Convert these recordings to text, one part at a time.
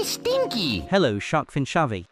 Stinky. Hello, Sharkfin Shavi.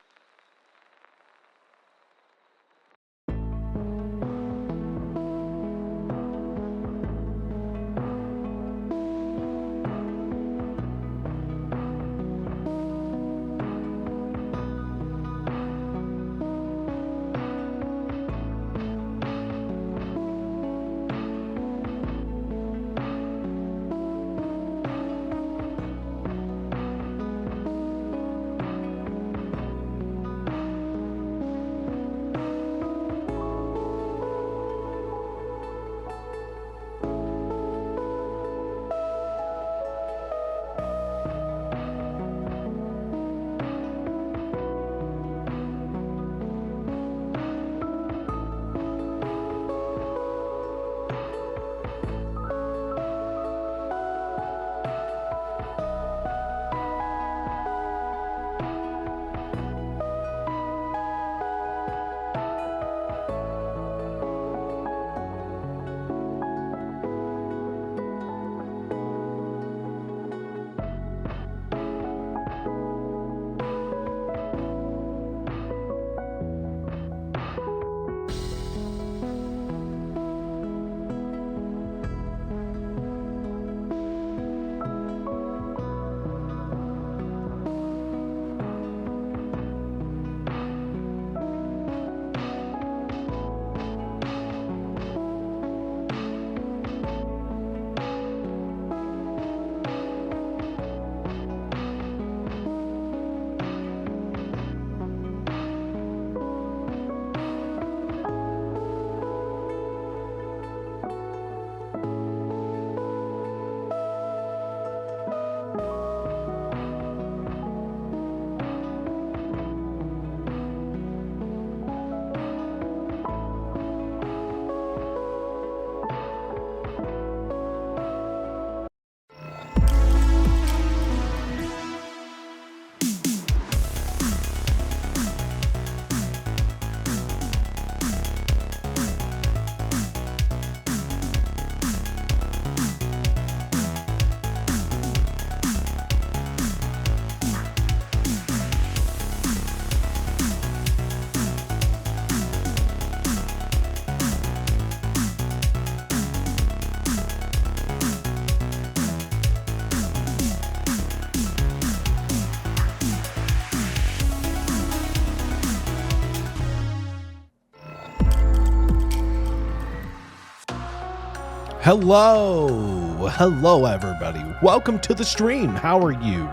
Hello everybody. Welcome to the stream. How are you?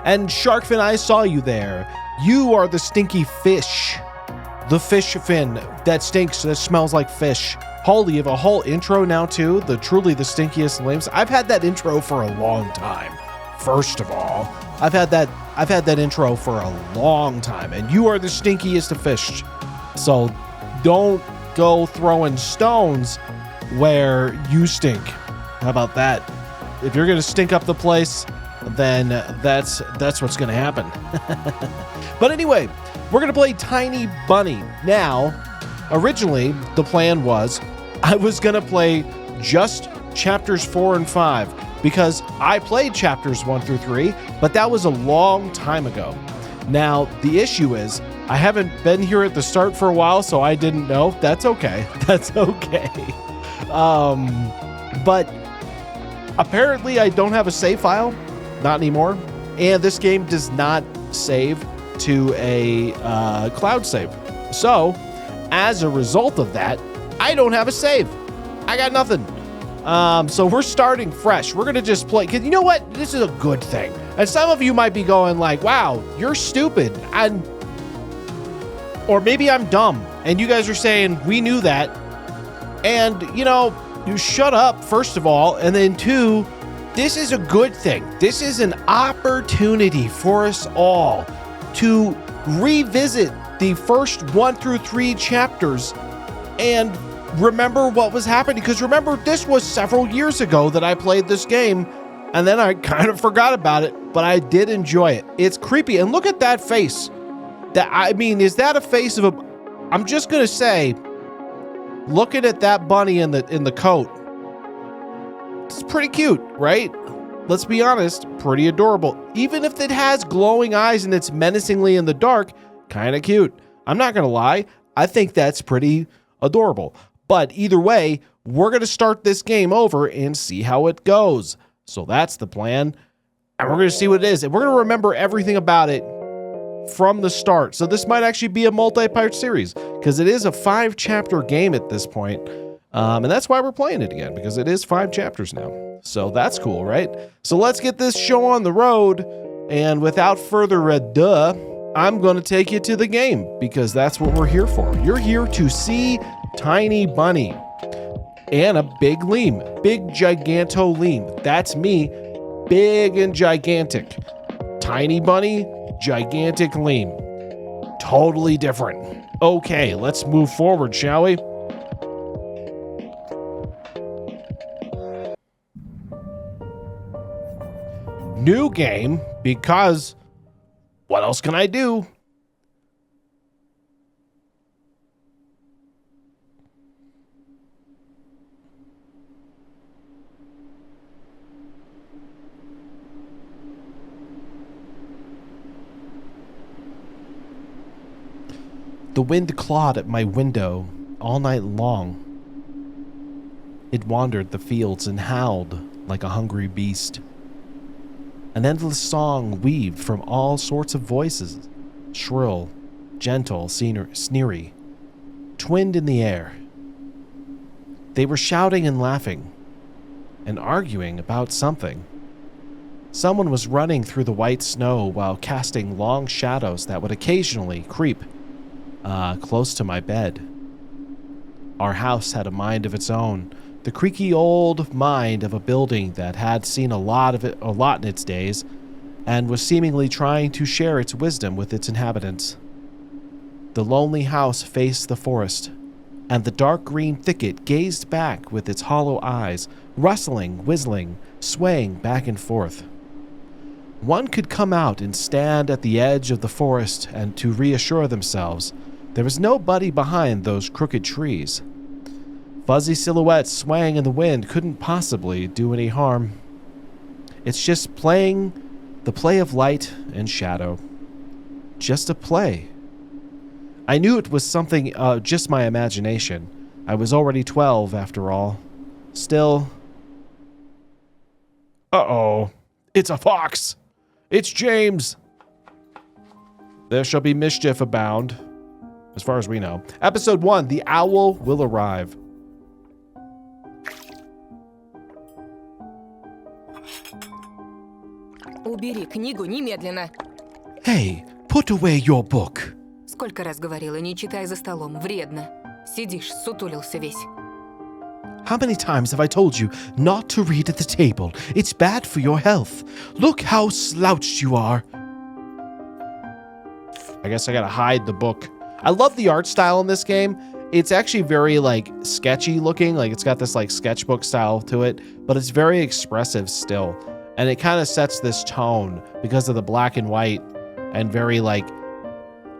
And Sharkfin, I saw you there. You are the stinky fish. The fish fin that stinks, that smells like fish. Holy, you have a whole intro now too? The truly the stinkiest Leems. I've had that intro for a long time. First of all, I've had that intro for a long time, and you are the stinkiest of fish. So don't go throwing stones where you stink. How about that? If you're gonna stink up the place, then that's what's gonna happen. But anyway, we're gonna play Tiny Bunny. Now, originally the plan was I was gonna play just chapters 4 and 5 because I played chapters 1 through 3, but that was a long time ago. Now, the issue is I haven't been here at the start for a while, so I didn't know. That's okay. That's okay. But apparently I don't have a save file, not anymore, and this game does not save to a cloud save. So as a result of that, I don't have a save. I got nothing. So we're starting fresh. We're gonna just play, because you know what? This is a good thing. And some of you might be going like, wow, you're stupid. Or maybe I'm dumb. And you guys are saying, we knew that. And, you know, you shut up, first of all. And then two, this is a good thing. This is an opportunity for us all to revisit the first 1 through 3 chapters and remember what was happening. Because remember, this was several years ago that I played this game, and then I kind of forgot about it, but I did enjoy it. It's creepy. And look at that face. I mean, is that a face of a... I'm just going to say, looking at that bunny in the coat, it's pretty cute, right? let's be honest, pretty adorable. Even if it has glowing eyes and it's menacingly in the dark, kind of cute. I'm not going to lie. I think that's pretty adorable. But either way, we're going to start this game over and see how it goes. So that's the plan. And we're going to see what it is. And we're going to remember everything about it from the start. So this might actually be a multi-part series because it is a 5-chapter game at this point. And that's why we're playing it again, because it is 5 chapters now. So that's cool, right? So let's get this show on the road. And without further ado, I'm going to take you to the game because that's what we're here for. You're here to see Tiny Bunny and a big Leem, big giganto Leem. That's me, big and gigantic. Tiny Bunny, gigantic Leem. Totally different. Okay, let's move forward, shall we? New game, because what else can I do? The wind clawed at my window all night long. It wandered the fields and howled like a hungry beast. An endless song weaved from all sorts of voices, shrill, gentle, sneery, twinned in the air. They were shouting and laughing, and arguing about something. Someone was running through the white snow while casting long shadows that would occasionally creep close to my bed. Our house had a mind of its own, the creaky old mind of a building that had seen a lot in its days, and was seemingly trying to share its wisdom with its inhabitants. The lonely house faced the forest, and the dark green thicket gazed back with its hollow eyes, rustling, whistling, swaying back and forth. One could come out and stand at the edge of the forest and to reassure themselves there was nobody behind those crooked trees. Fuzzy silhouettes swaying in the wind couldn't possibly do any harm. It's just playing the play of light and shadow. Just a play. I knew it was something, just my imagination. I was already 12 after all. Still. Uh-oh. It's a fox. It's James. There shall be mischief abound. As far as we know. Episode 1, The Owl Will Arrive. Убери книгу немедленно. Hey, put away your book. Сколько раз говорила, не читай за столом, вредно. Сидишь, сутулился весь. How many times have I told you not to read at the table? It's bad for your health. Look how slouched you are. I guess I gotta hide the book. I love the art style in this game. It's actually very like sketchy looking. Like it's got this like sketchbook style to it, but it's very expressive still. And it kind of sets this tone because of the black and white and very like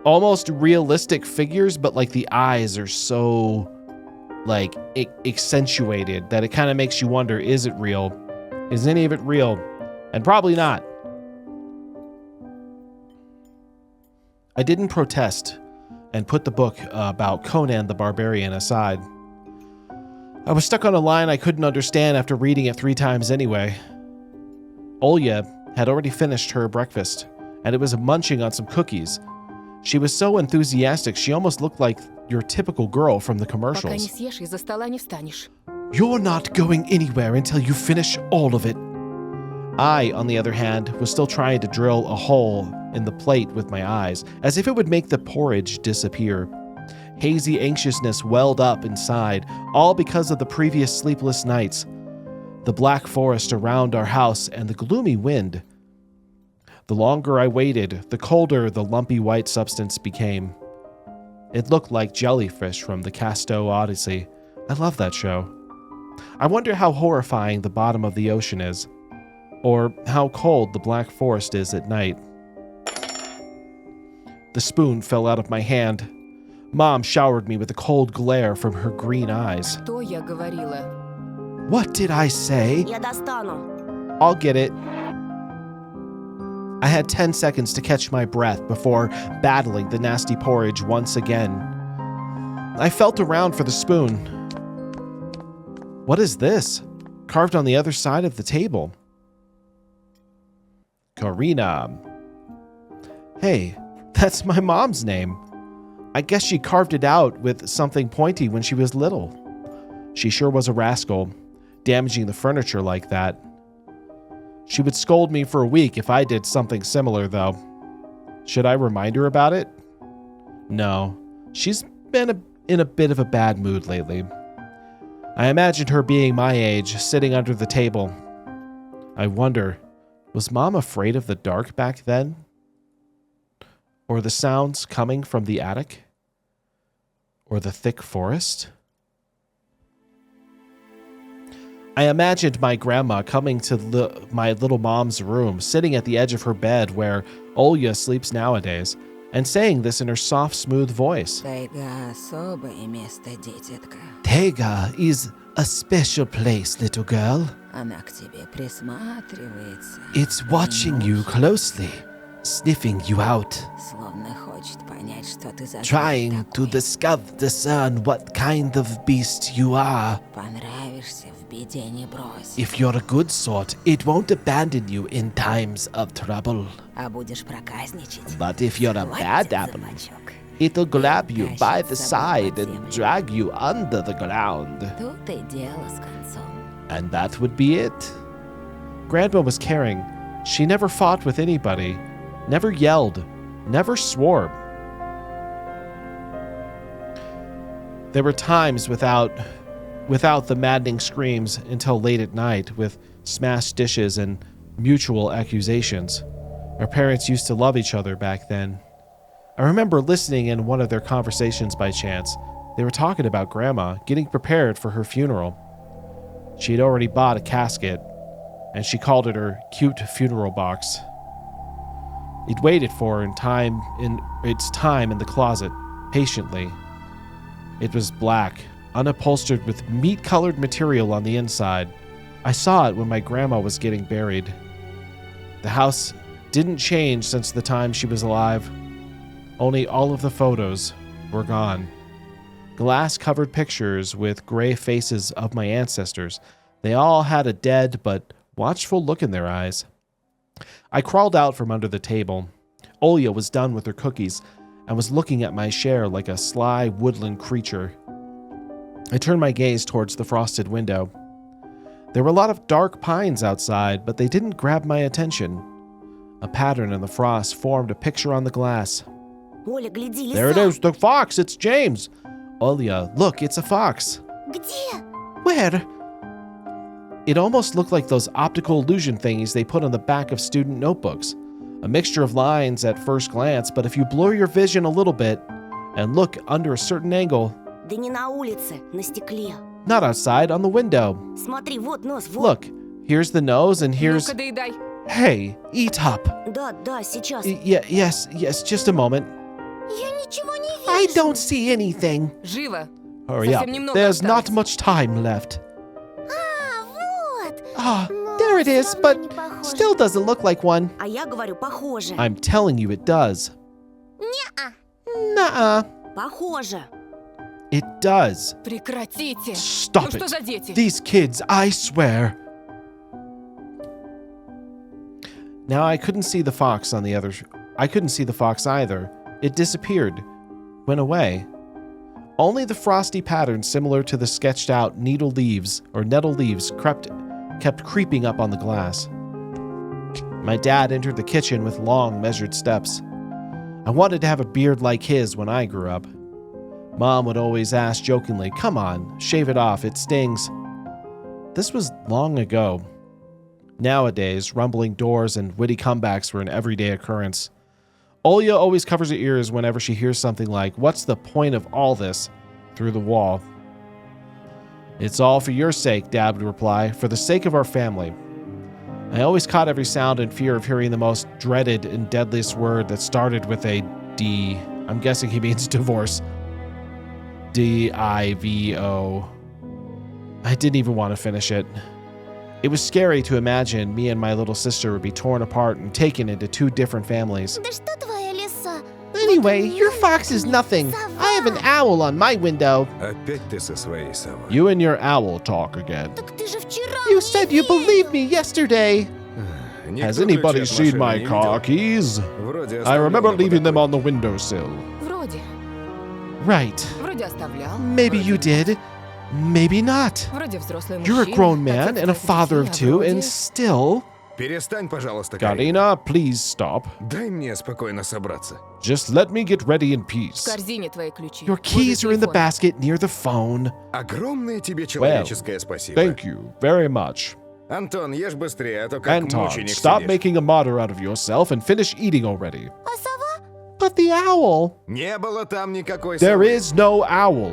almost realistic figures, but like the eyes are so like accentuated that it kind of makes you wonder, is it real? Is any of it real? And probably not. I didn't protest and put the book about Conan the Barbarian aside. I was stuck on a line I couldn't understand after reading it 3 times anyway. Olya had already finished her breakfast, and it was munching on some cookies. She was so enthusiastic, she almost looked like your typical girl from the Пока не commercials. съешь, из-за стола не встанешь. You're not going anywhere until you finish all of it. I, on the other hand, was still trying to drill a hole in the plate with my eyes, as if it would make the porridge disappear. Hazy anxiousness welled up inside, all because of the previous sleepless nights, the black forest around our house, and the gloomy wind. The longer I waited, the colder the lumpy white substance became. It looked like jellyfish from the Casto Odyssey. I love that show. I wonder how horrifying the bottom of the ocean is, or how cold the black forest is at night. The spoon fell out of my hand. Mom showered me with a cold glare from her green eyes. Что я говорила? What did I say? Я достану. I'll get it. I had 10 seconds to catch my breath before battling the nasty porridge once again. I felt around for the spoon. What is this? Carved on the other side of the table. Karina. Hey, that's my mom's name. I guess she carved it out with something pointy when she was little. She sure was a rascal, damaging the furniture like that. She would scold me for a week if I did something similar, though. Should I remind her about it? No, she's been in a bit of a bad mood lately. I imagined her being my age, sitting under the table. I wonder, was Mom afraid of the dark back then? Or the sounds coming from the attic? Or the thick forest? I imagined my grandma coming to my little mom's room, sitting at the edge of her bed where Olya sleeps nowadays, and saying this in her soft, smooth voice. Taiga is a special place, little girl. It's watching you closely, sniffing you out, trying to discern what kind of beast you are. If you're a good sort, it won't abandon you in times of trouble. But if you're a bad apple, it'll grab you by the side and drag you under the ground. And that would be it. Grandma was caring. She never fought with anybody, never yelled, never swore. There were times without the maddening screams until late at night with smashed dishes and mutual accusations. Our parents used to love each other back then. I remember listening in one of their conversations by chance. They were talking about Grandma getting prepared for her funeral. She had already bought a casket, and she called it her cute funeral box. It waited for her its time in the closet, patiently. It was black, unupholstered with meat-colored material on the inside. I saw it when my grandma was getting buried. The house didn't change since the time she was alive. Only all of the photos were gone. Glass-covered pictures with gray faces of my ancestors. They all had a dead but watchful look in their eyes. I crawled out from under the table. Olya was done with her cookies and was looking at my share like a sly woodland creature. I turned my gaze towards the frosted window. There were a lot of dark pines outside, but they didn't grab my attention. A pattern in the frost formed a picture on the glass. There it is, the fox, it's James. Olya, look, it's a fox. Where? It almost looked like those optical illusion thingies they put on the back of student notebooks. A mixture of lines at first glance, but if you blur your vision a little bit and look under a certain angle. Not outside, on the window. Look, here's the nose and here's... Hey, eat up. Yes, just a moment. I don't see anything. Hurry up, there's not much time left. There it is, but still doesn't look like one. I'm telling you it does. Nuh-uh. It does. Stop it. These kids, I swear. Now I couldn't see the fox I couldn't see the fox either. It disappeared. Went away. Only the frosty pattern similar to the sketched out nettle leaves kept creeping up on the glass. My dad entered the kitchen with long, measured steps. I wanted to have a beard like his when I grew up. Mom would always ask jokingly, "Come on, shave it off, it stings." This was long ago. Nowadays, rumbling doors and witty comebacks were an everyday occurrence. Olya always covers her ears whenever she hears something like, "What's the point of all this?" through the wall. "It's all for your sake," Dad would reply, "for the sake of our family." I always caught every sound in fear of hearing the most dreaded and deadliest word that started with a D. I'm guessing he means divorce. D-I-V-O. I didn't even want to finish it. It was scary to imagine me and my little sister would be torn apart and taken into two different families. Да что твоя лиса? Anyway, your fox is nothing. I have an owl on my window. Опять ты со своей совой. You and your owl talk again. Так ты же вчера You мне said you верил. believed me yesterday. Никто Has anybody ключи от seen машины my не car видел? keys? Вроде I оставлял remember на leaving them подоконнике. on the windowsill. Вроде. Right. Вроде оставлял. Maybe you did. Maybe not. Вроде взрослый You're a мужчина, grown man отец and a твоих father of детей, two, а and вроде- still... Перестань, пожалуйста, Карина. Karina, please stop. Дай мне спокойно собраться. Just let me get ready in В peace. корзине твои ключи. Your возле keys are in the телефона. basket near the phone. Огромное тебе человеческое спасибо. Thank you very much. Антон, ешь быстрее, а то как Anton, мученик stop сидишь. making a martyr out of yourself and finish eating already. А сова? But the owl... Не было там никакой There совы. is no owl.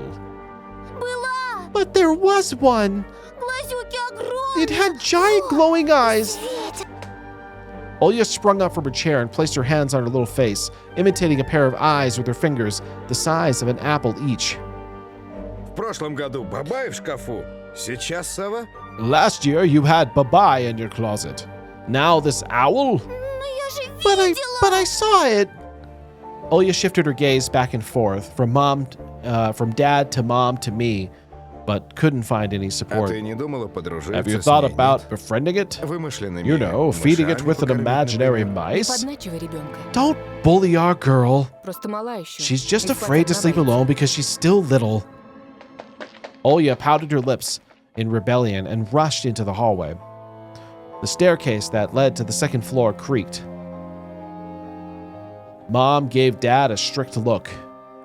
Была. But there was one. Глазюки огромные. It had giant glowing eyes. Светят. Olya sprung up from her chair and placed her hands on her little face, imitating a pair of eyes with her fingers, the size of an apple each. В прошлом году бабай в шкафу. Сейчас сова? Last year you had Babai in your closet. Now this owl? Ну я же But видела. I saw it. Olya shifted her gaze back and forth from dad to mom to me, but couldn't find any А support. ты не думала подружиться Have you с thought ней? about befriending it? Вымышленными You know, feeding it мышами with an покормить, imaginary например. Не mice? подначивай ребенка. Don't bully our girl. Просто мала еще. She's just И спать afraid to одна sleep боится. alone because she's still little. Olya pouted her lips in rebellion and rushed into the hallway. The staircase that led to the second floor creaked. Mom gave Dad a strict look.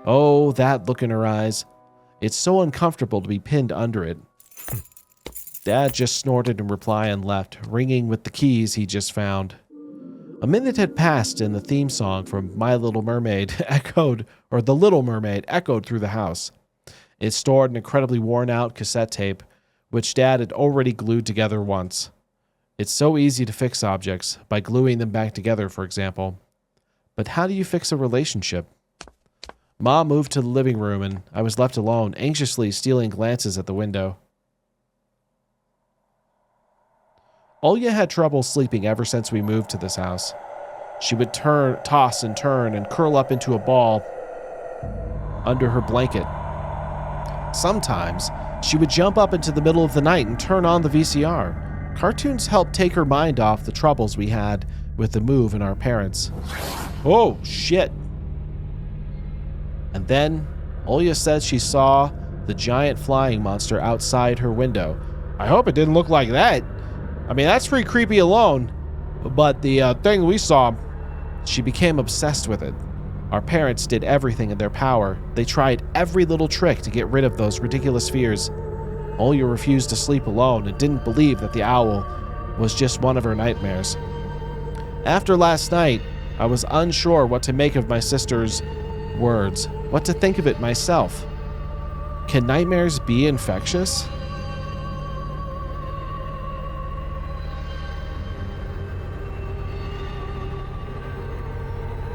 Oh, that look in her eyes. It's so uncomfortable to be pinned under it. Dad just snorted in reply and left, ringing with the keys he just found. A minute had passed and the theme song from My Little Mermaid The Little Mermaid echoed through the house. It stored an incredibly worn-out cassette tape, which Dad had already glued together once. It's so easy to fix objects, by gluing them back together, for example. But how do you fix a relationship? Mom moved to the living room, and I was left alone, anxiously stealing glances at the window. Olya had trouble sleeping ever since we moved to this house. She would toss and turn, and curl up into a ball under her blanket. Sometimes, she would jump up into the middle of the night and turn on the VCR. Cartoons helped take her mind off the troubles we had with the move and our parents. Oh, shit. And then, Olya said she saw the giant flying monster outside her window. I hope it didn't look like that. I mean, that's pretty creepy alone. But the thing we saw, she became obsessed with it. Our parents did everything in their power. They tried every little trick to get rid of those ridiculous fears. Olya refused to sleep alone and didn't believe that the owl was just one of her nightmares. After last night, I was unsure what to make of my sister's words, what to think of it myself. Can nightmares be infectious?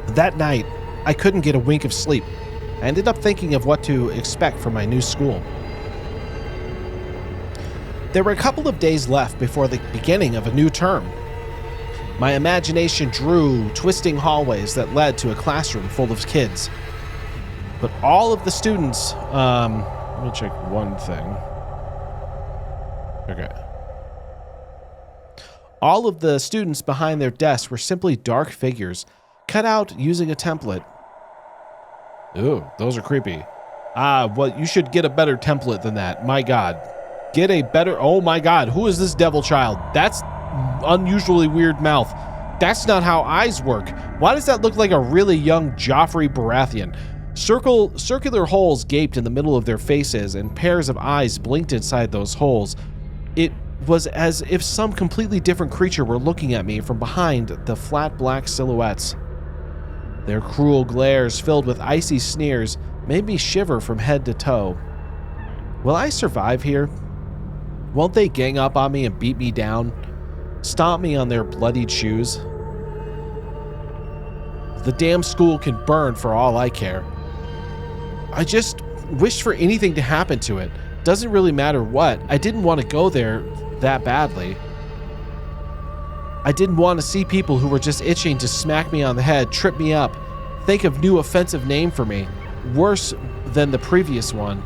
That night, I couldn't get a wink of sleep. I ended up thinking of what to expect from my new school. There were a couple of days left before the beginning of a new term. My imagination drew twisting hallways that led to a classroom full of kids. But all of the students, let me check one thing. Okay. All of the students behind their desks were simply dark figures, cut out using a template. Ooh, those are creepy. Well, you should get a better template than that. My God. Get a better... Oh my God, who is this devil child? That's unusually weird mouth. That's not how eyes work. Why does that look like a really young Joffrey Baratheon? Circular holes gaped in the middle of their faces, and pairs of eyes blinked inside those holes. It was as if some completely different creature were looking at me from behind the flat black silhouettes. Their cruel glares, filled with icy sneers, made me shiver from head to toe. Will I survive here? Won't they gang up on me and beat me down? Stomp me on their bloodied shoes? The damn school can burn for all I care. I just wish for anything to happen to it. Doesn't really matter what. I didn't want to go there that badly. I didn't want to see people who were just itching to smack me on the head, trip me up, think of new offensive name for me, worse than the previous one.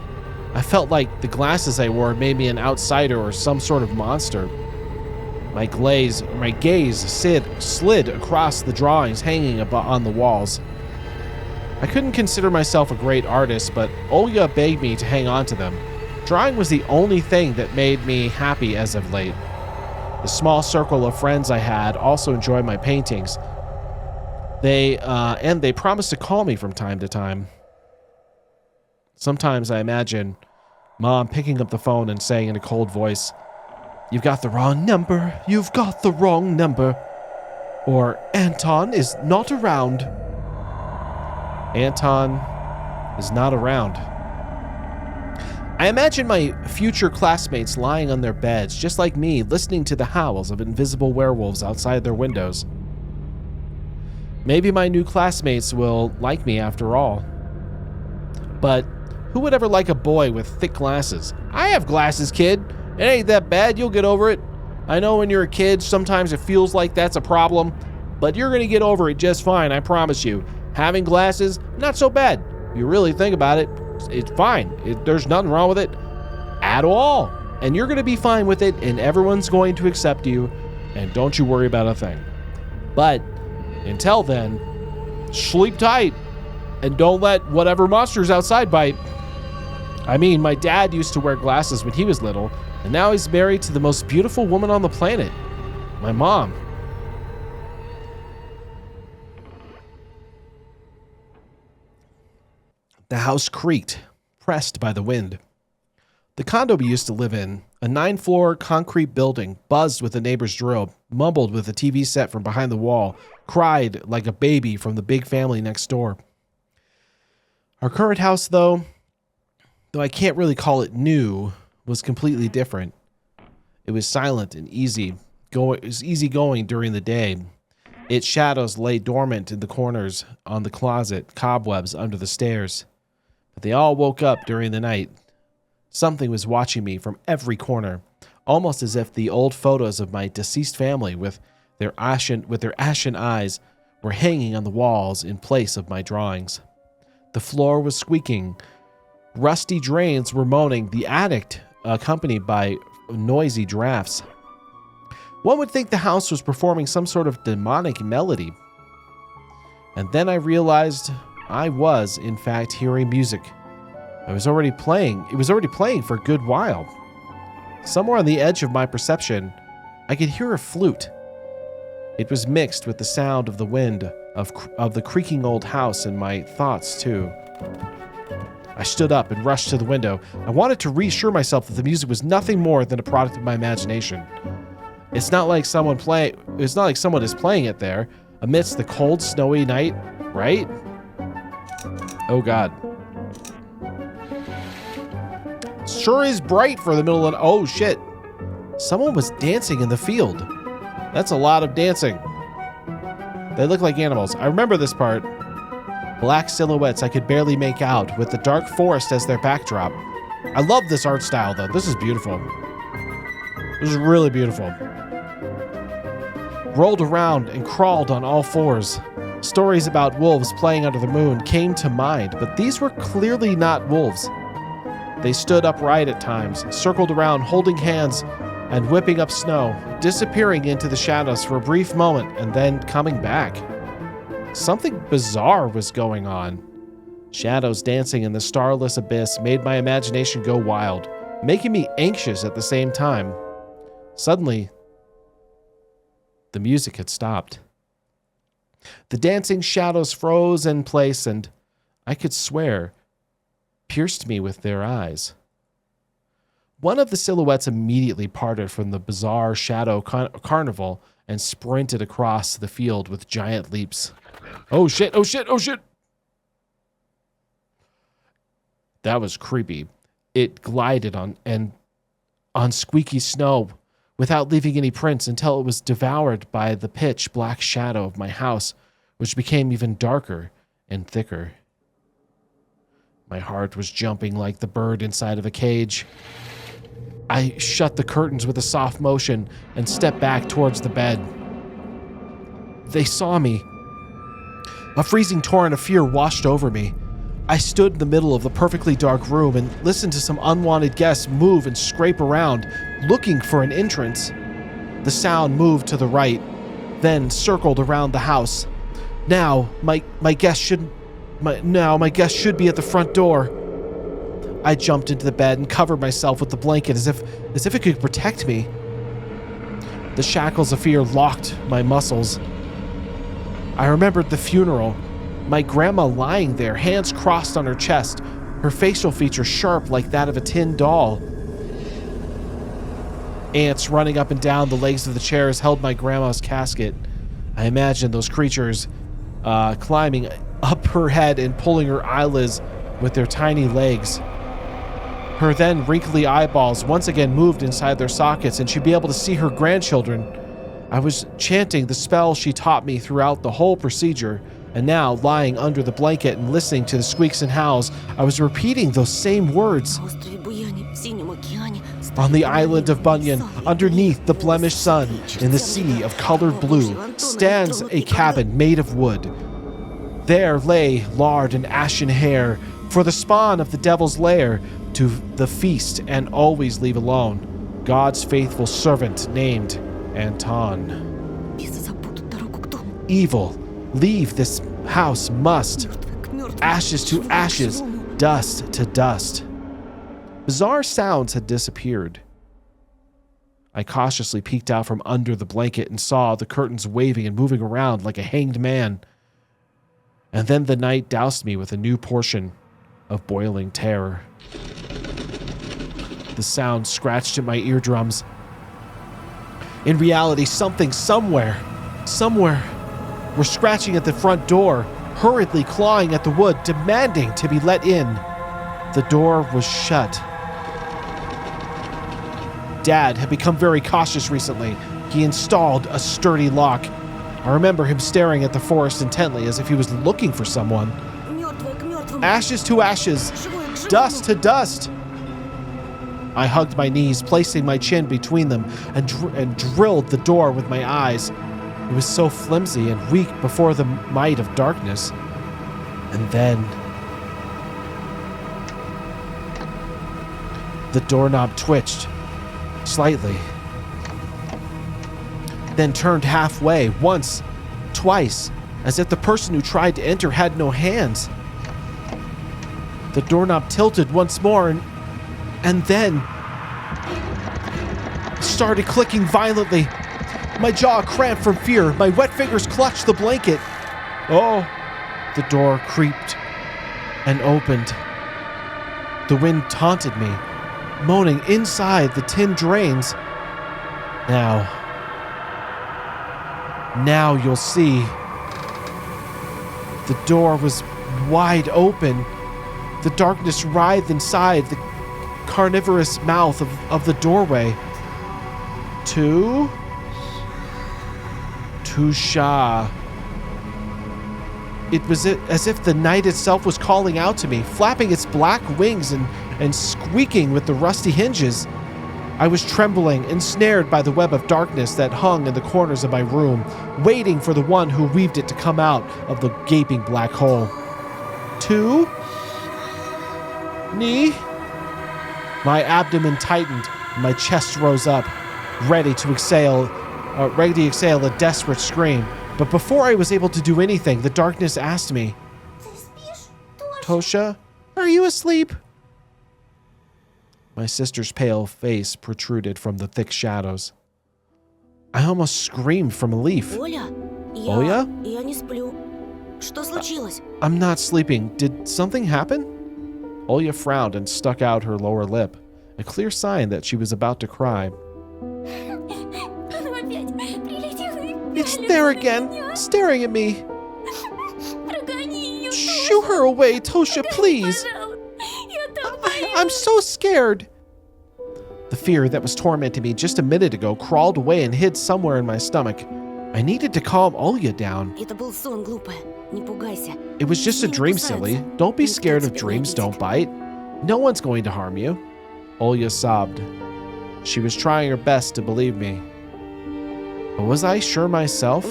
I felt like the glasses I wore made me an outsider or some sort of monster. My gaze slid across the drawings hanging on the walls. I couldn't consider myself a great artist, but Olga begged me to hang on to them. Drawing was the only thing that made me happy as of late. The small circle of friends I had also enjoyed my paintings. They promised to call me from time to time. Sometimes I imagine Mom picking up the phone and saying in a cold voice, "You've got the wrong number. You've got the wrong number." Or, "Anton is not around." Anton is not around. I imagine my future classmates lying on their beds, just like me, listening to the howls of invisible werewolves outside their windows. Maybe my new classmates will like me after all. But who would ever like a boy with thick glasses? I have glasses, kid. It ain't that bad. You'll get over it. I know when you're a kid, sometimes it feels like that's a problem, but you're going to get over it just fine, I promise you. Having glasses, not so bad. If you really think about it, it's fine. There's nothing wrong with it at all. And you're going to be fine with it, and everyone's going to accept you, and don't you worry about a thing. But until then, sleep tight, and don't let whatever monsters outside bite. I mean, my dad used to wear glasses when he was little, and now he's married to the most beautiful woman on the planet, my mom. The house creaked, pressed by the wind. The condo we used to live in, a 9-floor concrete building, buzzed with a neighbor's drill, mumbled with a TV set from behind the wall, cried like a baby from the big family next door. Our current house, though I can't really call it new, was completely different. It was silent and easygoing during the day. Its shadows lay dormant in the corners, on the closet, cobwebs under the stairs. But they all woke up during the night. Something was watching me from every corner, almost as if the old photos of my deceased family with their ashen eyes were hanging on the walls in place of my drawings. The floor was squeaking. Rusty drains were moaning, the attic accompanied by noisy drafts. One would think the house was performing some sort of demonic melody. And then I realized I was, in fact, hearing music. It was already playing for a good while. Somewhere on the edge of my perception, I could hear a flute. It was mixed with the sound of the wind, of the creaking old house, and my thoughts, too. I stood up and rushed to the window. I wanted to reassure myself that the music was nothing more than a product of my imagination. It's not like someone is playing it there, amidst the cold, snowy night, right? Oh, God. Sure is bright for the middle of... Oh, shit. Someone was dancing in the field. That's a lot of dancing. They look like animals. I remember this part. Black silhouettes I could barely make out, with the dark forest as their backdrop. I love this art style, though. This is beautiful. This is really beautiful. Rolled around and crawled on all fours. Stories about wolves playing under the moon came to mind, but these were clearly not wolves. They stood upright at times, circled around, holding hands and whipping up snow, disappearing into the shadows for a brief moment and then coming back. Something bizarre was going on. Shadows dancing in the starless abyss made my imagination go wild, making me anxious at the same time. Suddenly, the music had stopped. The dancing shadows froze in place and, I could swear, pierced me with their eyes. One of the silhouettes immediately parted from the bizarre shadow carnival and sprinted across the field with giant leaps. Oh shit, oh shit, oh shit! That was creepy. It glided on squeaky snow without leaving any prints until it was devoured by the pitch black shadow of my house, which became even darker and thicker. My heart was jumping like the bird inside of a cage. I shut the curtains with a soft motion and stepped back towards the bed. They saw me. A freezing torrent of fear washed over me. I stood in the middle of the perfectly dark room and listened to some unwanted guests move and scrape around, looking for an entrance. The sound moved to the right, then circled around the house. Now, my guest should be at the front door. I jumped into the bed and covered myself with the blanket as if it could protect me. The shackles of fear locked my muscles. I remembered the funeral. My grandma lying there, hands crossed on her chest, her facial features sharp like that of a tin doll. Ants running up and down the legs of the chairs held my grandma's casket. I imagined those creatures climbing up her head and pulling her eyelids with their tiny legs. Her then wrinkly eyeballs once again moved inside their sockets, and she'd be able to see her grandchildren. I was chanting the spell she taught me throughout the whole procedure, and now, lying under the blanket and listening to the squeaks and howls, I was repeating those same words. On the island of Bunyan, underneath the blemished sun, in the sea of colored blue, stands a cabin made of wood. There lay lard and ashen hair, for the spawn of the devil's lair, to the feast and always leave alone, God's faithful servant named Anton. Evil, leave this house must. Ashes to ashes, dust to dust. Bizarre sounds had disappeared. I cautiously peeked out from under the blanket and saw the curtains waving and moving around like a hanged man. And then the night doused me with a new portion of boiling terror. The sound scratched at my eardrums. In reality, something somewhere were scratching at the front door, hurriedly clawing at the wood, demanding to be let in. The door was shut. Dad had become very cautious recently. He installed a sturdy lock. I remember him staring at the forest intently as if he was looking for someone. Ashes to ashes, dust to dust. I hugged my knees, placing my chin between them, and drilled the door with my eyes. It was so flimsy and weak before the might of darkness. And then the doorknob twitched slightly, then turned halfway, once, twice, as if the person who tried to enter had no hands. The doorknob tilted once more and then started clicking violently. My jaw cramped from fear. My wet fingers clutched the blanket. Oh, the door creaked and opened. The wind taunted me, moaning inside the tin drains. Now you'll see. The door was wide open. The darkness writhed inside the carnivorous mouth of the doorway. Tusha. It was as if the night itself was calling out to me, flapping its black wings and squeaking with the rusty hinges. I was trembling, ensnared by the web of darkness that hung in the corners of my room, waiting for the one who weaved it to come out of the gaping black hole. Knee? My abdomen tightened, and my chest rose up, ready to exhale a desperate scream. But before I was able to do anything, the darkness asked me, Tosha, are you asleep? My sister's pale face protruded from the thick shadows. I almost screamed from relief. Oya? Я не сплю. Что случилось? I'm not sleeping. Did something happen? Olya frowned and stuck out her lower lip, a clear sign that she was about to cry. It's there again, staring at me. Shoo her away, Tosha, please. I'm so scared. The fear that was tormenting me just a minute ago crawled away and hid somewhere in my stomach. I needed to calm Olya down. It was just a dream, silly. Don't be scared of dreams, don't bite. No one's going to harm you. Olya sobbed. She was trying her best to believe me. But was I sure myself?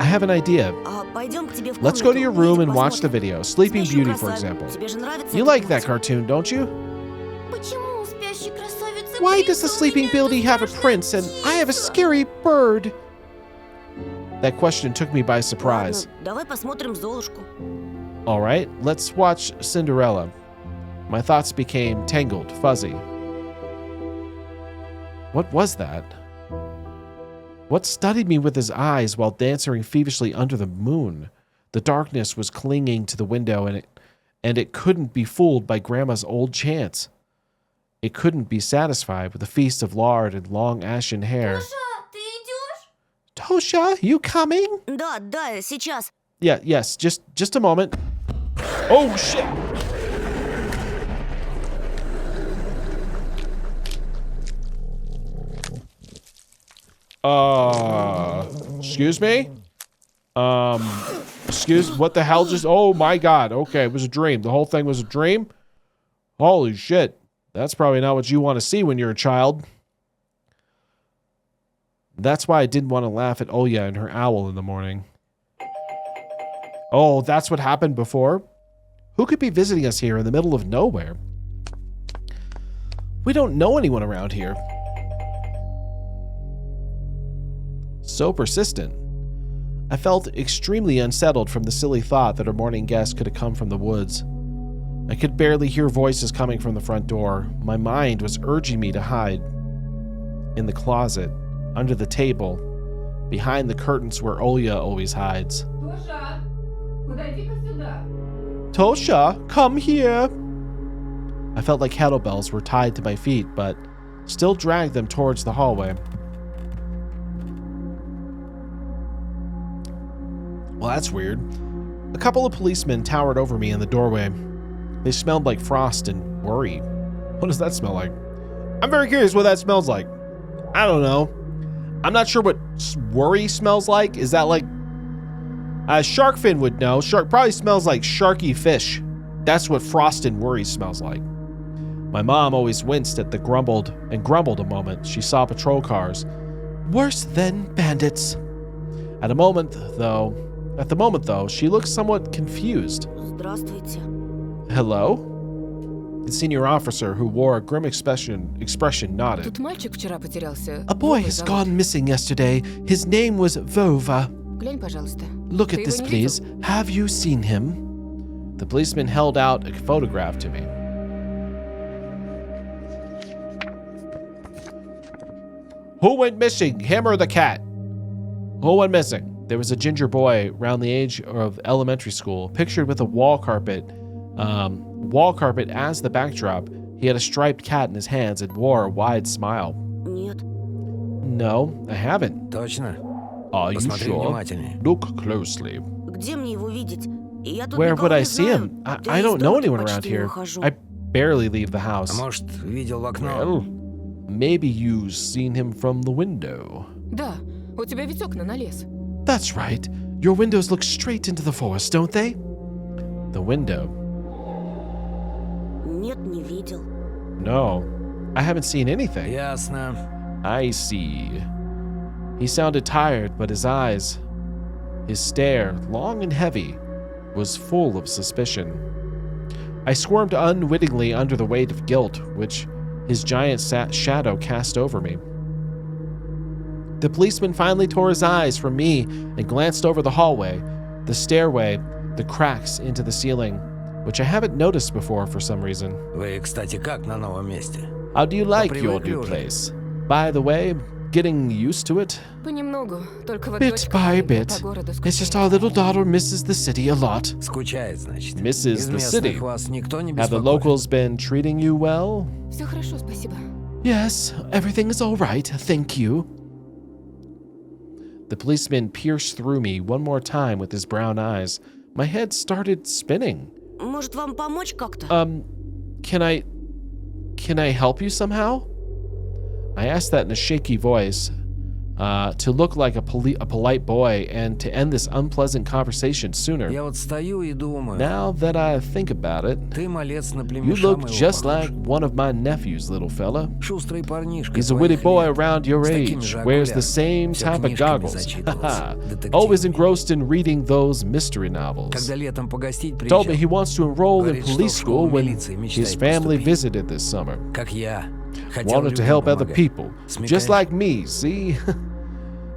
have an idea. Пойдем к тебе в Let's go to комнату, your room вместе and watch the посмотрим. video. Sleeping Спящую Beauty, for красавицу. example. Тебе же нравится You эта like that мультик? cartoon, don't you? Почему у спящей красавицы Why принц, does the а у Sleeping меня Beauty have a страшная prince and I have a птица? scary bird? That question took me by surprise. Ладно, давай посмотрим Золушку. All right, let's watch Cinderella. My thoughts became tangled, fuzzy. What was that? What studied me with his eyes while dancing feverishly under the moon? The darkness was clinging to the window, and it couldn't be fooled by Grandma's old chants. It couldn't be satisfied with a feast of lard and long ashen hair. Ты идешь? Tosha, you coming? Да, сейчас. Yeah, yes, just a moment. Oh, shit! Excuse me? What the hell just, oh my God. Okay, it was a dream. The whole thing was a dream? Holy shit. That's probably not what you want to see when you're a child. That's why I didn't want to laugh at Oya and her owl in the morning. Oh, that's what happened before? Who could be visiting us here in the middle of nowhere? We don't know anyone around here. So persistent. I felt extremely unsettled from the silly thought that our morning guest could have come from the woods. I could barely hear voices coming from the front door. My mind was urging me to hide. In the closet, under the table, behind the curtains where Oya always hides. Тоша, подойди-ка сюда. Tosha, come here! I felt like kettlebells were tied to my feet, but still dragged them towards the hallway. Well, that's weird. A couple of policemen towered over me in the doorway. They smelled like frost and worry. What does that smell like? I'm very curious what that smells like. I don't know. I'm not sure what worry smells like. Is that like... Sharkfin would know. Shark probably smells like sharky fish. That's what frost and worry smells like. My mom always winced at the grumbled a moment. She saw patrol cars. Worse than bandits. At the moment, though, she looked somewhat confused. Здравствуйте. Hello? The senior officer, who wore a grim expression nodded. Тут мальчик вчера потерялся. A boy Вовой has зовут. gone missing yesterday. His name was Vova. Глянь, пожалуйста. Look Ты at его this, не please. видел? Have you seen him? The policeman held out a photograph to me. Who went missing? Him or the cat? Who went missing? There was a ginger boy around the age of elementary school, pictured with a wall carpet as the backdrop. He had a striped cat in his hands and wore a wide smile. Нет. No, I haven't. Точно? Are you Посмотри sure? внимательнее. Look closely. Где мне его видеть? Я тут Where никого would I не see знаю. him? Да I и из don't know дома anyone почти around не here. выхожу. I barely leave the А house. может, видел в окно? Well, maybe you've seen him from the window. Да, у тебя ведь окна на лес. That's right. Your windows look straight into the forest, don't they? The window. Нет, не видел. No, I haven't seen anything. Ясно. I see. He sounded tired, but his eyes, his stare, long and heavy, was full of suspicion. I squirmed unwittingly under the weight of guilt, which his giant shadow cast over me. The policeman finally tore his eyes from me and glanced over the hallway, the stairway, the cracks into the ceiling, which I haven't noticed before for some reason. Вы, кстати, как на новом месте? How do you like your Попривыкли new уже? place? By the way, getting used to it? Понемногу, только вот Bit дочка by моя bit. по городу It's just скучает. our little daughter misses the city a lot. Скучает, значит. Misses Из the местных city. вас никто не Have the беспокоит? locals been treating you well? Все хорошо, спасибо. Yes, everything is all right, thank you. The policeman pierced through me one more time with his brown eyes. My head started spinning. Может, вам помочь как-то? Can I help you somehow? I asked that in a shaky voice. to look like a polite boy and to end this unpleasant conversation sooner. Я вот стою и думаю, Now that I think about it, ты малец на you племеша look моего just похож. like one of my nephews, little fella. Шустрый парнишка. He's a твоих witty boy лет. around your С такими age, же wears the окулярами. same Всё type of книжками goggles. зачитывался. Always Детективными. engrossed in reading those mystery novels. Когда летом погостить Told me приезжал, he wants to enroll in Говорит, что police в школу school when милиции мечтает his family поступить. visited this summer. как я, хотел Wanted to людям help other помогать. people, just Смекаешь? like me, see?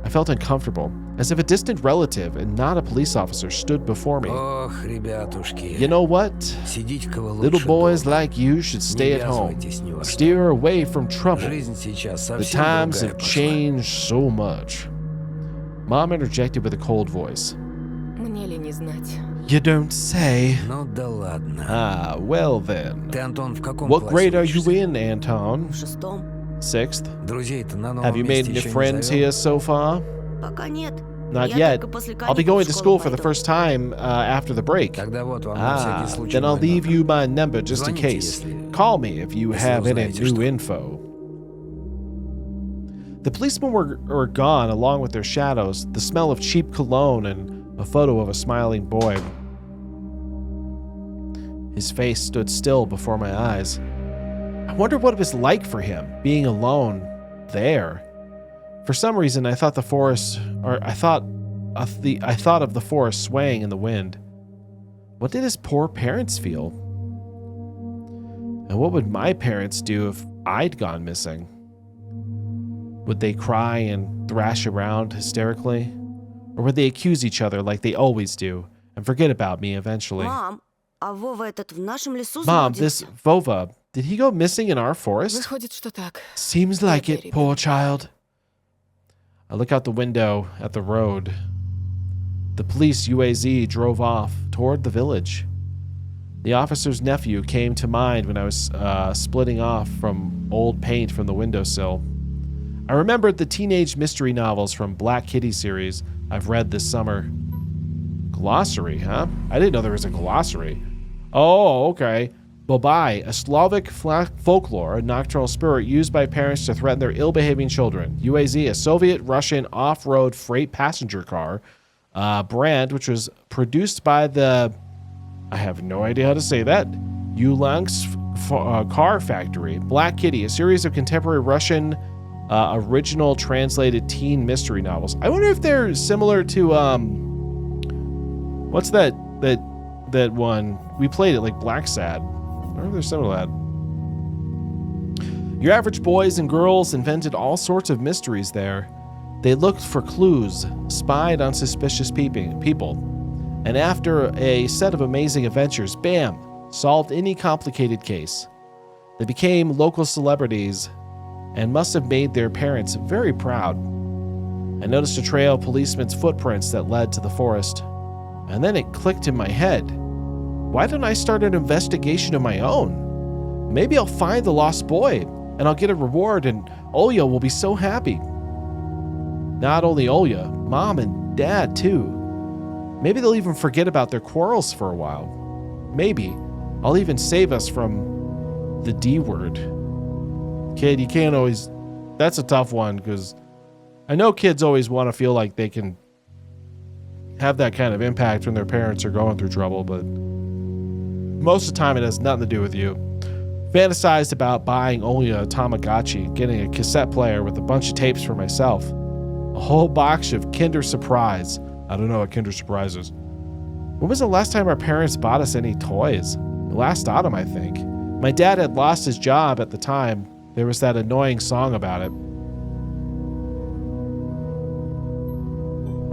I felt uncomfortable, as if a distant relative and not a police officer stood before me. Ох, ребятушки, You know what? сидите-ка вы Little лучше boys дома. like you should stay at home. ввязывайтесь ни во что. Steer away from trouble. Жизнь сейчас The совсем times другая have пошла. changed so much. Mom interjected with a cold voice. Мне ли не знать? You don't say. Ну да ладно. Ah, well then. Ты, Антон, в каком What grade классе are you учишься? in, Anton? В 6-м. 6th? Друзей-то на новом Have you made месте any еще не friends завел? here so far? Пока нет. Not Я yet. только после I'll be каникул going в to школу school for the пойду. first time after the break. Тогда вот вам на Ah, всякий случай then I'll мой leave номер. you my number just in Звоните, case. если- Call me if you если have any узнаете new что. info. The policemen were gone along with their shadows, the smell of cheap cologne, and a photo of a smiling boy. His face stood still before my eyes. I wondered what it was like for him, being alone there. For some reason, I thought the forest, or I thought of the forest swaying in the wind. What did his poor parents feel? And what would my parents do if I'd gone missing? Would they cry and thrash around hysterically? Or would they accuse each other like they always do and forget about me eventually? Мам, а Вова этот в нашем лесу Mom, this заблудился? Vova, did he go missing in our forest? Выходит, что так. Seems like it, poor child. I look out the window at the road. The police UAZ drove off toward the village. The officer's nephew came to mind when I was splitting off from old paint from the windowsill. I remembered the teenage mystery novels from Black Kitty series I've read this summer. Glossary, huh? I didn't know there was a glossary. Oh, okay. Bobai, a Slavic folklore, a nocturnal spirit used by parents to threaten their ill-behaving children. UAZ, a Soviet-Russian off-road freight passenger car brand, which was produced by the, I have no idea how to say that, Ulansk car factory. Black Kitty, a series of contemporary Russian original translated teen mystery novels. I wonder if they're similar to, what's that one? We played it, like Black Sad. I wonder if they're similar to that. Your average boys and girls invented all sorts of mysteries there. They looked for clues, spied on suspicious people, and after a set of amazing adventures, bam, solved any complicated case. They became local celebrities and must have made their parents very proud. I noticed a trail of policemen's footprints that led to the forest, and then it clicked in my head. Why don't I start an investigation of my own? Maybe I'll find the lost boy, and I'll get a reward, and Olya will be so happy. Not only Olya, Mom and Dad too. Maybe they'll even forget about their quarrels for a while. Maybe I'll even save us from the D word. Kid, you can't always... That's a tough one, because I know kids always want to feel like they can have that kind of impact when their parents are going through trouble, but most of the time it has nothing to do with you. Fantasized about buying Olya a Tamagotchi, getting a cassette player with a bunch of tapes for myself. A whole box of Kinder Surprise. I don't know what Kinder Surprise is. When was the last time our parents bought us any toys? Last autumn, I think. My dad had lost his job at the time. There was that annoying song about it.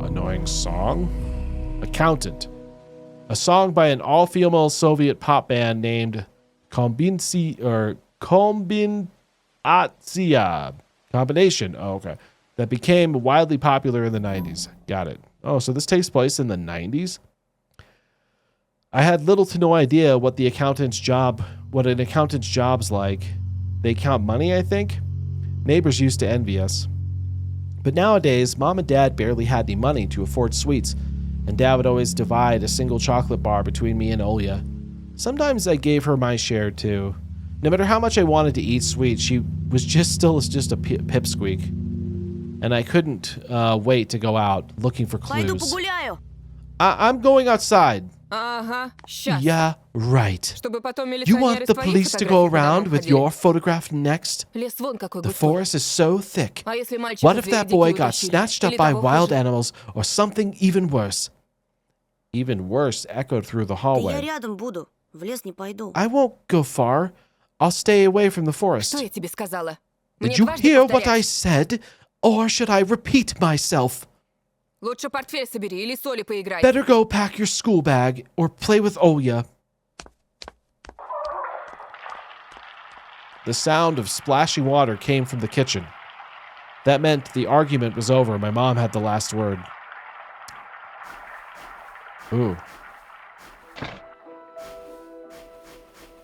Annoying song? Accountant. A song by an all-female Soviet pop band named Kombinatsiya. Combination. Oh, okay. That became widely popular in the 90s. Got it. Oh, so this takes place in the 90s? I had little to no idea what an accountant's job's like. They count money, I think? Neighbors used to envy us. But nowadays, Mom and Dad barely had any money to afford sweets, and Dad would always divide a single chocolate bar between me and Olya. Sometimes I gave her my share too. No matter how much I wanted to eat sweets, she was just a pipsqueak. and I couldn't wait to go out looking for Пойду clues. погуляю. I'm going outside. Ага, щас. Yeah, right. Чтобы потом You милиционеры want the свои police to go фотографии по around домам with ходили. your photograph next? Лес вон какой The густой. forest is so thick. А если мальчика What if звери that boy дикие got утащили? snatched up Или by того wild хуже? animals or something even worse? Even worse echoed through the Да я hallway. рядом буду. В лес не пойду. I won't go far. I'll stay away from the forest. Что я тебе сказала? Мне Did you дважды hear what I повторять. said? Or should I repeat myself? Лучше портфель собери или соли поиграй. Better go pack your school bag or play with Olya. The sound of splashing water came from the kitchen. That meant the argument was over. My mom had the last word. Ooh.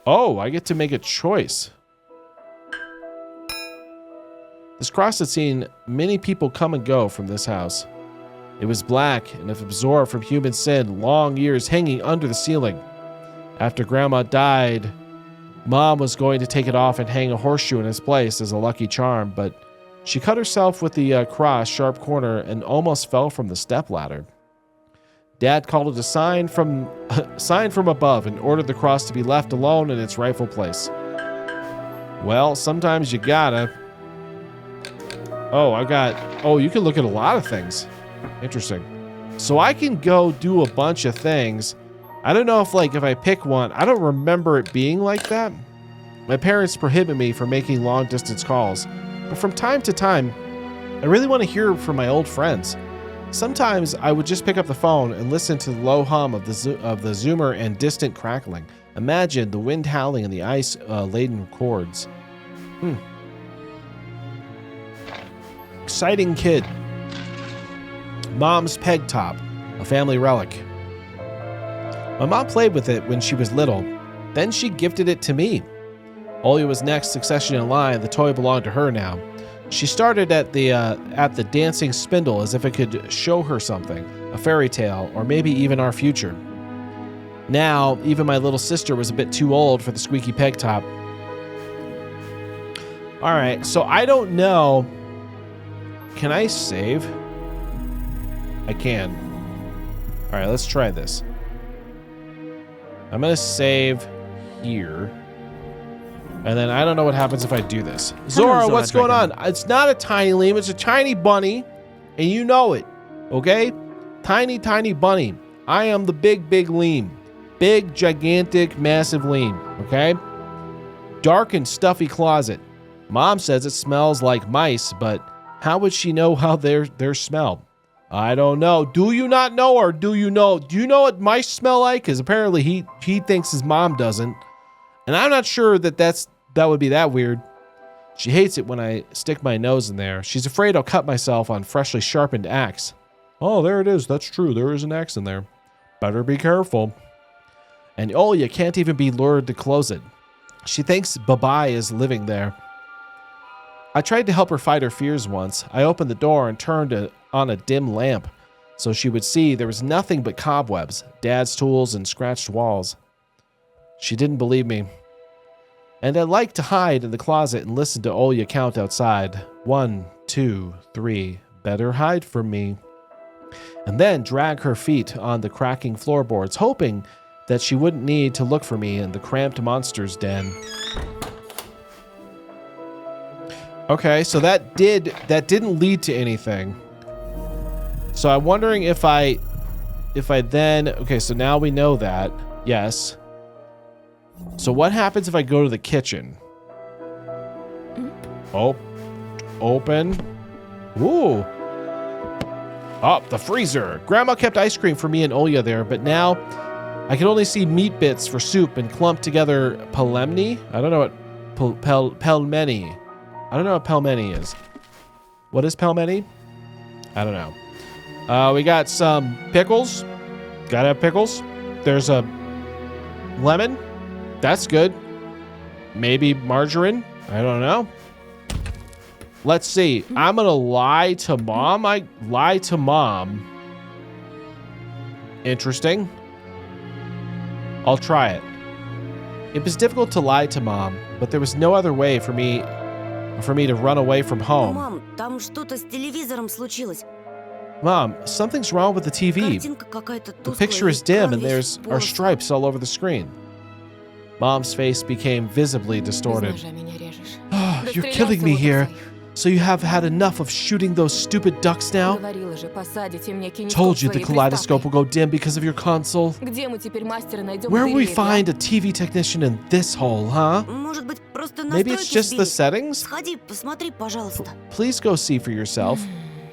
Oh, I get to make a choice. This cross had seen many people come and go from this house. It was black and absorbed from human sin, long years hanging under the ceiling. After Grandma died, Mom was going to take it off and hang a horseshoe in its place as a lucky charm, but she cut herself with the cross sharp corner and almost fell from the stepladder. Dad called it a sign from above and ordered the cross to be left alone in its rightful place. Well, sometimes you gotta. Oh, you can look at a lot of things. Interesting. So I can go do a bunch of things. I don't know if I pick one, I don't remember it being like that. My parents prohibit me from making long distance calls, but from time to time, I really want to hear from my old friends. Sometimes I would just pick up the phone and listen to the low hum of the zoomer and distant crackling. Imagine the wind howling and the ice-laden chords. Exciting kid. Mom's peg top, a family relic. My mom played with it when she was little. Then she gifted it to me. Olya was next succession in line. The toy belonged to her now. She started at the dancing spindle as if it could show her something, a fairy tale, or maybe even our future. Now, even my little sister was a bit too old for the squeaky peg top. All right, so I don't know. Can I save? I can. All right, let's try this. I'm going to save here. And then I don't know what happens if I do this. Zora, what's going on? It's not a tiny Leem. It's a tiny bunny. And you know it. Okay? Tiny, tiny bunny. I am the big, big Leem. Big, gigantic, massive Leem. Okay? Dark and stuffy closet. Mom says it smells like mice, but how would she know how they're smelled? I don't know. Do you not know, or do you know? Do you know what mice smell like? Because apparently he thinks his mom doesn't. And I'm not sure that would be that weird. She hates it when I stick my nose in there. She's afraid I'll cut myself on freshly sharpened axe. Oh, there it is. That's true. There is an axe in there. Better be careful. And Olya can't even be lured to close it. She thinks Babai is living there. I tried to help her fight her fears once. I opened the door and turned on a dim lamp so she would see there was nothing but cobwebs, Dad's tools, and scratched walls. She didn't believe me. And I liked to hide in the closet and listen to Olya count outside. 1, 2, 3. Better hide from me. And then drag her feet on the cracking floorboards, hoping that she wouldn't need to look for me in the cramped monster's den. Okay, so that didn't lead to anything. So I'm wondering if I then, okay, so now we know that. Yes. So what happens if I go to the kitchen? Oh, open. Ooh. Oh, the freezer. Grandma kept ice cream for me and Olya there, but now I can only see meat bits for soup and clumped together palemni. I don't know what pelmeni. I don't know what pelmeni is. What is pelmeni? I don't know. We got some pickles. Gotta have pickles. There's a lemon. That's good. Maybe margarine. I don't know. Let's see. I'm gonna lie to Mom. I lie to Mom. Interesting. I'll try it. It was difficult to lie to Mom, but there was no other way for me to run away from home. Мам, Там что-то с телевизором случилось. Mom, something's wrong with the TV. Картинка какая-то The тусклая, picture is и dim экран and весь there's в are полосах. stripes all over the screen. Mom's face became visibly Без distorted. ножа меня режешь. You're killing me here. So you have had enough of shooting those stupid ducks now? Говорила же, посадите мне кинескоп Told you the своей kaleidoscope will приставкой. go dim because of your console. Где мы теперь мастера найдем? Where will we переедем, а? find a TV technician in this hole, huh? Может быть, просто Maybe it's настройки just the сбились? settings? Сходи, посмотри, пожалуйста. Please go see for yourself.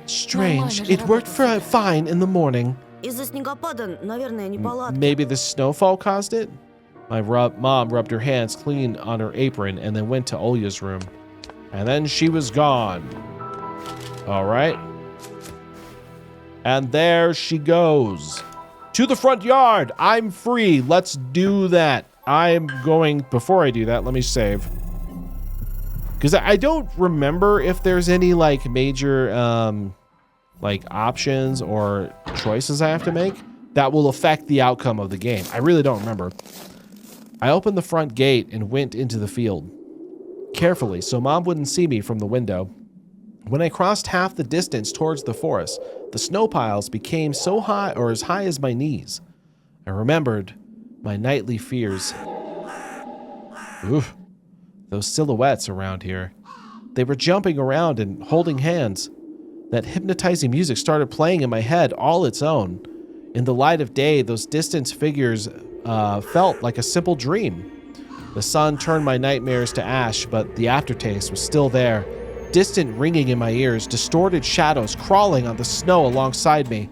Strange. Нормально же It worked работал fine in the morning. Из-за снегопада, наверное, неполадки. Maybe the snowfall caused it? Mom rubbed her hands clean on her apron and then went to Olya's room. And then she was gone. All right. And there she goes. To the front yard. I'm free. Let's do that. Before I do that, let me save. Because I don't remember if there's any like major like options or choices I have to make that will affect the outcome of the game. I really don't remember. I opened the front gate and went into the field. Carefully, so Mom wouldn't see me from the window. When I crossed half the distance towards the forest, the snow piles became so high or as high as my knees. I remembered my nightly fears. Oof. Those silhouettes around here. They were jumping around and holding hands. That hypnotizing music started playing in my head all its own. In the light of day, those distant figures felt like a simple dream. The sun turned my nightmares to ash, but the aftertaste was still there. Distant ringing in my ears, distorted shadows crawling on the snow alongside me,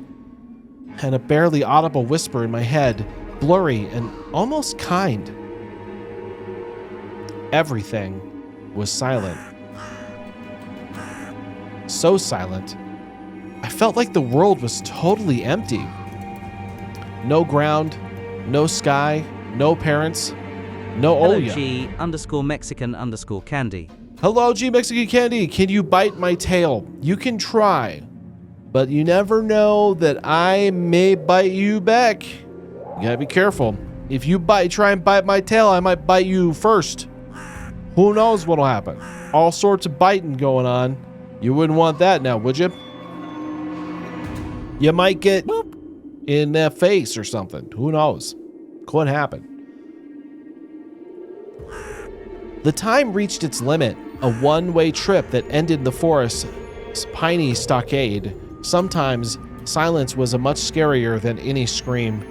and a barely audible whisper in my head, blurry and almost kind. Everything was silent. So silent. I felt like the world was totally empty. No ground, no sky, no parents, no Hello, Olya. G_Mexican_Candy. Hello, G Mexican Candy. Can you bite my tail? You can try, but you never know that I may bite you back. You gotta be careful. If you try and bite my tail, I might bite you first. Who knows what'll happen? All sorts of biting going on. You wouldn't want that now, would you? You might get in the face or something. Who knows? Could happen. The time reached its limit, a one-way trip that ended in the forest's piney stockade. Sometimes silence was much scarier than any scream.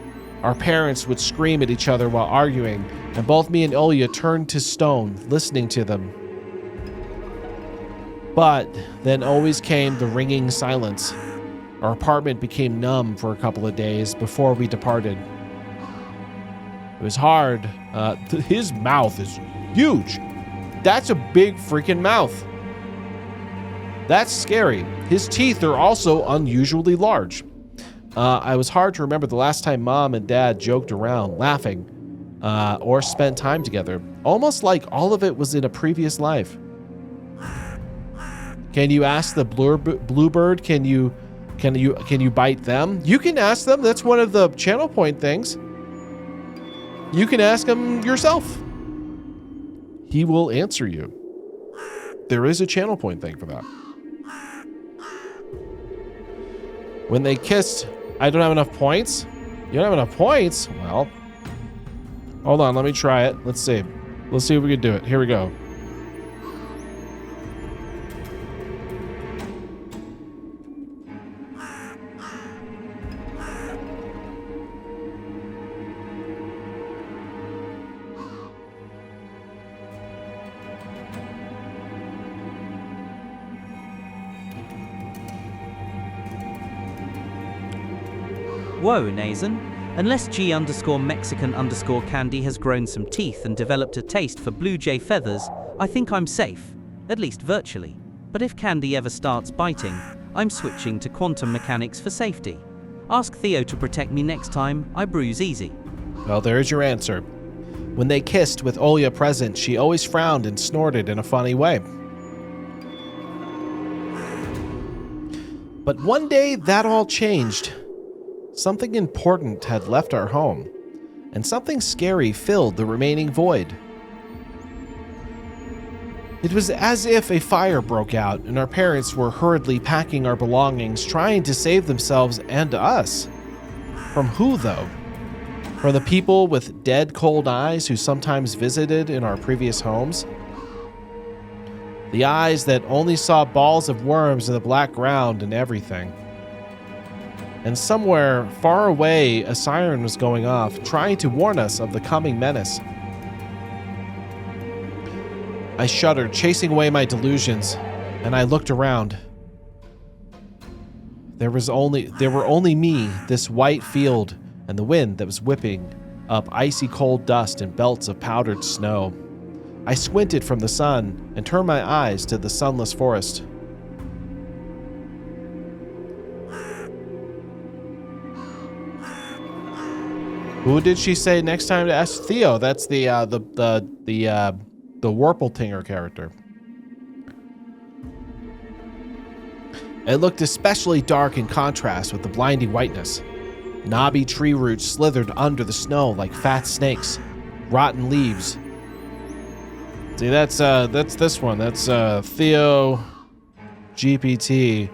Our parents would scream at each other while arguing, and both me and Olya turned to stone, listening to them. But then always came the ringing silence. Our apartment became numb for a couple of days before we departed. It was hard. His mouth is huge. That's a big freaking mouth. That's scary. His teeth are also unusually large. I was hard to remember the last time Mom and Dad joked around, laughing, or spent time together. Almost like all of it was in a previous life. Can you ask the bluebird? Can you bite them? You can ask them. That's one of the channel point things. You can ask him yourself. He will answer you. There is a channel point thing for that. When they kissed, I don't have enough points. You don't have enough points? Well, hold on. Let me try it. Let's see. Let's see if we can do it. Here we go. Whoa, Nayzen. Unless G_Mexican_Candy has grown some teeth and developed a taste for blue jay feathers, I think I'm safe. At least virtually. But if Candy ever starts biting, I'm switching to quantum mechanics for safety. Ask Theo to protect me next time, I bruise easy. Well, there's your answer. When they kissed with Olya present, she always frowned and snorted in a funny way. But one day, that all changed. Something important had left our home, and something scary filled the remaining void. It was as if a fire broke out and our parents were hurriedly packing our belongings, trying to save themselves and us. From who, though? From the people with dead cold eyes who sometimes visited in our previous homes? The eyes that only saw balls of worms in the black ground and everything. And somewhere far away, a siren was going off, trying to warn us of the coming menace. I shuddered, chasing away my delusions, and I looked around. There were only me, this white field, and the wind that was whipping up icy cold dust and belts of powdered snow. I squinted from the sun and turned my eyes to the sunless forest. Who did she say next time to ask? Theo. That's the Warpletinger character. It looked especially dark in contrast with the blinding whiteness. Knobby tree roots slithered under the snow like fat snakes. Rotten leaves. See, that's this one. That's Theo GPT.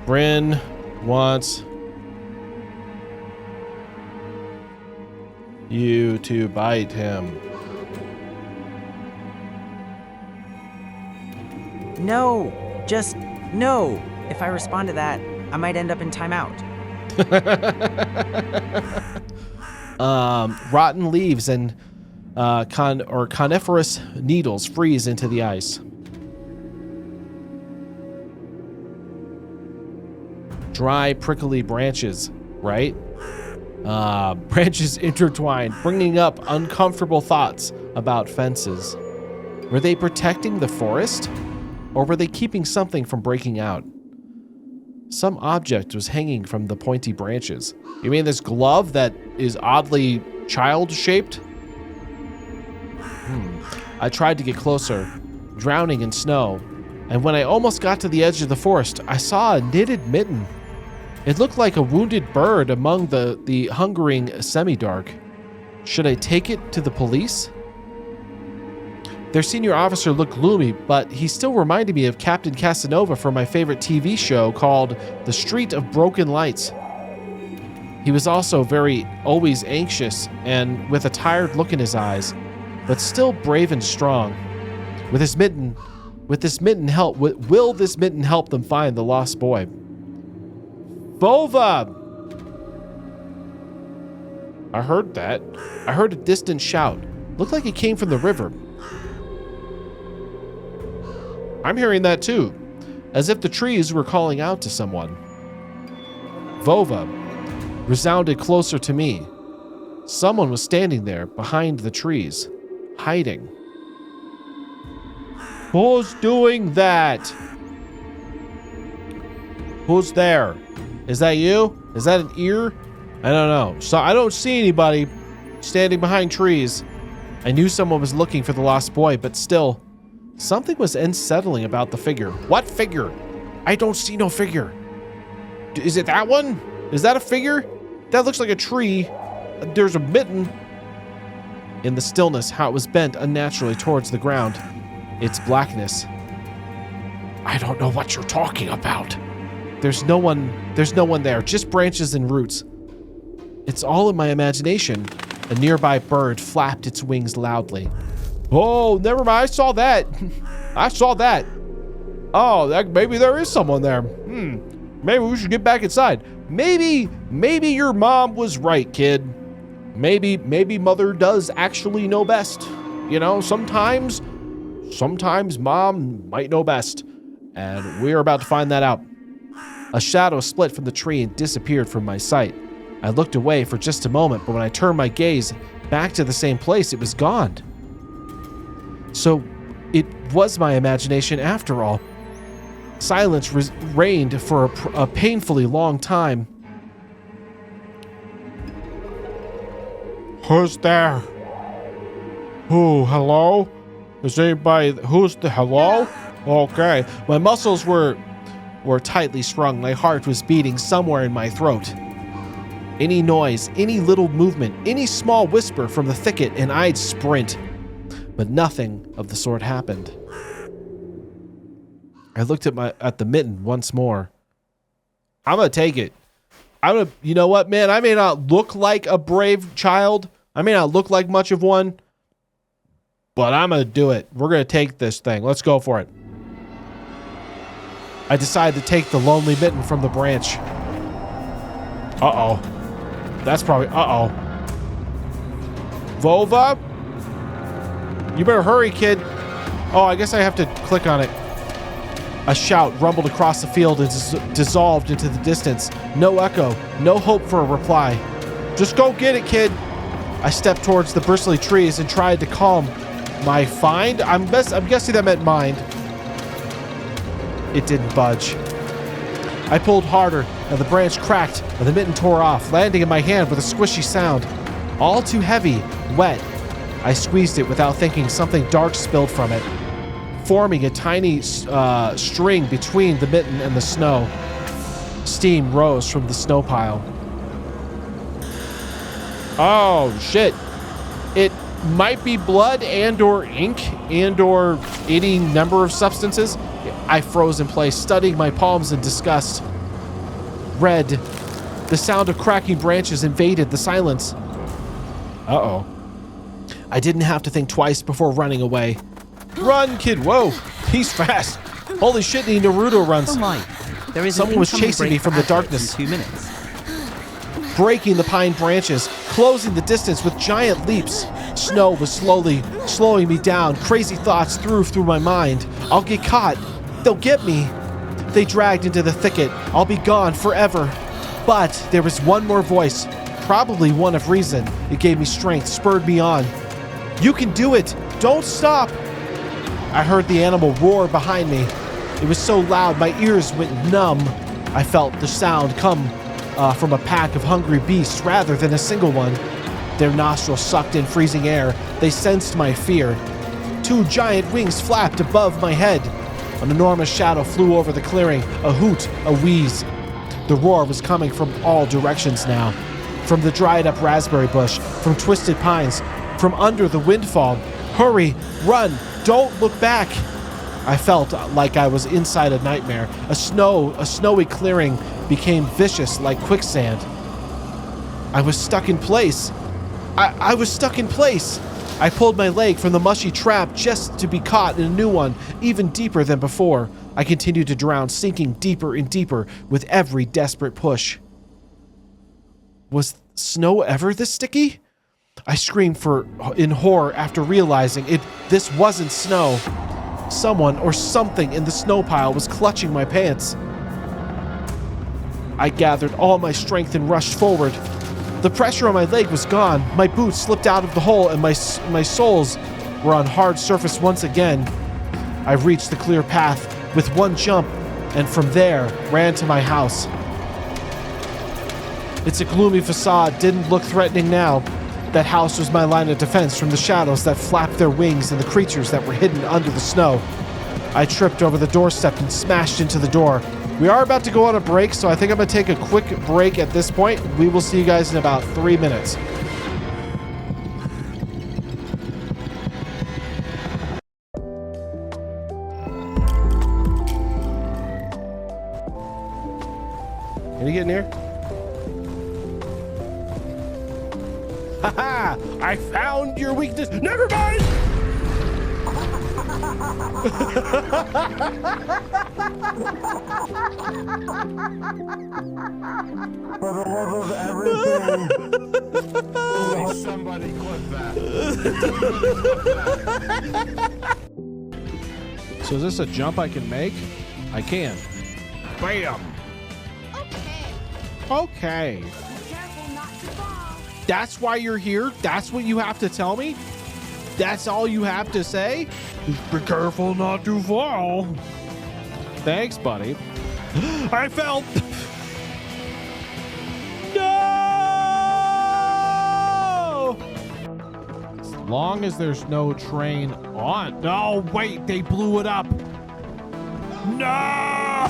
Bryn wants you to bite him. No, just no. If I respond to that, I might end up in timeout. Rotten leaves and coniferous needles freeze into the ice. Dry, prickly branches, right? Branches intertwined, bringing up uncomfortable thoughts about fences. Were they protecting the forest? Or were they keeping something from breaking out? Some object was hanging from the pointy branches. You mean this glove that is oddly child-shaped? I tried to get closer, drowning in snow, and when I almost got to the edge of the forest, I saw a knitted mitten. It looked like a wounded bird among the hungering semi-dark. Should I take it to the police? Their senior officer looked gloomy, but he still reminded me of Captain Casanova from my favorite TV show called The Street of Broken Lights. He was also always anxious and with a tired look in his eyes, but still brave and strong. Will this mitten help them find the lost boy? Bova! I heard that. I heard a distant shout. Looked like it came from the river. I'm hearing that too, as if the trees were calling out to someone. Vova resounded closer to me. Someone was standing there behind the trees, hiding. Who's doing that? Who's there? Is that you? Is that an ear? I don't know. So I don't see anybody standing behind trees. I knew someone was looking for the lost boy, but still, something was unsettling about the figure. What figure? I don't see no figure. Is it that one? Is that a figure? That looks like a tree. There's a mitten. In the stillness, how it was bent unnaturally towards the ground. Its blackness. I don't know what you're talking about. There's no one there, just branches and roots. It's all in my imagination. A nearby bird flapped its wings loudly. Oh, never mind, I saw that. I saw that. Oh, maybe there is someone there. Maybe we should get back inside. Maybe your mom was right, kid. Maybe mother does actually know best. You know, sometimes mom might know best. And we're about to find that out. A shadow split from the tree and disappeared from my sight. I looked away for just a moment, but when I turned my gaze back to the same place, it was gone. So it was my imagination after all. Silence reigned for a painfully long time. Who's there? Who? Hello? Is anybody? Who's the hello? Okay. My muscles were tightly strung. My heart was beating somewhere in my throat. Any noise, any little movement, any small whisper from the thicket, and I'd sprint. But nothing of the sort happened. I looked at the mitten once more. I'm gonna take it. You know what, man? I may not look like a brave child. I may not look like much of one, but I'm gonna do it. We're gonna take this thing. Let's go for it. I decided to take the lonely mitten from the branch. Uh-oh. That's probably, uh-oh. Vova? You better hurry, kid. Oh, I guess I have to click on it. A shout rumbled across the field and dissolved into the distance. No echo, no hope for a reply. Just go get it, kid. I stepped towards the bristly trees and tried to calm my find. I'm guessing that meant mind. It didn't budge. I pulled harder, and the branch cracked, and the mitten tore off, landing in my hand with a squishy sound. All too heavy, wet. I squeezed it without thinking. Something dark spilled from it, forming a tiny string between the mitten and the snow. Steam rose from the snow pile. Oh, shit. It might be blood and or ink and or any number of substances. I froze in place, studying my palms in disgust. Red. The sound of cracking branches invaded the silence. Uh-oh. I didn't have to think twice before running away. Run, kid. Whoa. He's fast. Holy shit, he Naruto runs. Oh my. There is Someone was chasing me from the darkness. 2 minutes. Breaking the pine branches, closing the distance with giant leaps. Snow was slowly slowing me down. Crazy thoughts through my mind. I'll get caught. They'll get me. They dragged into the thicket. I'll be gone forever. But there was one more voice, probably one of reason. It gave me strength, spurred me on. You can do it. Don't stop. I heard the animal roar behind me. It was so loud, my ears went numb. I felt the sound come from a pack of hungry beasts rather than a single one. Their nostrils sucked in freezing air. They sensed my fear. 2 giant wings flapped above my head. An enormous shadow flew over the clearing, a hoot, a wheeze. The roar was coming from all directions now. From the dried-up raspberry bush, from twisted pines, from under the windfall. Hurry, run, don't look back. I felt like I was inside a nightmare. A snowy clearing became vicious like quicksand. I was stuck in place. I was stuck in place. I pulled my leg from the mushy trap just to be caught in a new one, even deeper than before. I continued to drown, sinking deeper and deeper with every desperate push. Was snow ever this sticky? I screamed in horror after realizing this wasn't snow. Someone or something in the snow pile was clutching my pants. I gathered all my strength and rushed forward. The pressure on my leg was gone. My boots slipped out of the hole and my soles were on hard surface once again. I reached the clear path with one jump and from there ran to my house. Its a gloomy facade didn't look threatening now. That house was my line of defense from the shadows that flapped their wings and the creatures that were hidden under the snow. I tripped over the doorstep and smashed into the door. We are about to go on a break, so I think I'm going to take a quick break at this point. We will see you guys in about 3 minutes. Can you get in here? Haha! I found your weakness. Never mind! For the love of everything. Somebody clip that. So is this a jump I can make? I can. Bam! Okay. That's why you're here? That's what you have to tell me? That's all you have to say? Be careful not to fall. Thanks, buddy. I fell. No! As long as there's no train on. No, wait, they blew it up. No!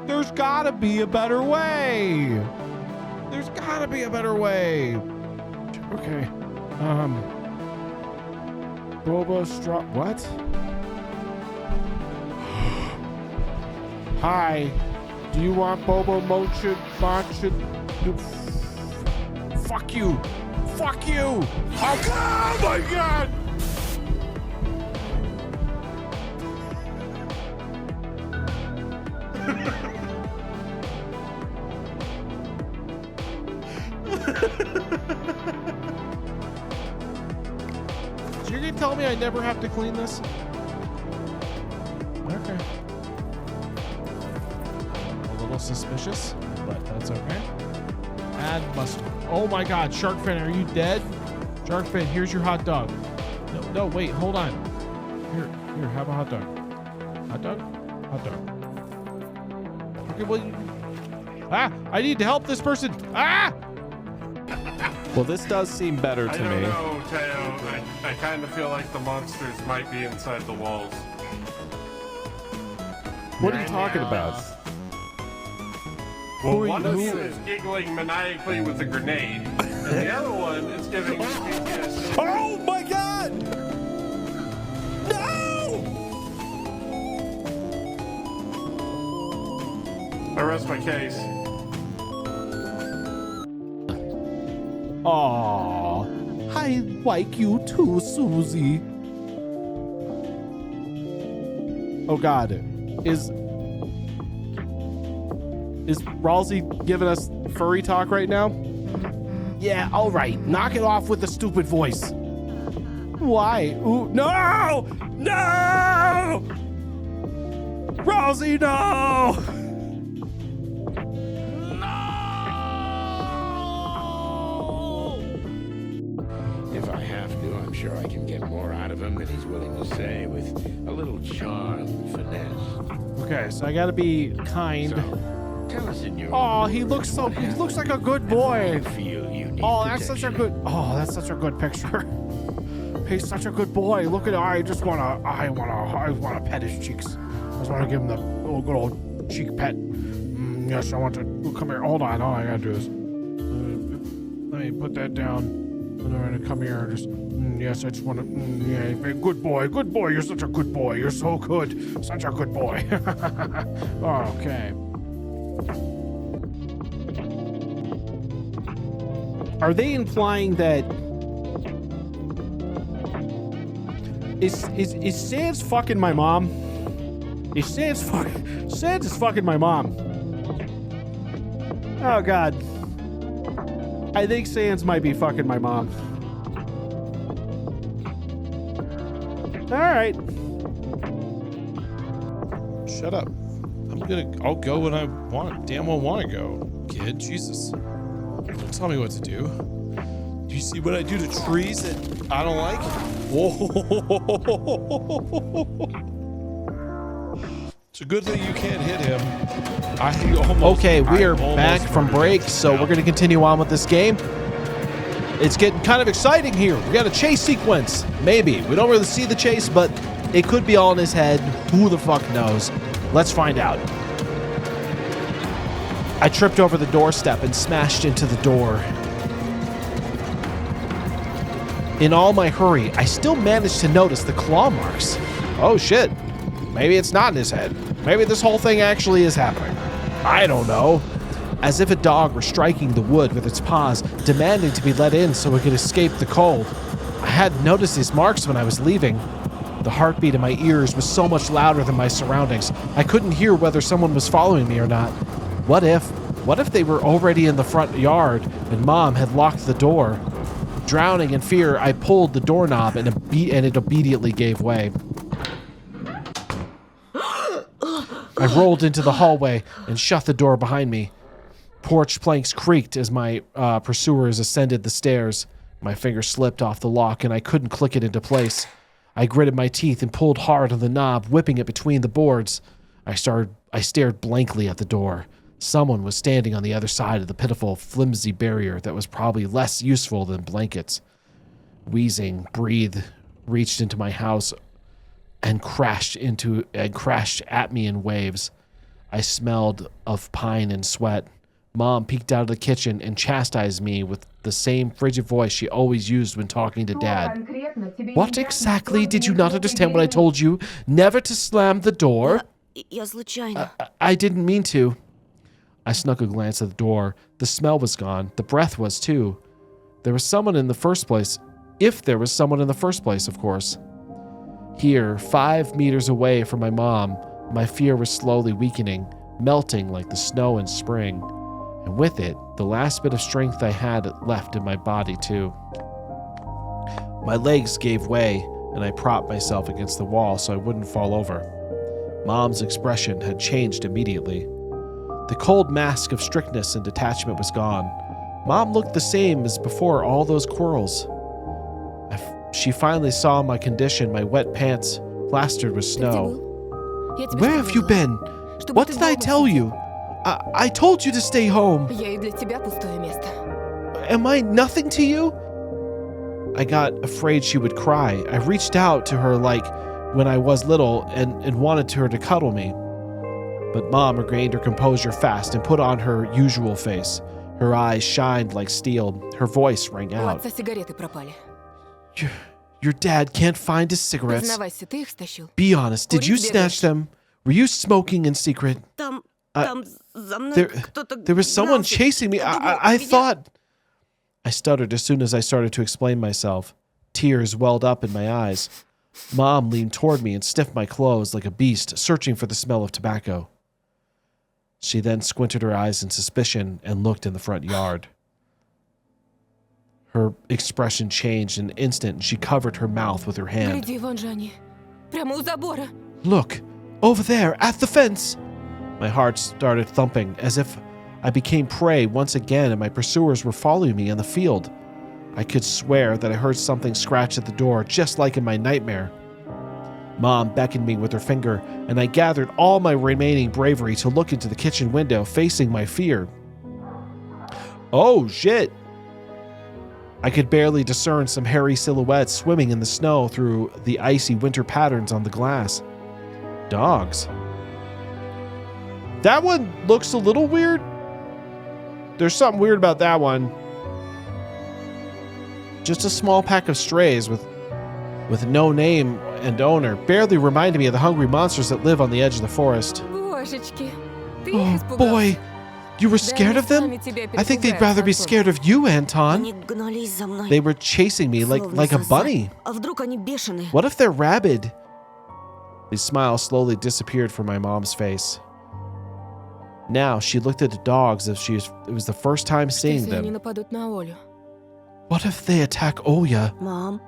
There's gotta be a better way. There's gotta be a better way. Okay. Boba straw. What? Hi. Do you want Boba motion? Fuck you. Fuck you. Oh my God. So you're gonna tell me I never have to clean this? Okay. A little suspicious, but that's okay. Add mustard. Oh my God, Sharkfin, are you dead? Sharkfin, here's your hot dog. No, wait, hold on. Here, have a hot dog. Hot dog? Hot dog. Okay, well, I need to help this person. Well, this does seem better to me. I don't know, Theo. I kind of feel like the monsters might be inside the walls. What are you talking about? Well, one of you is giggling maniacally with a grenade, and the other one is giving PTSD. Oh my God! No! I rest my case. Aww, I like you too, Susie. Oh God, is Ralsei giving us furry talk right now? Yeah, all right, knock it off with the stupid voice. Why? Ooh, no! No! Ralsei, no! If I have to, I'm sure I can get more out of him than he's willing to say with a little charm and finesse. Okay, so I gotta be kind. So, tell us in your Oh, he looks like a good boy. Feel you need That's such a good picture. He's such a good boy. Look at I wanna pet his cheeks. I just wanna give him the good old cheek pet. Yes, I want to come here. Hold on, I gotta do this. Let me put that down. And I'm gonna come here and just yes, I just wanna yeah, good boy, you're such a good boy. You're so good. Such a good boy. Okay. Are they implying that is Sans fucking my mom? Is Sans is fucking my mom? Oh God. I think Sans might be fucking my mom. All right. Shut up. I'll go when I want. Damn well want to go, kid. Jesus. Don't tell me what to do. Do you see what I do to trees that I don't like? Whoa. It's a good thing you can't hit him. Okay, we are back from break, so we're going to continue on with this game. It's getting kind of exciting here. We got a chase sequence. Maybe. We don't really see the chase, but it could be all in his head. Who the fuck knows? Let's find out. I tripped over the doorstep and smashed into the door. In all my hurry, I still managed to notice the claw marks. Oh shit. Maybe it's not in his head. Maybe this whole thing actually is happening. I don't know. As if a dog were striking the wood with its paws, demanding to be let in so it could escape the cold. I hadn't noticed these marks when I was leaving. The heartbeat in my ears was so much louder than my surroundings. I couldn't hear whether someone was following me or not. What if they were already in the front yard and Mom had locked the door? Drowning in fear, I pulled the doorknob and it immediately gave way. I rolled into the hallway and shut the door behind me. Porch planks creaked as my pursuers ascended the stairs. My finger slipped off the lock and I couldn't click it into place. I gritted my teeth and pulled hard on the knob, whipping it between the boards. I stared blankly at the door. Someone was standing on the other side of the pitiful, flimsy barrier that was probably less useful than blankets. Wheezing, reached into my house and crashed at me in waves. I smelled of pine and sweat. Mom peeked out of the kitchen and chastised me with the same frigid voice she always used when talking to Dad. What exactly? Did you not understand what I told you? Never to slam the door? Я случайно. I didn't mean to. I snuck a glance at the door. The smell was gone. The breath was too. There was someone in the first place. If there was someone in the first place, of course. Here, 5 meters away from my mom, my fear was slowly weakening, melting like the snow in spring. And with it, the last bit of strength I had left in my body, too. My legs gave way, and I propped myself against the wall so I wouldn't fall over. Mom's expression had changed immediately. The cold mask of strictness and detachment was gone. Mom looked the same as before all those quarrels. She finally saw my condition, my wet pants plastered with snow. Where have you been? What did I tell you? I told you to stay home. Am I nothing to you? I got afraid she would cry. I reached out to her like when I was little and wanted her to cuddle me. But Mom regained her composure fast and put on her usual face. Her eyes shined like steel. Her voice rang out. Your dad can't find his cigarettes. Be honest, did you snatch them? Were you smoking in secret? There was someone chasing me. I thought... I stuttered as soon as I started to explain myself. Tears welled up in my eyes. Mom leaned toward me and sniffed my clothes like a beast, searching for the smell of tobacco. She then squinted her eyes in suspicion and looked in the front yard. Her expression changed in an instant and she covered her mouth with her hand. Look, over there, at the fence! My heart started thumping as if I became prey once again and my pursuers were following me in the field. I could swear that I heard something scratch at the door, just like in my nightmare. Mom beckoned me with her finger, and I gathered all my remaining bravery to look into the kitchen window, facing my fear. Oh, shit! I could barely discern some hairy silhouettes swimming in the snow through the icy winter patterns on the glass. Dogs. That one looks a little weird. There's something weird about that one. Just a small pack of strays with no name and owner barely reminded me of the hungry monsters that live on the edge of the forest. Oh boy, you were scared of them? I think they'd rather be scared of you, Anton. They were chasing me like a bunny. What if they're rabid? The smile slowly disappeared from my mom's face. Now she looked at the dogs as it was the first time seeing them. What if they attack Olya? Mom?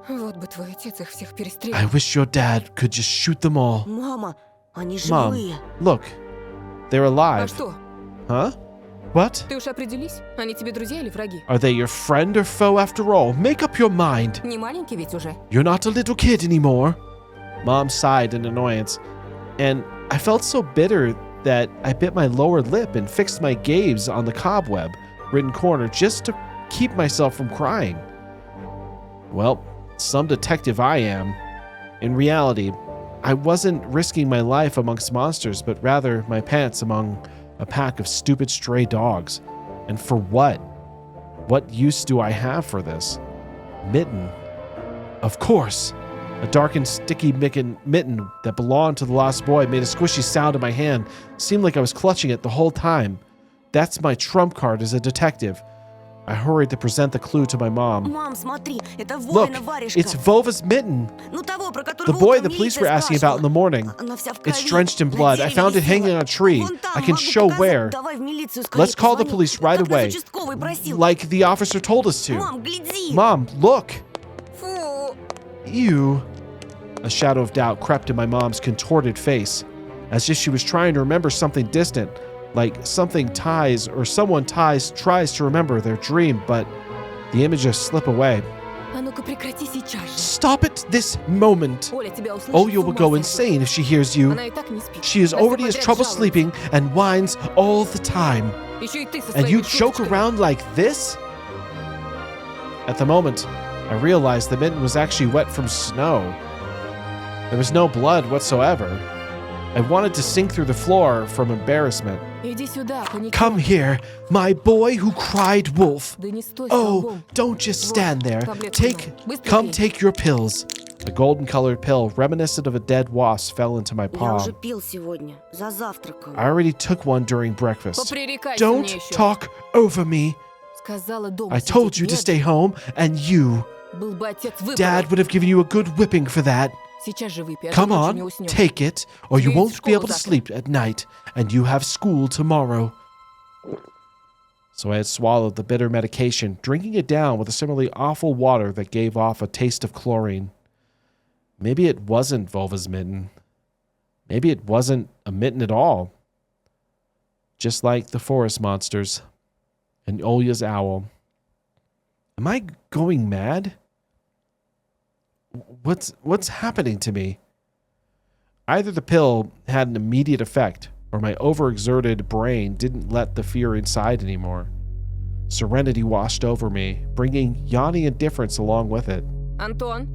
I wish your dad could just shoot them all. Mom, look. They're alive. Huh? What? Are they your friend or foe after all? Make up your mind. You're not a little kid anymore. Mom sighed in annoyance, and I felt so bitter that I bit my lower lip and fixed my gaze on the cobweb-ridden corner just to keep myself from crying. Well, some detective I am. In reality, I wasn't risking my life amongst monsters, but rather my pants among a pack of stupid stray dogs. And for what? What use do I have for this? Mitten. Of course. A dark and sticky mitten that belonged to the lost boy made a squishy sound in my hand. Seemed like I was clutching it the whole time. That's my trump card as a detective. I hurried to present the clue to my mom. Look, it's Vova's mitten. The boy the police were asking about in the morning. It's drenched in blood. I found it hanging on a tree. I can show where. Let's call the police right away. Like the officer told us to. Mom, look. Ew. A shadow of doubt crept in my mom's contorted face, as if she was trying to remember something distant, like someone tries to remember their dream, but the images slip away. Stop it this moment. Olya will go insane if she hears you. She is already has trouble sleeping and whines all the time. And you joke around like this? At the moment, I realized the mitten was actually wet from snow. There was no blood whatsoever. I wanted to sink through the floor from embarrassment. Иди сюда, паникер. Come here, my boy who cried wolf. Да не стой Oh, столбом. don't just stand there. Таблетку на. Come Быстрее. take your pills. A golden-colored pill reminiscent of a dead wasp fell into my Я palm. уже пил сегодня, за завтраком. I already took one during breakfast. Попререкайся мне Don't еще. talk over me. Сказала дома I сидеть, told you to нет? stay home, and you. Был бы отец выпорол. Dad would have given you a good whipping for that. Сейчас же выпей, а то Come ночью не on, уснешь. take it, or you Тебе ведь won't be школа able to завтра. sleep at night, and you have school tomorrow. So I had swallowed the bitter medication, drinking it down with a similarly awful water that gave off a taste of chlorine. Maybe it wasn't Volva's mitten. Maybe it wasn't a mitten at all. Just like the forest monsters and Olya's owl. Am I going mad? What's happening to me? Either the pill had an immediate effect, or my overexerted brain didn't let the fear inside anymore. Serenity washed over me, bringing yawny indifference along with it. Антон,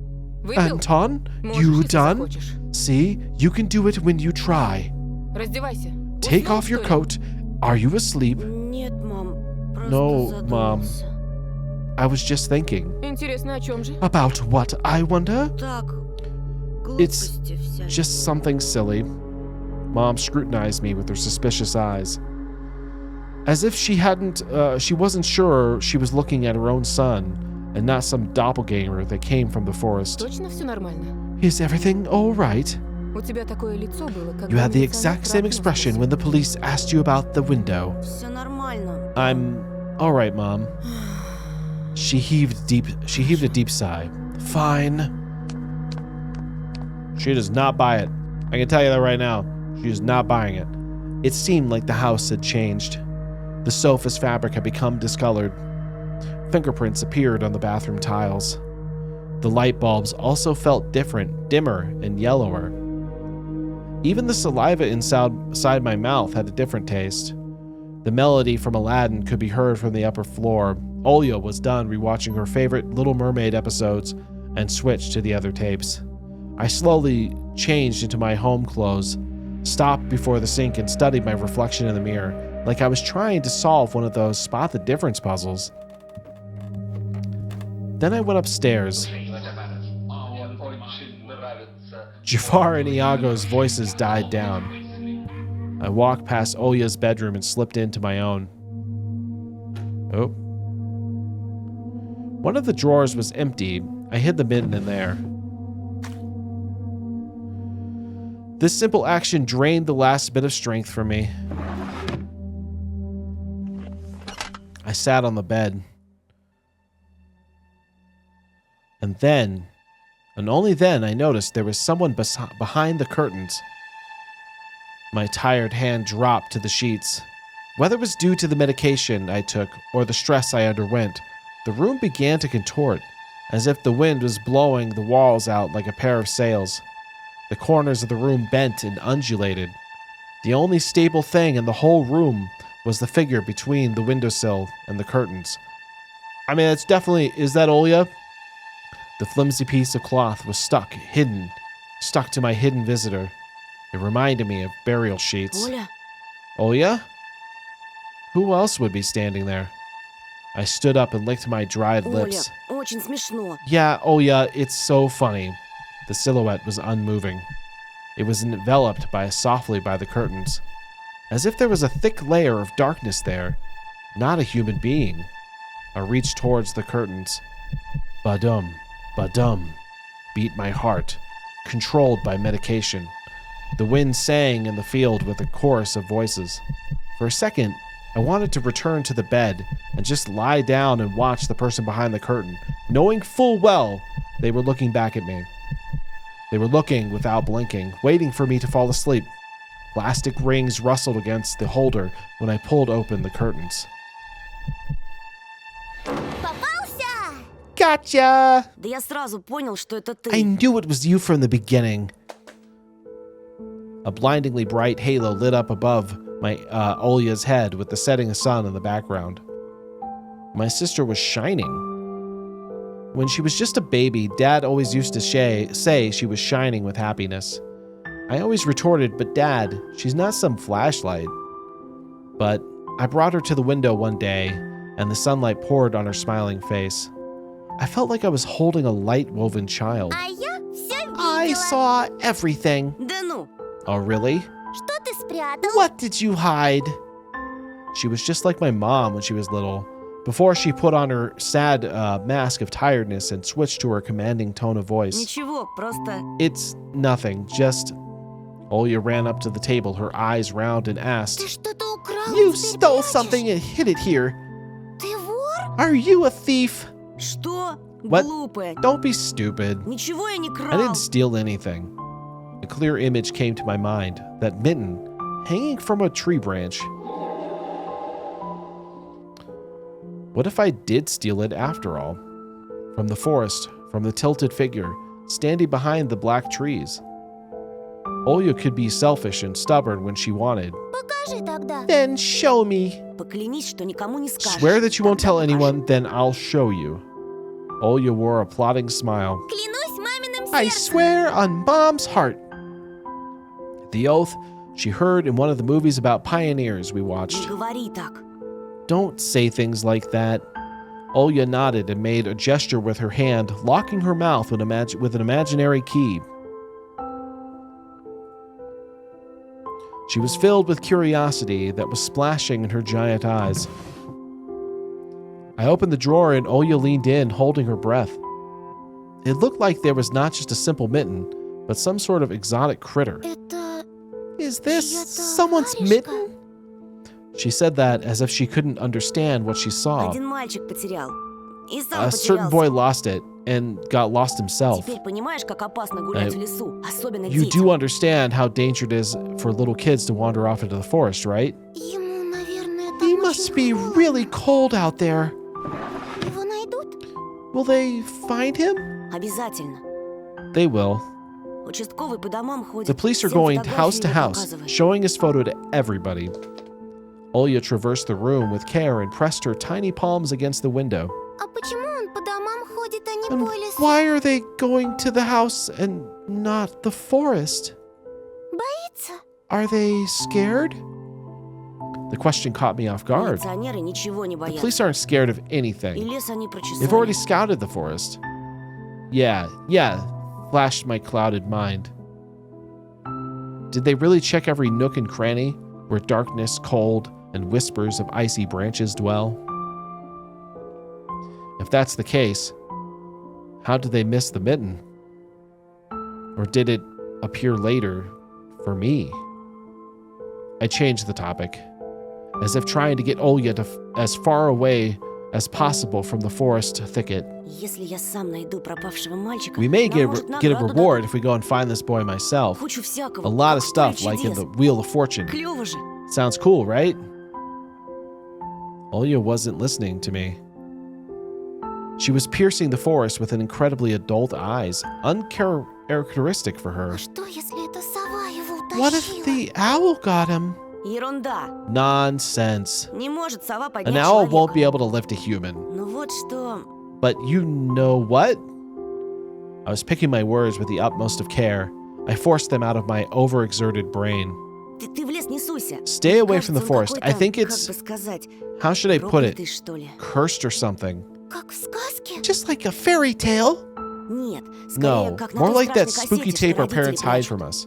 выпил? Anton, Можешь, you если done? захочешь. See, you can do it when you try. Раздевайся. Take Уснул, off your что ли? coat. Are you asleep? Нет, мам, просто No, Mom. задумался. I was just thinking. Интересно, о чем же? About what, I wonder? Так, It's глупости всякие. just something silly. Mom scrutinized me with her suspicious eyes. As if she wasn't sure she was looking at her own son and not some doppelganger that came from the forest. Точно все нормально? Is everything all right? У тебя такое лицо было, когда You had the милиционер exact same про окно expression спросил. when the police asked you about the window. Все нормально. I'm all right, Mom. She heaved a deep sigh. Fine. She does not buy it. I can tell you that right now. She is not buying it. It seemed like the house had changed. The sofa's fabric had become discolored. Fingerprints appeared on the bathroom tiles. The light bulbs also felt different, dimmer, and yellower. Even the saliva inside my mouth had a different taste. The melody from Aladdin could be heard from the upper floor. Olya was done rewatching her favorite Little Mermaid episodes and switched to the other tapes. I slowly changed into my home clothes, stopped before the sink and studied my reflection in the mirror, like I was trying to solve one of those spot the difference puzzles. Then I went upstairs. Jafar and Iago's voices died down. I walked past Olya's bedroom and slipped into my own. Oh. One of the drawers was empty. I hid the mitten in there. This simple action drained the last bit of strength from me. I sat on the bed. And then, and only then, I noticed there was someone behind the curtains. My tired hand dropped to the sheets. Whether it was due to the medication I took or the stress I underwent, the room began to contort, as if the wind was blowing the walls out like a pair of sails. The corners of the room bent and undulated. The only stable thing in the whole room was the figure between the windowsill and the curtains. I mean, it's definitely... Is that Olya? The flimsy piece of cloth was stuck to my hidden visitor. It reminded me of burial sheets. Оля, Olya? Who else would be standing there? I stood up and licked my dried Оля, lips. очень смешно. Yeah, Olya, it's so funny. The silhouette was unmoving. It was enveloped softly by the curtains, as if there was a thick layer of darkness there, not a human being. I reached towards the curtains. Badum, badum, beat my heart, controlled by medication. The wind sang in the field with a chorus of voices. For a second, I wanted to return to the bed and just lie down and watch the person behind the curtain, knowing full well they were looking back at me. They were looking without blinking, waiting for me to fall asleep. Plastic rings rustled against the holder when I pulled open the curtains. Попался! Gotcha! Да я сразу понял, что это ты. I knew it was you from the beginning. A blindingly bright halo lit up above my Olya's head with the setting sun in the background. My sister was shining. When she was just a baby, Dad always used to say she was shining with happiness. I always retorted, but Dad, she's not some flashlight. But I brought her to the window one day, and the sunlight poured on her smiling face. I felt like I was holding a light-woven child. А я все видела. I saw everything. Да ну, Oh, really? что ты спрятал? What did you hide? She was just like my mom when she was little, before she put on her sad mask of tiredness and switched to her commanding tone of voice. Ничего, просто... It's nothing, just... Olya ran up to the table, her eyes round, and asked, Ты что-то украл? You теперь stole прячешь? something and hid it here. Ты вор? Are you a thief? Что? What? Глупая. Don't be stupid. Ничего я не I крал. didn't steal anything. A clear image came to my mind, that mitten, hanging from a tree branch. What if I did steal it after all? From the forest, from the tilted figure, standing behind the black trees. Olya could be selfish and stubborn when she wanted. Покажи тогда. Then show me. Поклянись, что никому не скажешь. Swear that you won't tell Тогда anyone, then I'll show you. Olya wore a plotting smile. покажи. Клянусь маминым I сердцем. swear on Mom's heart. The oath she heard in one of the movies about pioneers we Не watched. говори так. Don't say things like that. Olya nodded and made a gesture with her hand, locking her mouth with an imaginary key. She was filled with curiosity that was splashing in her giant eyes. I opened the drawer and Olya leaned in, holding her breath. It looked like there was not just a simple mitten, but some sort of exotic critter. Это... Is this чья-то someone's варежка. mitten? She said that as if she couldn't understand what she saw. Один мальчик потерял. И сам A certain потерялся. boy lost it and got lost himself. Теперь понимаешь, как опасно гулять в лесу, особенно You детям. do understand how dangerous it is for little kids to wander off into the forest, right? Ему, наверное, там It очень must be холодно. really cold out there. Его найдут? Will they find him? Обязательно. They will. Участковый по домам ходит. The police are всем going фотографии house to его house, показывает. showing his photo to everybody. Olya traversed the room with care and pressed her tiny palms against the window. А почему он по домам ходит, а не And по лесу? why are they going to the house and not the forest? Боится? Are they scared? The question caught me off guard. Милиционеры ничего не The боятся. police aren't scared of И anything. лес они They've already прочесали. scouted the forest. Yeah, flashed my clouded mind. Did they really check every nook and cranny where darkness, cold, and whispers of icy branches dwell? If that's the case, how did they miss the mitten? Or did it appear later for me? I changed the topic, as if trying to get Olya as far away as possible from the forest thicket. Если я сам найду пропавшего мальчика, We may нам, может, get a награду reward дадут. if we go and find this boy myself. Кучу всякого. A lot of как stuff, история like in the чудес. Wheel of Fortune. Клёво же. Sounds cool, right? Olya wasn't listening to me. She was piercing the forest with an incredibly adult eyes, uncharacteristic for her. А что, если это сова его What if утащила? the owl got him? Ерунда. Nonsense. Не может сова поднять An owl won't человека. be able to lift a human. Ну вот что. But you know what? I was picking my words with the utmost of care. I forced them out of my overexerted brain. Ты в лес не суйся. Stay away Кажется, from the он forest. I какой-то, think как it's, бы сказать, how should I put it? проклятый, что ли. Cursed or something. Как в сказке? Just like a fairy tale. Нет, скорее, No, как на more той like that страшной spooky кассете, tape что our родители parents hide прячут. from us.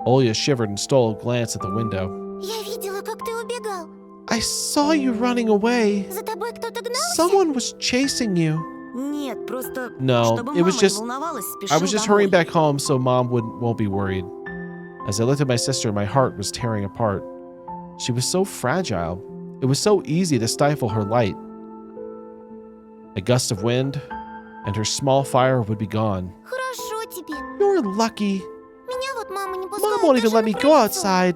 Olya shivered and stole a glance at the window. Я видела, как ты убегал. I saw you running away. За тобой кто-то гнался? Someone was chasing you. Нет, просто, No, чтобы it was мама just- не волновалась, I спешил was just домой. hurrying back home so Mom won't be worried. As I looked at my sister, my heart was tearing apart. She was so fragile. It was so easy to stifle her light. A gust of wind, and her small fire would be gone. Хорошо тебе. You're lucky. Меня вот мама не Mom пускает won't even даже let на me go крыльцо. outside.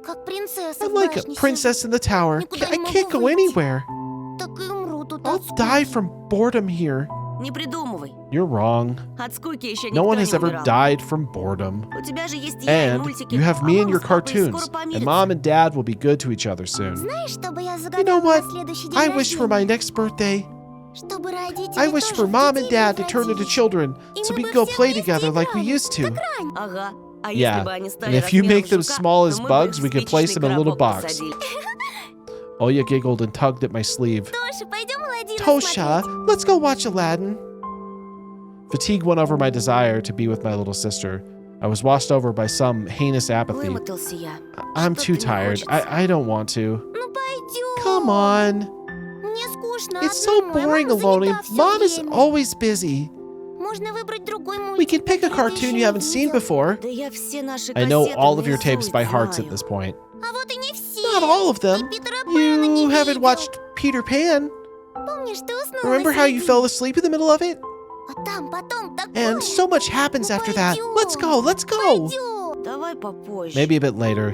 Как принцесса I'm в like a башне princess in the tower. Никуда I не can't могу go выйти. anywhere. сижу. Так и умру тут I'll от скуки. die from boredom here. Не придумывай. You're wrong. От скуки еще No никто one не has ever умирал. died from boredom. У тебя же есть я и And мультики. you have а me and мама your с папой cartoons. скоро And помирятся. Mom and Dad will be good to each other soon. Знаешь, что бы я You know загадала what? на следующий день I wish for my рождения? next birthday, Чтобы родители I wish тоже for в Mom and детей Dad to turn into превратились. children И so мы we бы can go все play вместе together like we играли, used to. как раньше. Ага. Yeah, and if you make them small as bugs, we could place them in a little box. Olya giggled and tugged at my sleeve. Tosha, let's go watch Aladdin. Fatigue won over my desire to be with my little sister. I was washed over by some heinous apathy. I'm too tired. I don't want to. Come on. It's so boring alone, and Mom is always busy. We can pick a cartoon you haven't seen before. I know all of your tapes by heart at this point. Not all of them. You haven't watched Peter Pan. Remember how you fell asleep in the middle of it? And so much happens after that. Let's go, let's go. Maybe a bit later.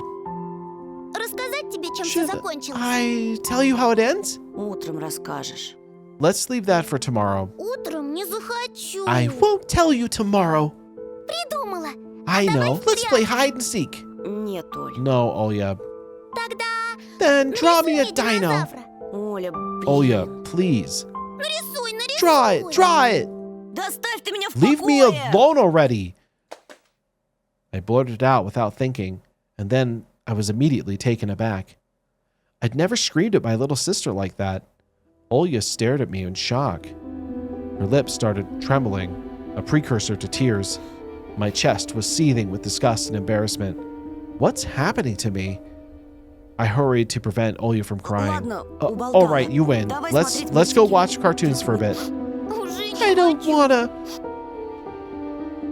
Should I tell you how it ends? Let's leave that for tomorrow. I won't tell you tomorrow. I know. Let's play hide and seek. No, Olya. Then draw me a dino. Olya, please. Draw it, draw it. Leave me alone already. I blurted out without thinking, and then I was immediately taken aback. I'd never screamed at my little sister like that. Olya stared at me in shock. Her lips started trembling, a precursor to tears. My chest was seething with disgust and embarrassment. What's happening to me? I hurried to prevent Olya from crying. All right, you win. Let's go watch cartoons for a bit. I don't wanna.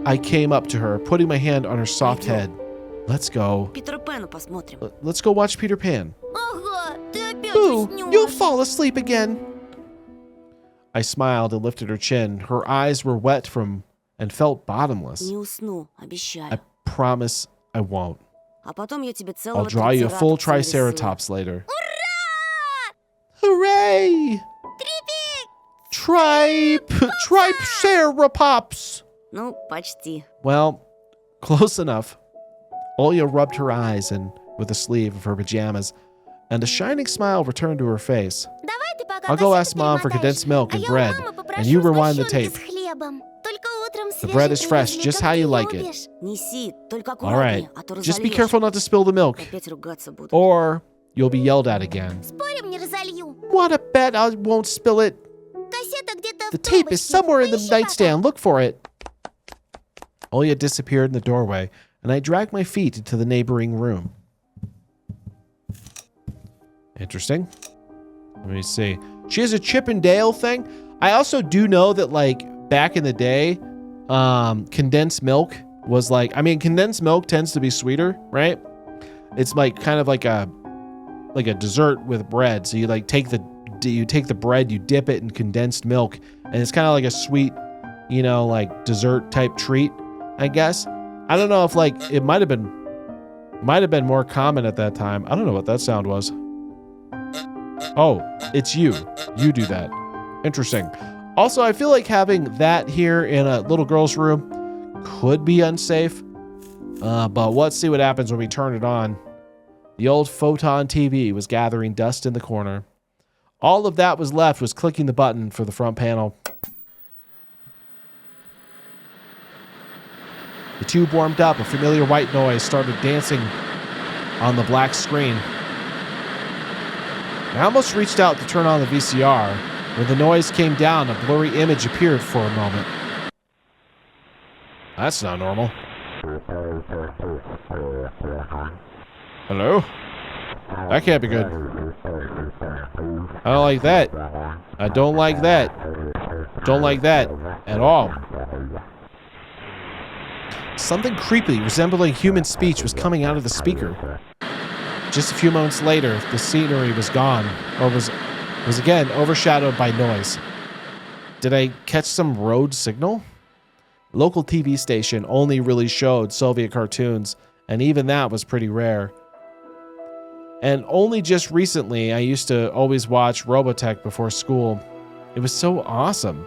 I came up to her, putting my hand on her soft head. Let's go. Let's go watch Peter Pan. Boo, you'll fall asleep again. I smiled and lifted her chin. Her eyes were wet from and felt bottomless. I promise I won't. I'll draw you a full triceratops later. Hooray! Triceratops! Well, close enough. Olya rubbed her eyes and with the sleeve of her pajamas, and a shining smile returned to her face. I'll go ask Mom for condensed milk and bread, and you rewind the tape. The bread is fresh, just how you like it. All right, just be careful not to spill the milk, or you'll be yelled at again. Wanna bet I won't spill it? The tape is somewhere in the nightstand. Look for it. Olya disappeared in the doorway, and I dragged my feet into the neighboring room. Interesting. Let me see. She has a Chip and Dale thing. I also do know that, like, back in the day, condensed milk was like, I mean, condensed milk tends to be sweeter, right? It's like kind of like a dessert with bread. So you like take the bread, you dip it in condensed milk, and it's kind of like a sweet, you know, like dessert type treat, I guess. I don't know if like it might have been more common at that time. I don't know what that sound was. Oh, it's you. You do that. Interesting. Also, I feel like having that here in a little girl's room could be unsafe. But let's see what happens when we turn it on. The old photon TV was gathering dust in the corner. All of that was left was clicking the button for the front panel. The tube warmed up. A familiar white noise started dancing on the black screen. I almost reached out to turn on the VCR. When the noise came down, a blurry image appeared for a moment. That's not normal. Hello? That can't be good. I don't like that. I don't like that. Don't like that at all. Something creepy resembling human speech was coming out of the speaker. Just a few moments later, the scenery was gone, or was again overshadowed by noise. Did I catch some road signal? Local TV station only really showed Soviet cartoons, and even that was pretty rare. And only just recently, I used to always watch Robotech before school. It was so awesome.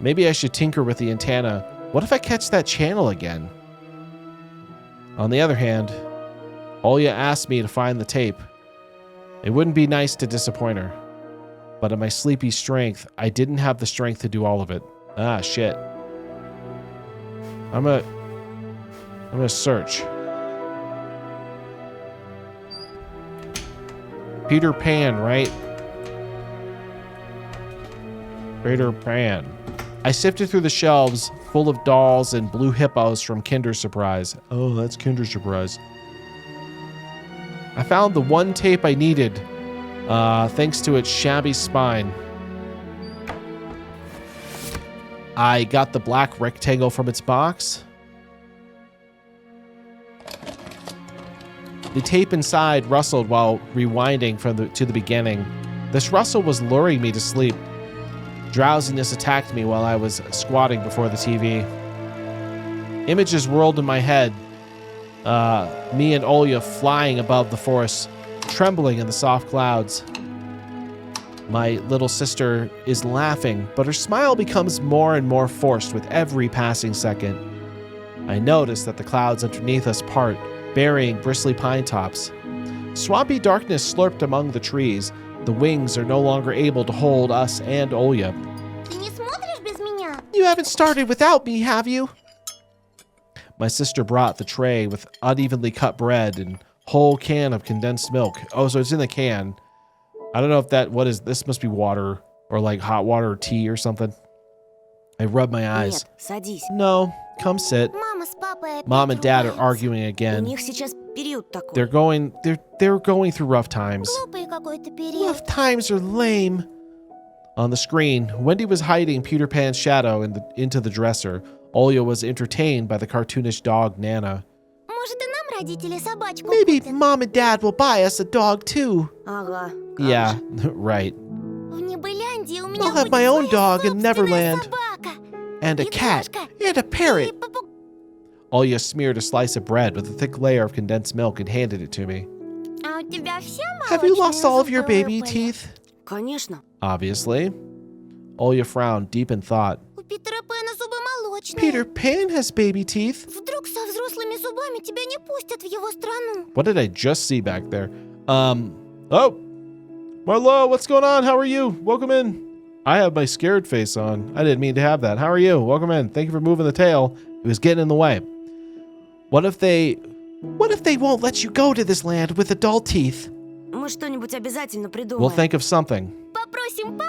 Maybe I should tinker with the antenna. What if I catch that channel again? On the other hand, Olya asked me to find the tape. It wouldn't be nice to disappoint her. But in my sleepy strength, I didn't have the strength to do all of it. Ah, shit. I'm gonna search. Peter Pan, right? Peter Pan. I sifted through the shelves full of dolls and blue hippos from Kinder Surprise. Oh, that's Kinder Surprise. I found the one tape I needed, thanks to its shabby spine. I got the black rectangle from its box. The tape inside rustled while rewinding to the beginning. This rustle was luring me to sleep. Drowsiness attacked me while I was squatting before the TV. Images whirled in my head. Me and Olya flying above the forest, trembling in the soft clouds. My little sister is laughing, but her smile becomes more and more forced with every passing second. I notice that the clouds underneath us part, burying bristly pine tops. Swampy darkness slurped among the trees. The wings are no longer able to hold us and Olya. You haven't started without me, have you? My sister brought the tray with unevenly cut bread and whole can of condensed milk. Oh, so it's in the can. I don't know if this must be water or like hot water or tea or something. I rub my eyes. No, come sit. Mom and Dad are arguing again. They're going through rough times. Rough times are lame. On the screen, Wendy was hiding Peter Pan's shadow into the dresser. Olya was entertained by the cartoonish dog Nana. Maybe Mom and Dad will buy us a dog too. Yeah, right. I'll have my own dog in Neverland. And a cat. And a parrot. Olya smeared a slice of bread with a thick layer of condensed milk and handed it to me. Have you lost all of your baby teeth? Obviously. Olya frowned, deep in thought. Peter Pan has baby teeth. What did I just see back there? Oh! Marlo, what's going on? How are you? Welcome in. I have my scared face on. I didn't mean to have that. How are you? Welcome in. Thank you for moving the tail. It was getting in the way. What if they won't let you go to this land with adult teeth? We'll think of something.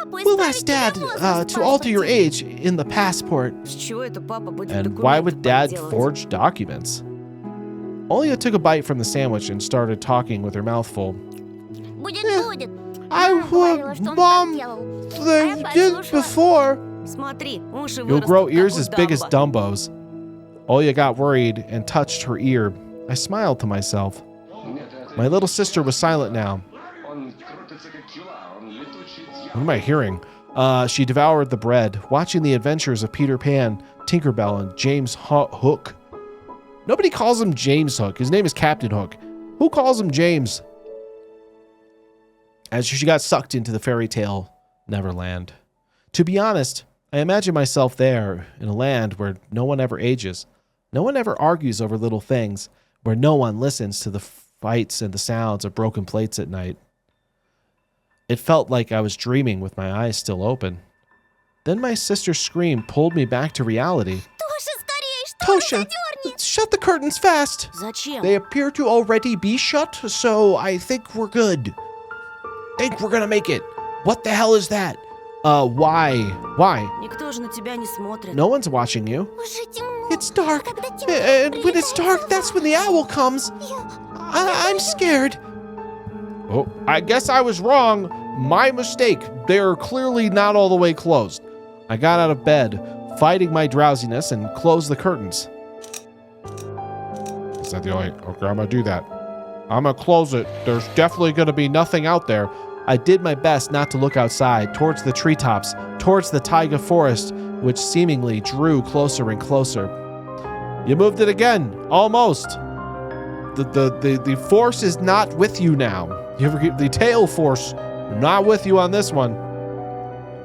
We'll ask Dad to alter your age in the passport. And why would Dad forge documents? Olya took a bite from the sandwich and started talking with her mouth full. Mom, they did before. You'll grow ears as big as Dumbo's. Olya got worried and touched her ear. I smiled to myself. My little sister was silent now. What am I hearing? She devoured the bread, watching the adventures of Peter Pan, Tinkerbell, and James Hook. Nobody calls him James Hook. His name is Captain Hook. Who calls him James? As she got sucked into the fairy tale Neverland. To be honest, I imagine myself there, in a land where no one ever ages. No one ever argues over little things, where no one listens to the fights and the sounds of broken plates at night. It felt like I was dreaming with my eyes still open. Then my sister's scream pulled me back to reality. Tosha, shut the curtains fast. They appear to already be shut, so I think we're good. Think we're gonna make it. What the hell is that? Why? No one's watching you. It's dark. And when it's dark, that's when the owl comes. I'm scared. Oh, I guess I was wrong. My mistake. They're clearly not all the way closed. I got out of bed, fighting my drowsiness, and closed the curtains. Is that the only... Okay, I'm gonna do that. I'm gonna close it. There's definitely gonna be nothing out there. I did my best not to look outside, towards the treetops, towards the taiga forest, which seemingly drew closer and closer. You moved it again. Almost. The force is not with you now. The tail force, not with you on this one.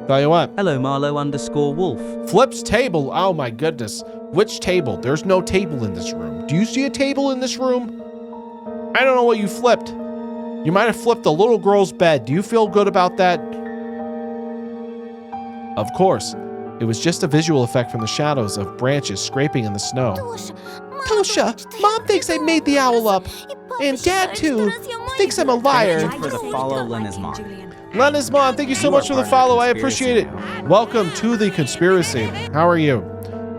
Tell you what. Hello, Marlo_Wolf. Flip's table. Oh my goodness. Which table? There's no table in this room. Do you see a table in this room? I don't know what you flipped. You might have flipped the little girl's bed. Do you feel good about that? Of course. It was just a visual effect from the shadows of branches scraping in the snow. Tosha, Mom thinks I made the owl up. And Dad, too, thinks I'm a liar. For the follow, Lenizmon. Lenizmon, thank you so much for the follow. I appreciate it. Welcome to the conspiracy. How are you?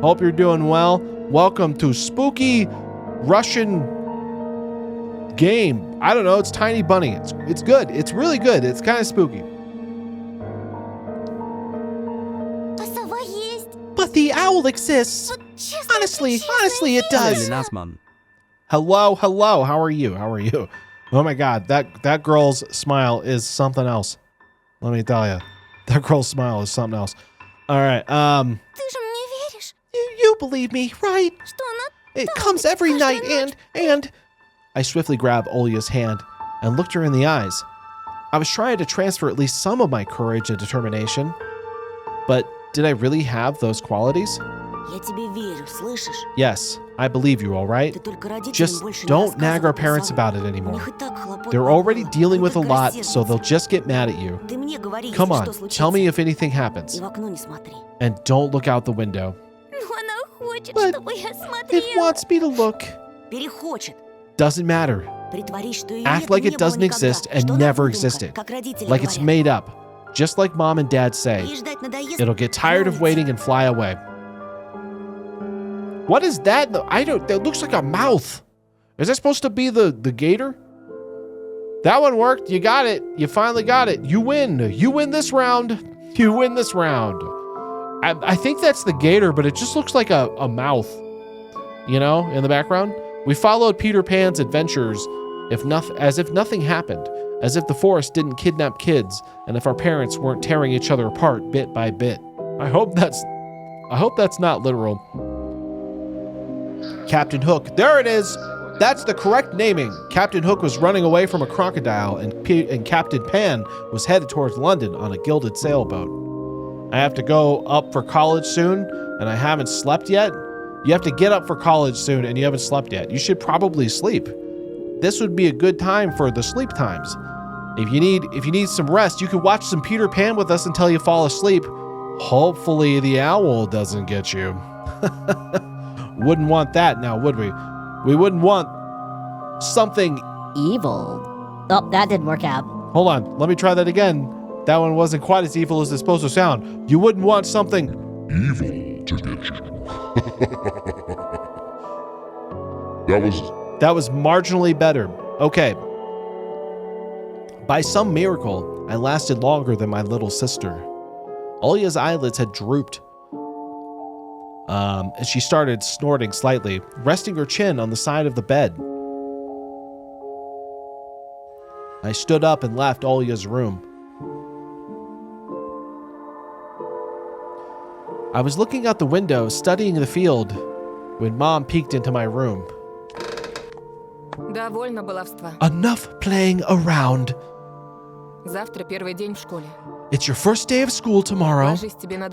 Hope you're doing well. Welcome to spooky Russian game. I don't know. It's Tiny Bunny. It's good. It's really good. It's kind of spooky. But the owl exists. Honestly, it does. Lenizmon. Hello. How are you? Oh my God, that girl's smile is something else. Let me tell you, that girl's smile is something else. All right. You believe me, right? It comes every night, and I swiftly grabbed Olya's hand and looked her in the eyes. I was trying to transfer at least some of my courage and determination, but did I really have those qualities? Yes, I believe you, all right? Just don't nag our parents about it anymore. They're already dealing with a lot, so they'll just get mad at you. Come on, tell me if anything happens. And don't look out the window. But it wants me to look. Doesn't matter. Act like it doesn't exist and never existed. Like it's made up. Just like Mom and Dad say. It'll get tired of waiting and fly away. What is that? That looks like a mouth. Is that supposed to be the gator? That one worked. You got it. You finally got it. You win. You win this round. You win this round. I think that's the gator, but it just looks like a mouth, you know, in the background. We followed Peter Pan's adventures as if nothing happened, as if the forest didn't kidnap kids, and if our parents weren't tearing each other apart bit by bit. I hope that's not literal. Captain Hook. There it is. That's the correct naming. Captain Hook was running away from a crocodile, and Captain Pan was headed towards London on a gilded sailboat. I have to go up for college soon, and I haven't slept yet. You have to get up for college soon, and you haven't slept yet. You should probably sleep. This would be a good time for the sleep times. If you need some rest, you can watch some Peter Pan with us until you fall asleep. Hopefully the owl doesn't get you. Wouldn't want that now, would we? We wouldn't want something evil. Oh, that didn't work out. Hold on, let me try that again. That one wasn't quite as evil as it's supposed to sound. You wouldn't want something evil to get you. That was marginally better. Okay. By some miracle, I lasted longer than my little sister. Olya's eyelids had drooped. And she started snorting slightly, resting her chin on the side of the bed. I stood up and left Olya's room. I was looking out the window, studying the field, when Mom peeked into my room. Довольно баловства. Enough playing around. Завтра первый день в школе. It's your first day of school tomorrow.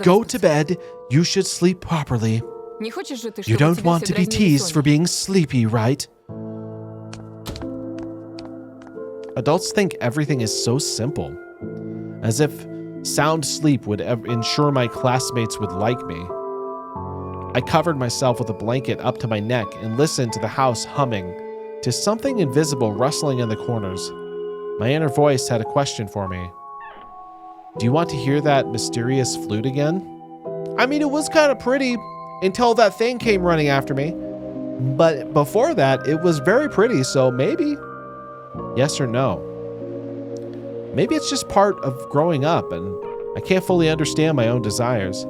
Go to bed. You should sleep properly. Не хочешь же ты, You чтобы don't тебя want все to be дразнили teased Соней? for being sleepy, right? Adults think everything is so simple. As if sound sleep would ensure my classmates would like me. I covered myself with a blanket up to my neck and listened to the house humming, to something invisible rustling in the corners. My inner voice had a question for me. Do you want to hear that mysterious flute again? I mean, it was kind of pretty until that thing came running after me. But before that, it was very pretty, so maybe. Yes or no? Maybe it's just part of growing up and I can't fully understand my own desires.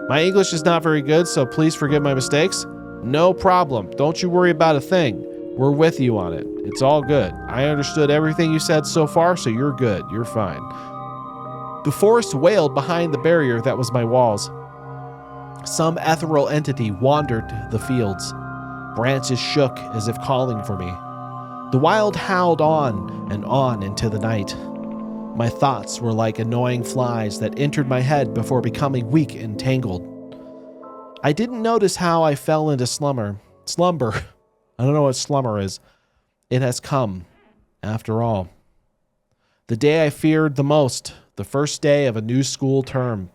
My English is not very good, so please forgive my mistakes. No problem. Don't you worry about a thing. We're with you on it. It's all good. I understood everything you said so far, so you're good. You're fine. The forest wailed behind the barrier that was my walls. Some ethereal entity wandered the fields. Branches shook as if calling for me. The wild howled on and on into the night. My thoughts were like annoying flies that entered my head before becoming weak and tangled. I didn't notice how I fell into slumber. I don't know what slumber is. It has come, after all. The day I feared the most, the first day of a new school term.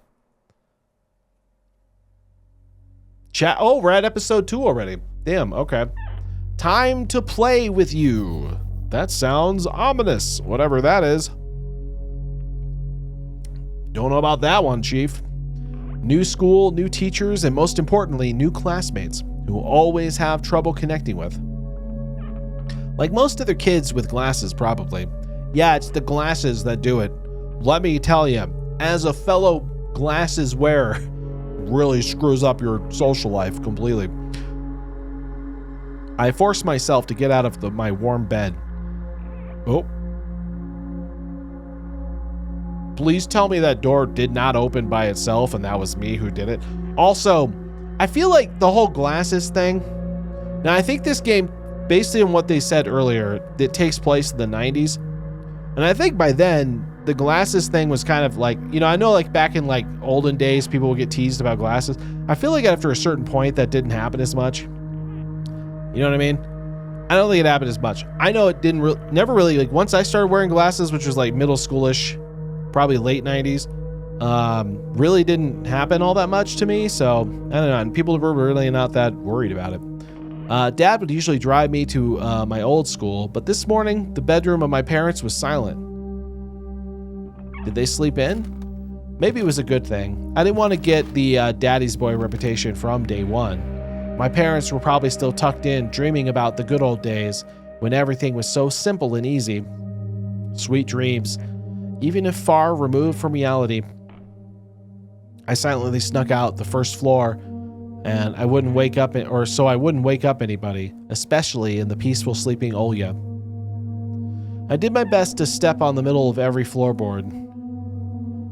Chat. Oh, we're at episode 2 already. Damn, okay. Time to play with you. That sounds ominous, whatever that is. Don't know about that one, Chief. New school, new teachers, and most importantly, new classmates who always have trouble connecting with. Like most other kids with glasses, probably. Yeah, it's the glasses that do it. Let me tell you, as a fellow glasses wearer, really screws up your social life completely. I forced myself to get out of my warm bed. Oh. Please tell me that door did not open by itself and that was me who did it. Also, I feel like the whole glasses thing. Now, I think this game, based on what they said earlier, it takes place in the 90s. And I think by then, the glasses thing was kind of like, you know, I know like back in like olden days, people would get teased about glasses. I feel like after a certain point, that didn't happen as much. You know what I mean? I don't think it happened as much. I know it didn't never really, like once I started wearing glasses, which was like middle schoolish, probably late 90s, really didn't happen all that much to me. So I don't know. And people were really not that worried about it. Dad would usually drive me to my old school, but this morning, the bedroom of my parents was silent. Did they sleep in? Maybe it was a good thing. I didn't want to get the daddy's boy reputation from day one. My parents were probably still tucked in, dreaming about the good old days when everything was so simple and easy. Sweet dreams, even if far removed from reality. I silently snuck out the first floor, and I wouldn't wake up, I wouldn't wake up anybody, especially in the peaceful sleeping Olya. I did my best to step on the middle of every floorboard.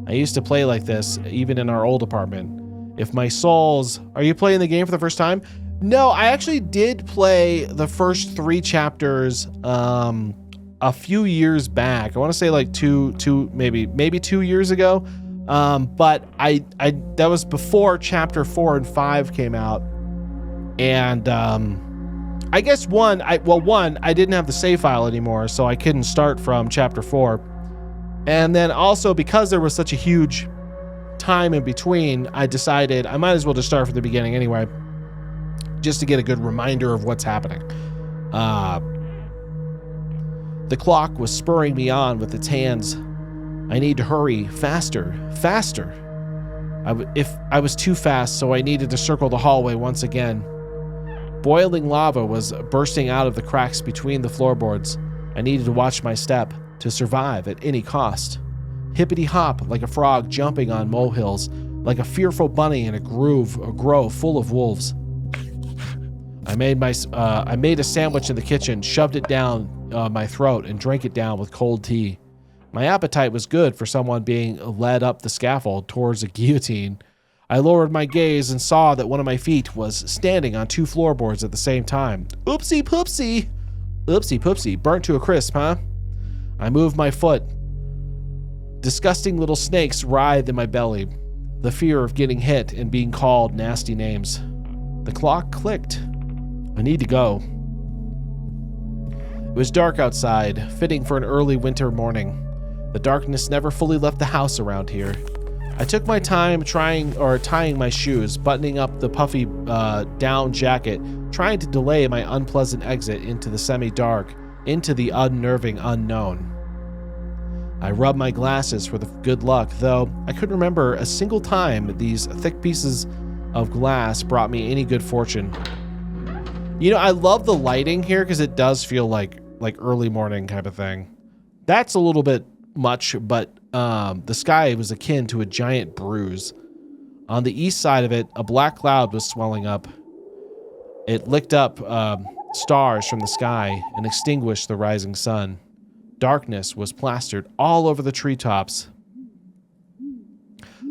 I used to play like this, even in our old apartment. If my souls... Are you playing the game for the first time? No, I actually did play the first 3 chapters a few years back. I want to say like maybe 2 years ago. But I that was before chapter 4 and 5 came out. And I guess one, I didn't have the save file anymore, so I couldn't start from chapter 4. And then also because there was such a huge time in between, I decided I might as well just start from the beginning anyway, just to get a good reminder of what's happening. The clock was spurring me on with its hands. I need to hurry, faster. If I was too fast, so I needed to circle the hallway once again. Boiling lava was bursting out of the cracks between the floorboards. I needed to watch my step to survive at any cost. Hippity hop like a frog jumping on molehills, like a fearful bunny in a grove full of wolves. I made a sandwich in the kitchen, shoved it down my throat, and drank it down with cold tea. My appetite was good for someone being led up the scaffold towards a guillotine. I lowered my gaze and saw that one of my feet was standing on 2 floorboards at the same time. Oopsie poopsie! Oopsie poopsie, burnt to a crisp, huh? I moved my foot. Disgusting little snakes writhed in my belly. The fear of getting hit and being called nasty names. The clock clicked. I need to go. It was dark outside, fitting for an early winter morning. The darkness never fully left the house around here. I took my time tying my shoes, buttoning up the puffy down jacket, trying to delay my unpleasant exit into the semi-dark, into the unnerving unknown. I rubbed my glasses for the good luck, though I couldn't remember a single time these thick pieces of glass brought me any good fortune. You know, I love the lighting here because it does feel like early morning kind of thing. That's a little bit much, but the sky was akin to a giant bruise. On the east side of it, a black cloud was swelling up. It licked up stars from the sky and extinguished the rising sun. Darkness was plastered all over the treetops.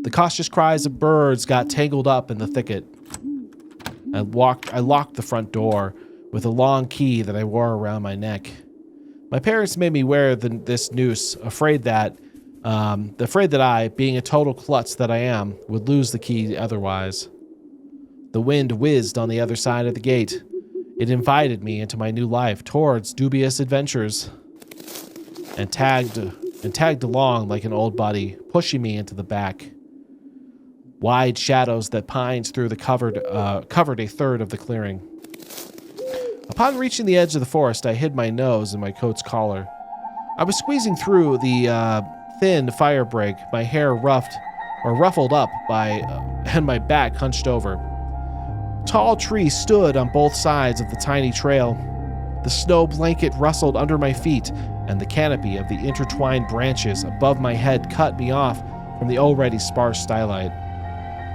The cautious cries of birds got tangled up in the thicket. I locked the front door with a long key that I wore around my neck. My parents made me wear this noose, afraid that I, being a total klutz that I am, would lose the key otherwise. The wind whizzed on the other side of the gate. It invited me into my new life towards dubious adventures, and tagged along like an old buddy, pushing me into the back. wide shadows that pines through the covered a third of the clearing. Upon reaching the edge of the forest, I hid my nose in my coat's collar. I was squeezing through the thin fire break, my hair ruffled up and my back hunched over. Tall trees stood on both sides of the tiny trail. The snow blanket rustled under my feet, and the canopy of the intertwined branches above my head cut me off from the already sparse skylight.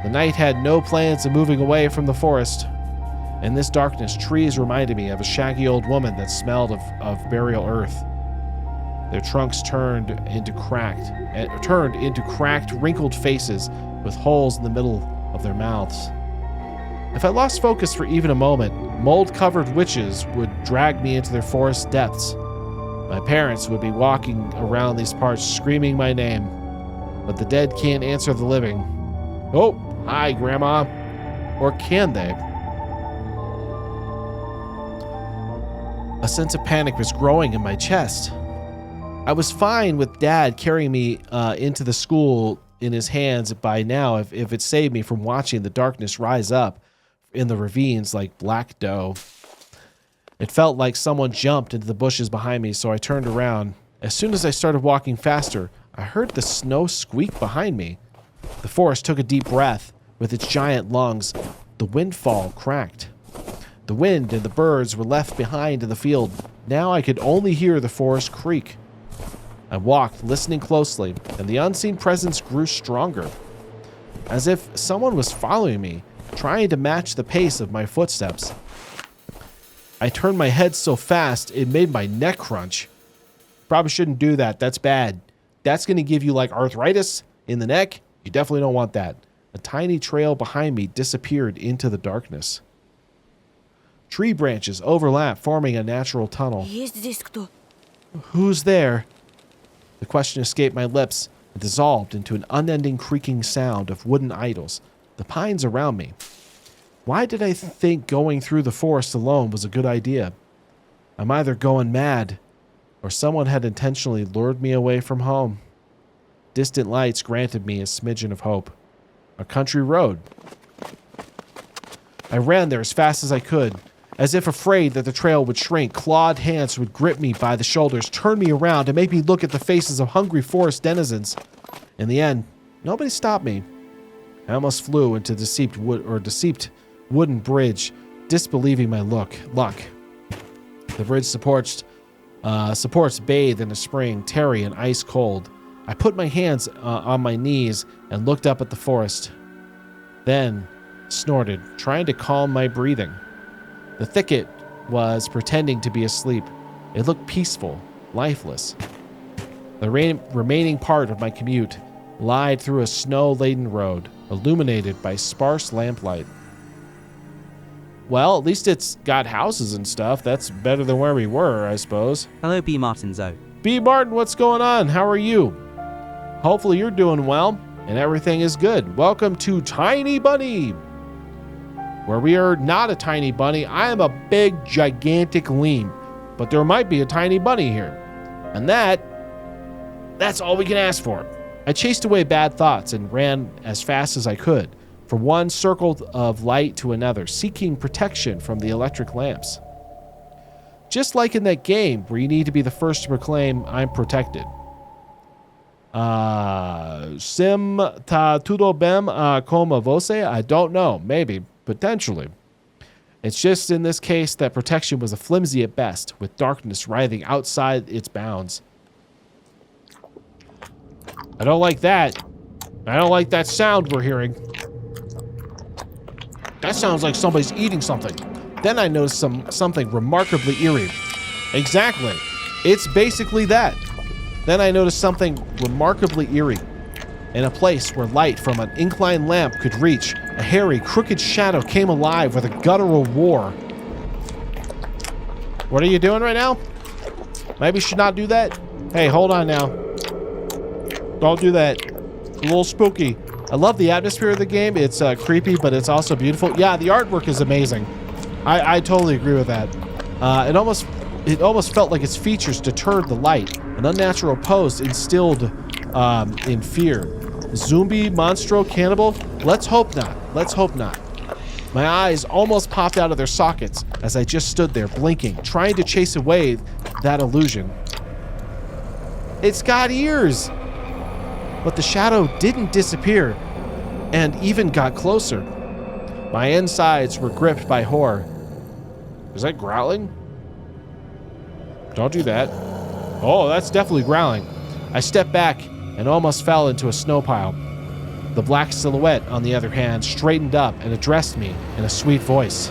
The night had no plans of moving away from the forest. In this darkness, trees reminded me of a shaggy old woman that smelled of burial earth. Their trunks turned into cracked, wrinkled faces with holes in the middle of their mouths. If I lost focus for even a moment, mold-covered witches would drag me into their forest depths. My parents would be walking around these parts screaming my name. But the dead can't answer the living. Oh, hi, Grandma. Or can they? A sense of panic was growing in my chest. I was fine with Dad carrying me into the school in his hands by now if it saved me from watching the darkness rise up in the ravines like black dough. It felt like someone jumped into the bushes behind me, so I turned around. As soon as I started walking faster, I heard the snow squeak behind me. The forest took a deep breath. With its giant lungs, the windfall cracked. The wind and the birds were left behind in the field. Now I could only hear the forest creak. I walked, listening closely, and the unseen presence grew stronger. As if someone was following me, trying to match the pace of my footsteps. I turned my head so fast, it made my neck crunch. Probably shouldn't do that. That's bad. That's going to give you like arthritis in the neck. You definitely don't want that. A tiny trail behind me disappeared into the darkness. Tree branches overlap, forming a natural tunnel. Who's there? The question escaped my lips and dissolved into an unending creaking sound of wooden idols, the pines around me. Why did I think going through the forest alone was a good idea? I'm either going mad, or someone had intentionally lured me away from home. Distant lights granted me a smidgen of hope. A country road. I ran there as fast as I could. As if afraid that the trail would shrink, clawed hands would grip me by the shoulders, turn me around, and make me look at the faces of hungry forest denizens. In the end, nobody stopped me. I almost flew into deceived wooden bridge, disbelieving my luck. The bridge supports bathed in a spring, tarry and ice cold. I put my hands on my knees and looked up at the forest. Then snorted, trying to calm my breathing. The thicket was pretending to be asleep. It looked peaceful, lifeless. The remaining part of my commute lied through a snow-laden road, illuminated by sparse lamplight. Well, at least it's got houses and stuff. That's better than where we were, I suppose. Hello, B. Martinzo. B. Martin, what's going on? How are you? Hopefully you're doing well and everything is good. Welcome to Tiny Bunny, where we are not a tiny bunny. I am a big, gigantic Leem, but there might be a tiny bunny here. And that's all we can ask for. I chased away bad thoughts and ran as fast as I could, from one circle of light to another, seeking protection from the electric lamps. Just like in that game where you need to be the first to proclaim, I'm protected. Sim ta tudo bem como você? I don't know. Maybe. Potentially. It's just in this case that protection was a flimsy at best, with darkness writhing outside its bounds. I don't like that. I don't like that sound we're hearing. That sounds like somebody's eating something. Then I noticed something remarkably eerie. Exactly. It's basically that. Then I noticed something remarkably eerie. In a place where light from an inclined lamp could reach, a hairy, crooked shadow came alive with a guttural roar. What are you doing right now? Maybe you should not do that? Hey, hold on now. Don't do that. It's a little spooky. I love the atmosphere of the game. It's creepy, but it's also beautiful. Yeah, the artwork is amazing. I totally agree with that. It almost felt like its features deterred the light, an unnatural pose instilled in fear. Zombie, monstro, cannibal? Let's hope not. Let's hope not. My eyes almost popped out of their sockets as I just stood there blinking, trying to chase away that illusion. It's got ears! But the shadow didn't disappear and even got closer. My insides were gripped by horror. Is that growling? Don't do that. Oh, that's definitely growling. I stepped back and almost fell into a snow pile. The black silhouette, on the other hand, straightened up and addressed me in a sweet voice.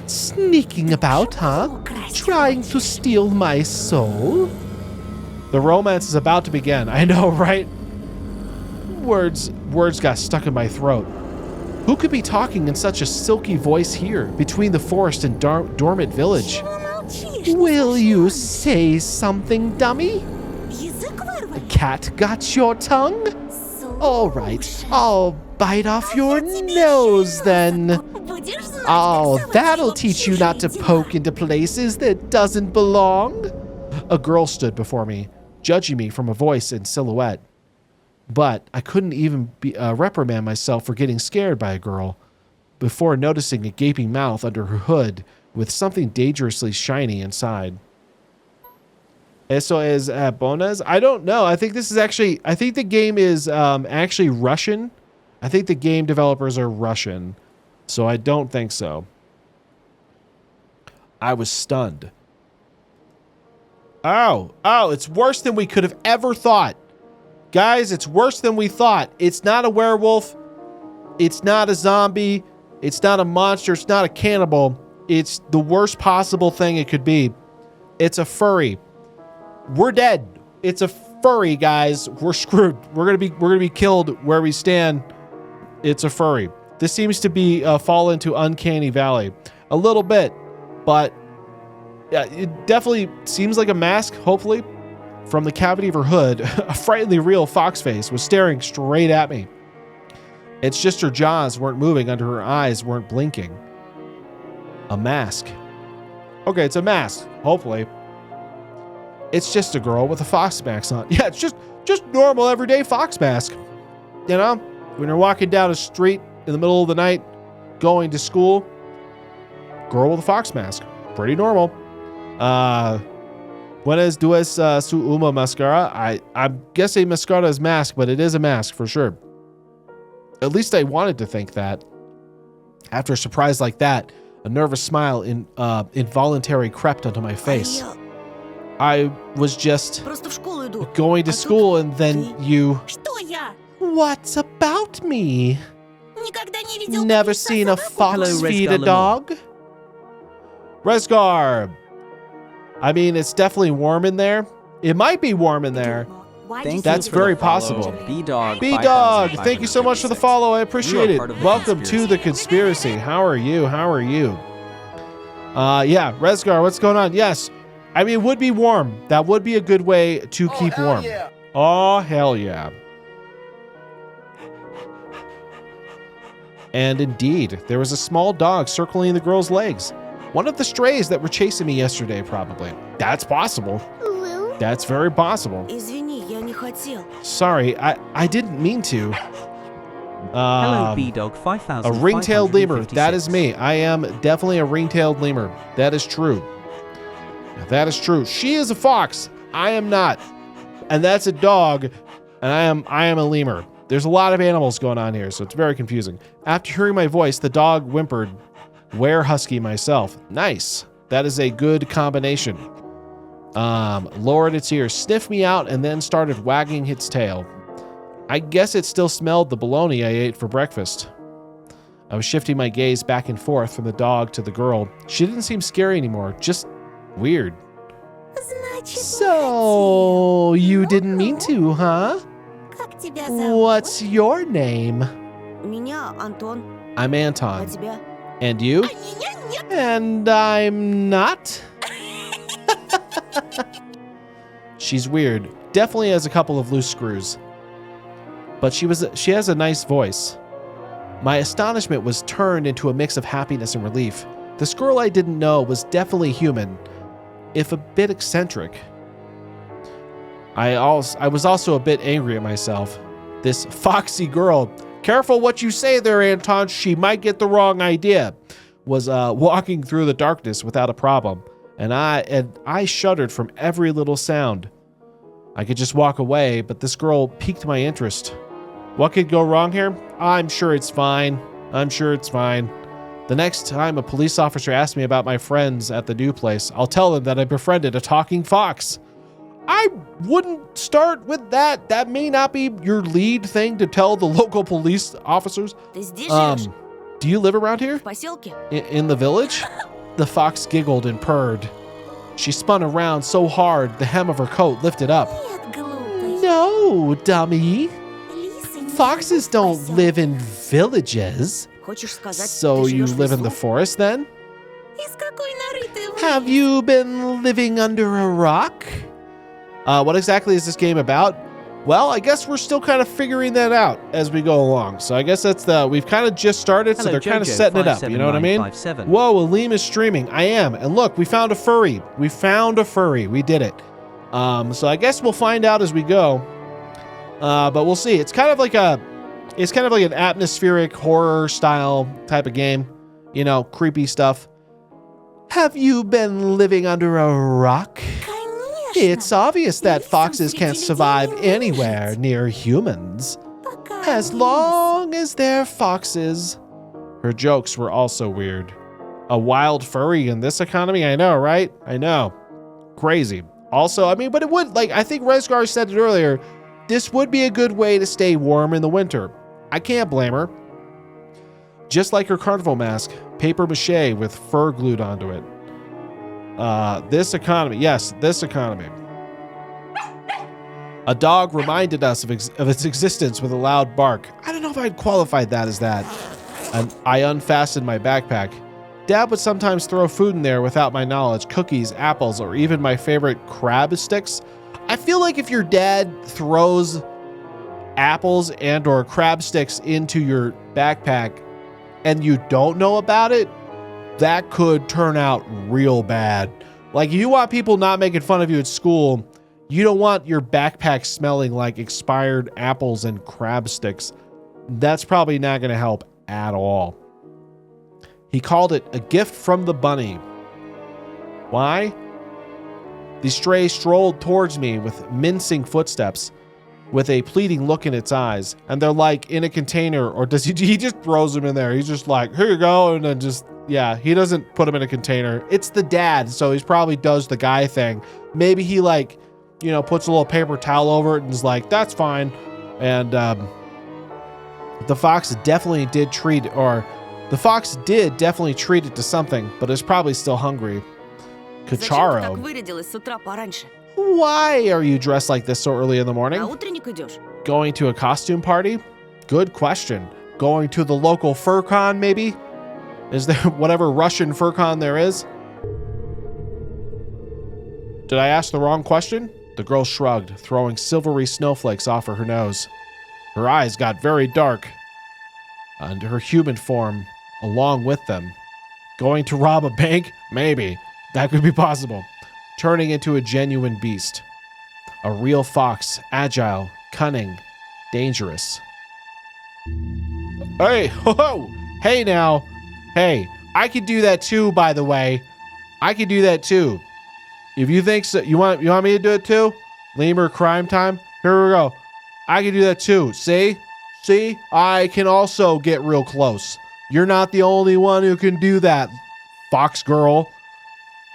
Sneaking about, huh? Trying to steal my soul? The romance is about to begin. I know, right? Words got stuck in my throat. Who could be talking in such a silky voice here, between the forest and dormant village? Will you say something, dummy? The cat got your tongue? All right, I'll bite off your nose then. Oh, that'll teach you not to poke into places that doesn't belong. A girl stood before me, judging me from a voice and silhouette. But I couldn't even reprimand myself for getting scared by a girl before noticing a gaping mouth under her hood with something dangerously shiny inside. Eso es bonas? I don't know. I think the game is actually Russian. I think the game developers are Russian. So I don't think so. I was stunned. Oh, it's worse than we could have ever thought. Guys, it's worse than we thought. It's not a werewolf. It's not a zombie. It's not a monster. It's not a cannibal. It's the worst possible thing it could be. It's a furry. We're dead. It's a furry, guys. We're screwed. We're gonna be killed where we stand. It's a furry. This seems to be fall into Uncanny Valley a little bit, but yeah, it definitely seems like a mask. Hopefully, from the cavity of her hood, a frighteningly real fox face was staring straight at me. It's just her jaws weren't moving under her eyes weren't blinking. A mask. Okay, it's a mask. Hopefully. It's just a girl with a fox mask on. Yeah, it's just normal everyday fox mask. You know, when you're walking down a street in the middle of the night, going to school, girl with a fox mask. Pretty normal. Buenas dues su uma mascara. I'm guessing mascara is mask, but it is a mask for sure. At least I wanted to think that. After a surprise like that, a nervous smile involuntarily crept onto my face. I was just going to school and then you... What's about me? Never seen a fox feed a dog? Resgar. I mean, it's definitely warm in there. It might be warm in there. That's very possible. B-Dog, thank you so much for the follow. I appreciate it. Welcome to the conspiracy. How are you? Yeah, Resgar, what's going on? Yes. I mean, it would be warm. That would be a good way to keep warm. Yeah. Oh, hell yeah. And indeed, there was a small dog circling the girl's legs. One of the strays that were chasing me yesterday, probably. That's possible. That's very possible. Sorry, I didn't mean to. Hello, B-Dog 5000. A ring-tailed lemur. That is me. I am definitely a ring-tailed lemur. That is true. That is true. She is a fox. I am not. And that's a dog. And I am a lemur. There's a lot of animals going on here, so it's very confusing. After hearing my voice, the dog whimpered, "Were husky myself." Nice. That is a good combination. Lowered its ears, sniffed me out, and then started wagging its tail. I guess it still smelled the bologna I ate for breakfast. I was shifting my gaze back and forth from the dog to the girl. She didn't seem scary anymore, just weird. So, you didn't mean to, huh? What's your name? I'm Anton. And you? And I'm not? She's weird. Definitely has a couple of loose screws. But she has a nice voice. My astonishment was turned into a mix of happiness and relief. This girl I didn't know was definitely human, if a bit eccentric. I was also a bit angry at myself. This foxy girl, careful what you say there, Anton, she might get the wrong idea, was walking through the darkness without a problem. And I shuddered from every little sound. I could just walk away, but this girl piqued my interest. What could go wrong here? I'm sure it's fine. I'm sure it's fine. The next time a police officer asks me about my friends at the new place, I'll tell them that I befriended a talking fox. I wouldn't start with that. That may not be your lead thing to tell the local police officers. Do you live around here? In the village? The fox giggled and purred. She spun around so hard the hem of her coat lifted up. No, dummy. Foxes don't live in villages. So you live in the forest then? Have you been living under a rock? What exactly is this game about? Well, I guess we're still kind of figuring that out as we go along. So I guess that's we've kind of just started, so they're kind of setting it up, you know what I mean? Whoa, a Leem is streaming. I am. And look, we found a furry. We found a furry. We did it. So I guess we'll find out as we go. But we'll see. It's kind of like an atmospheric horror style type of game. You know, creepy stuff. Have you been living under a rock? It's obvious that foxes can't survive anywhere near humans. As long as they're foxes. Her jokes were also weird. A wild furry in this economy? I know, right? I know. Crazy. Also, I mean, but it would, like, I think Resgar said it earlier, this would be a good way to stay warm in the winter. I can't blame her. Just like her carnival mask, paper mache with fur glued onto it. This economy. Yes, this economy. A dog reminded us of its existence with a loud bark. I don't know if I'd qualified that as that. And I unfastened my backpack. Dad would sometimes throw food in there without my knowledge. Cookies, apples, or even my favorite crab sticks. I feel like if your dad throws apples and or crab sticks into your backpack and you don't know about it, that could turn out real bad. Like, you want people not making fun of you at school. You don't want your backpack smelling like expired apples and crab sticks. That's probably not going to help at all. He called it a gift from the bunny. Why? The stray strolled towards me with mincing footsteps, with a pleading look in its eyes. And they're like in a container, or does he just throws them in there? He's just like, here you go, and then just, yeah, he doesn't put them in a container. It's the dad, so he probably does the guy thing. Maybe he, like, you know, puts a little paper towel over it and is like, that's fine. And the fox definitely did treat it to something, but is probably still hungry. Cacharo. Why are you dressed like this so early in the morning? Going to a costume party? Good question. Going to the local fur con, maybe? Is there whatever Russian fur con there is? Did I ask the wrong question? The girl shrugged, throwing silvery snowflakes off her nose. Her eyes got very dark, and her human form along with them. Going to rob a bank? Maybe. That could be possible. Turning into a genuine beast. A real fox, agile, cunning, dangerous. Hey, ho ho! Hey now! Hey, I could do that too, by the way. I could do that too. If you think so, you want me to do it too? Lemur crime time? Here we go. I can do that too. See? See? I can also get real close. You're not the only one who can do that, fox girl.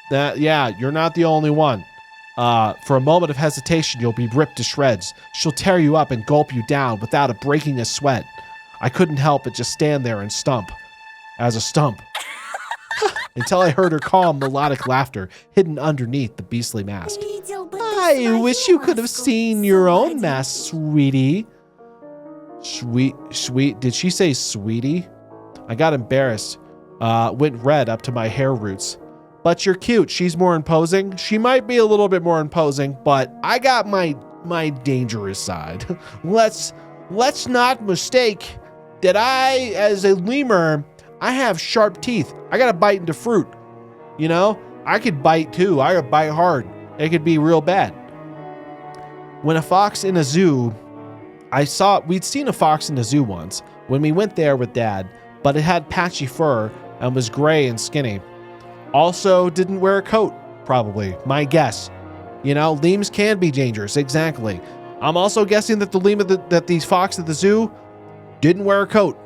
Yeah, you're not the only one. For a moment of hesitation, you'll be ripped to shreds. She'll tear you up and gulp you down without breaking a sweat. I couldn't help but just stand there and stump. As a stump. Until I heard her calm, melodic laughter hidden underneath the beastly mask. I wish you could have seen your own mask, sweetie. Sweet. Did she say sweetie? I got embarrassed. Went red up to my hair roots. But you're cute. She's more imposing. She might be a little bit more imposing, but I got my dangerous side. Let's not mistake that I, as a lemur, I have sharp teeth. I gotta bite into fruit. You know? I could bite too. I could bite hard. It could be real bad. When a fox in a zoo we'd seen a fox in the zoo once when we went there with Dad, but it had patchy fur and was gray and skinny. Also didn't wear a coat, probably, my guess. You know, Leems can be dangerous, exactly. I'm also guessing that that these fox at the zoo didn't wear a coat.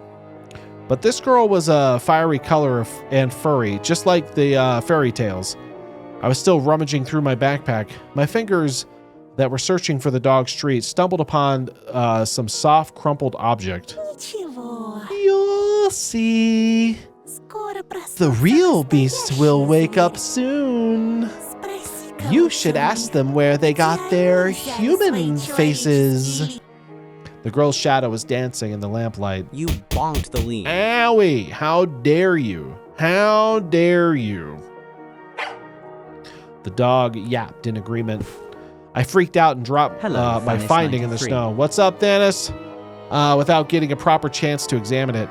But this girl was a fiery color and furry, just like the fairy tales. I was still rummaging through my backpack. My fingers that were searching for the dog's treat stumbled upon some soft, crumpled object. You'll see. The real beast will wake up soon. You should ask them where they got their human faces. The girl's shadow was dancing in the lamplight. You bonked the Leems. Owie, how dare you? How dare you? The dog yapped in agreement. I freaked out and dropped my finding in the snow. What's up, Dennis? Without getting a proper chance to examine it.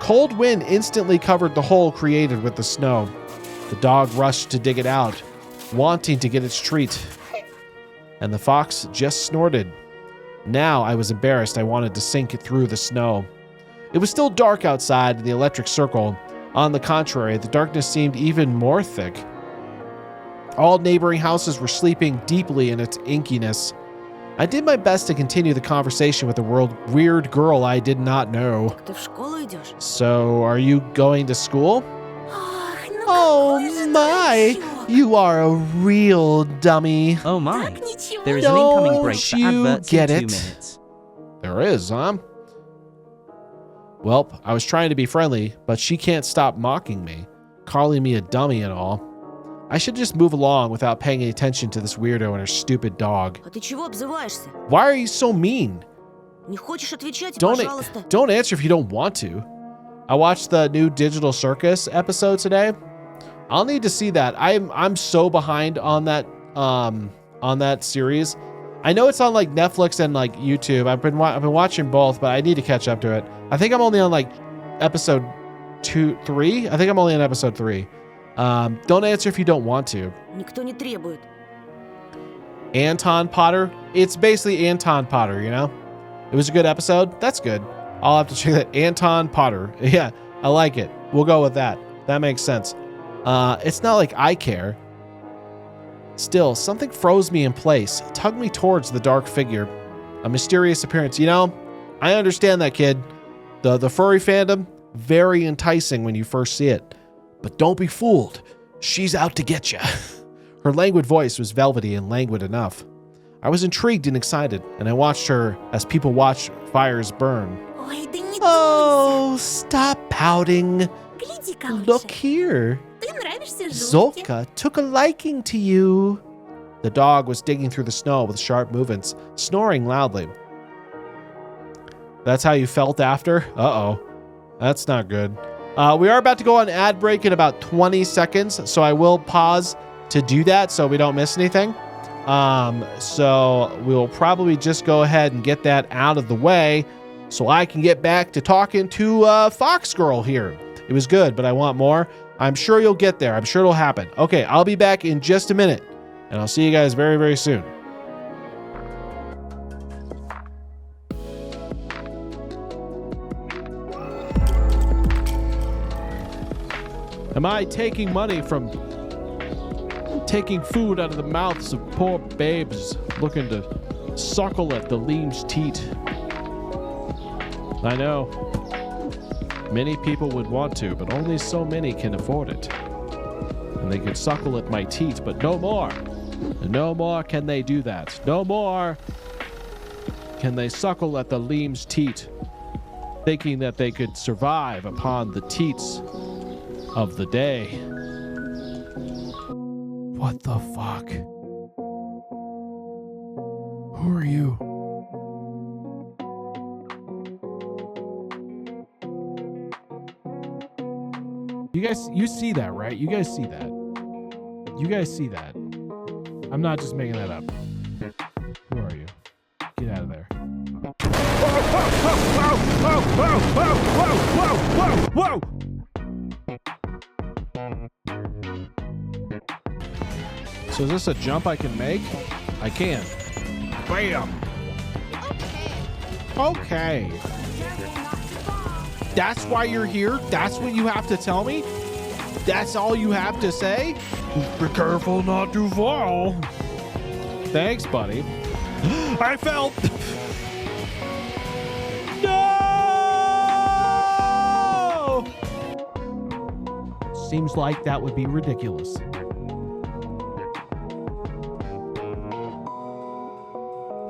Cold wind instantly covered the hole created with the snow. The dog rushed to dig it out, wanting to get its treat. And the fox just snorted. Now I was embarrassed. I wanted to sink it through the snow. It was still dark outside in the electric circle. On the contrary, the darkness seemed even more thick. All neighboring houses were sleeping deeply in its inkiness. I did my best to continue the conversation with the weird girl I did not know. So, are you going to school? Oh my! You are a real dummy. Oh my. There is an incoming break for adverts in 2 minutes. There is, huh? Well, I was trying to be friendly, but she can't stop mocking me, calling me a dummy and all. I should just move along without paying any attention to this weirdo and her stupid dog. Why are you so mean? Don't answer if you don't want to. I watched the new Digital Circus episode today. I'll need to see that. I'm so behind on that series. I know it's on like Netflix and like YouTube. I've been watching both, but I need to catch up to it. I think I'm only on like episode 3. I think I'm only on episode 3. Don't answer if you don't want to. Anton Potter. It's basically Anton Potter, you know? It was a good episode. That's good. I'll have to check that. Anton Potter. Yeah, I like it. We'll go with that. That makes sense. It's not like I care. Still, something froze me in place, tugged me towards the dark figure. A mysterious appearance. You know, I understand that, kid. The furry fandom, very enticing when you first see it. But don't be fooled. She's out to get you. Her languid voice was velvety and languid enough. I was intrigued and excited, and I watched her as people watch fires burn. Oh, stop pouting. Look here. Zolka took a liking to you. The dog was digging through the snow with sharp movements, snoring loudly. That's how you felt after? Uh-oh. That's not good. We are about to go on ad break in about 20 seconds, so I will pause to do that so we don't miss anything. So we'll probably just go ahead and get that out of the way so I can get back to talking to Fox Girl here. It was good, but I want more. I'm sure you'll get there. I'm sure it'll happen. Okay, I'll be back in just a minute, and I'll see you guys very, very soon. Am I taking money from taking food out of the mouths of poor babes looking to suckle at the Leems' teat? I know. Many people would want to, but only so many can afford it. And they could suckle at my teat, but no more. No more can they do that. No more can they suckle at the Leems' teat, thinking that they could survive upon the teats of the day. What the fuck? Who are you? You see that, right? You guys see that. You guys see that. I'm not just making that up. Who are you? Get out of there. Whoa! So is this a jump I can make? I can. Bam! Okay. That's why you're here? That's what you have to tell me? That's all you have to say? Be careful not to fall. Thanks, buddy. I fell. No! Seems like that would be ridiculous.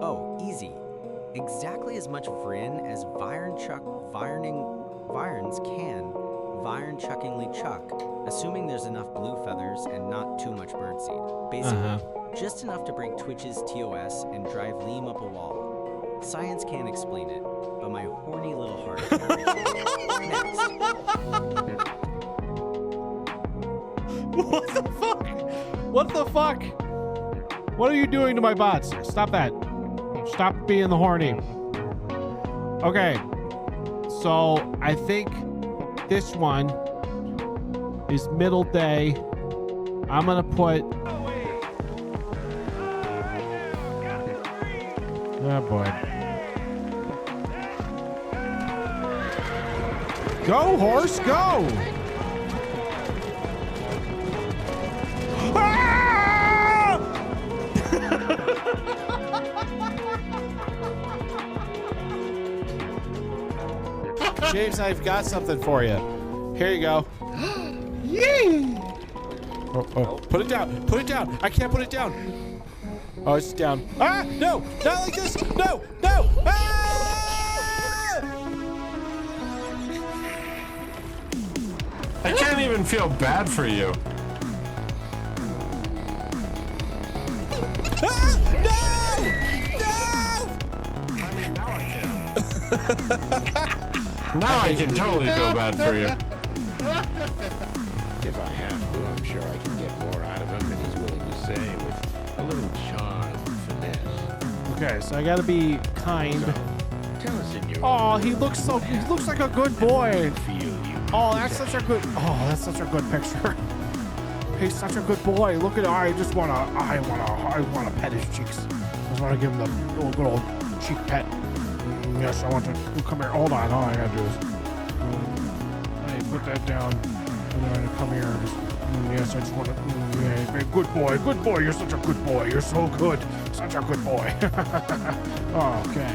Oh, easy. Exactly as much Vryn as Virns can Virn-chuckingly chuck, assuming there's enough blue feathers and not too much birdseed. Basically, just enough to break Twitch's TOS and drive Leem up a wall. Science can't explain it, but my horny little heart Next. What the fuck? What the fuck? What are you doing to my bots? Stop that. Stop being the horny. Okay. So I think this one is middle day. I'm gonna put. Oh boy. Go, horse, go! Ah! James, I've got something for you. Here you go. Yay! Oh, put it down. Put it down. I can't put it down. Oh, it's down. Ah, no, not like this. No, no. Ah! I can't even feel bad for you. Ah, no! I mean, now I can. Now I can totally feel bad for you. If I have to, I'm sure I can get more out of him than he's willing to say with a little charm and finesse. Okay, so I gotta be kind. So, tell us in your Oh, he looks like a good boy. feel you. Oh, that's such a good picture. He's such a good boy. Look at I wanna pet his cheeks. I just wanna give him the good old cheek pet. Yes, I want to. Come here. Hold on. All I gotta do is. Hey, put that down. And then come here. And just, yes, I just want to. Yeah, good boy. Good boy. You're such a good boy. You're so good. Such a good boy. Okay.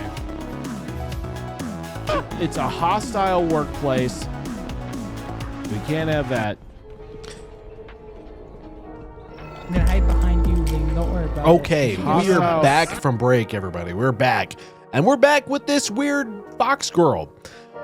It's a hostile workplace. We can't have that. I'm gonna hide behind you, Leem. Don't worry about it. Okay, we are back from break, everybody. We're back. And we're back with this weird fox girl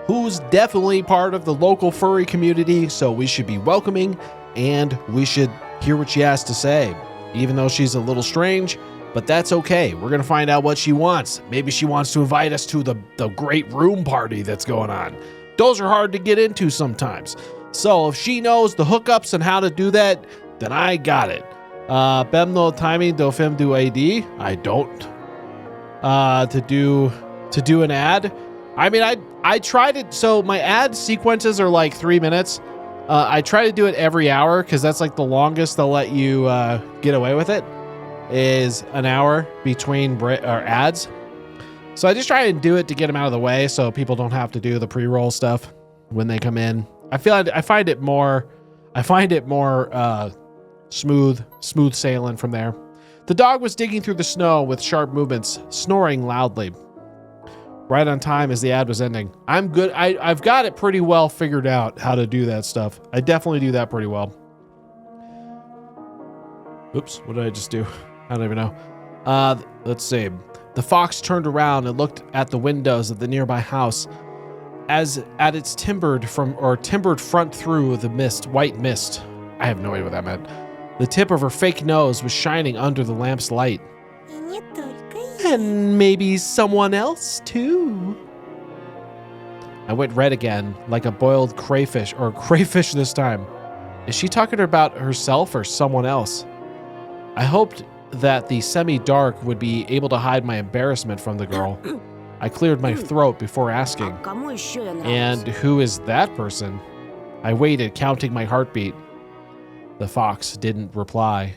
who's definitely part of the local furry community, so we should be welcoming and we should hear what she has to say, even though she's a little strange, but that's okay. We're going to find out what she wants. Maybe she wants to invite us to the great room party that's going on. Those are hard to get into sometimes. So if she knows the hookups and how to do that, then I got it. Bemno timing do film do AD. I don't. To do an ad. I mean, I tried it. So my ad sequences are like 3 minutes. I try to do it every hour because that's like the longest they'll let you get away with it is an hour between ads. So I just try and do it to get them out of the way so people don't have to do the pre-roll stuff when they come in. I find it more smooth sailing from there. The dog was digging through the snow with sharp movements, snoring loudly. Right on time as the ad was ending. I'm good. I've got it pretty well figured out how to do that stuff. I definitely do that pretty well. Oops, what did I just do? I don't even know. Let's see. The fox turned around and looked at the windows of the nearby house as at its timbered front through the white mist. I have no idea what that meant. The tip of her fake nose was shining under the lamp's light. And maybe someone else, too. I went red again, like a boiled crayfish, or crayfish this time. Is she talking about herself or someone else? I hoped that the semi-dark would be able to hide my embarrassment from the girl. I cleared my throat before asking. And who is that person? I waited, counting my heartbeat. The fox didn't reply.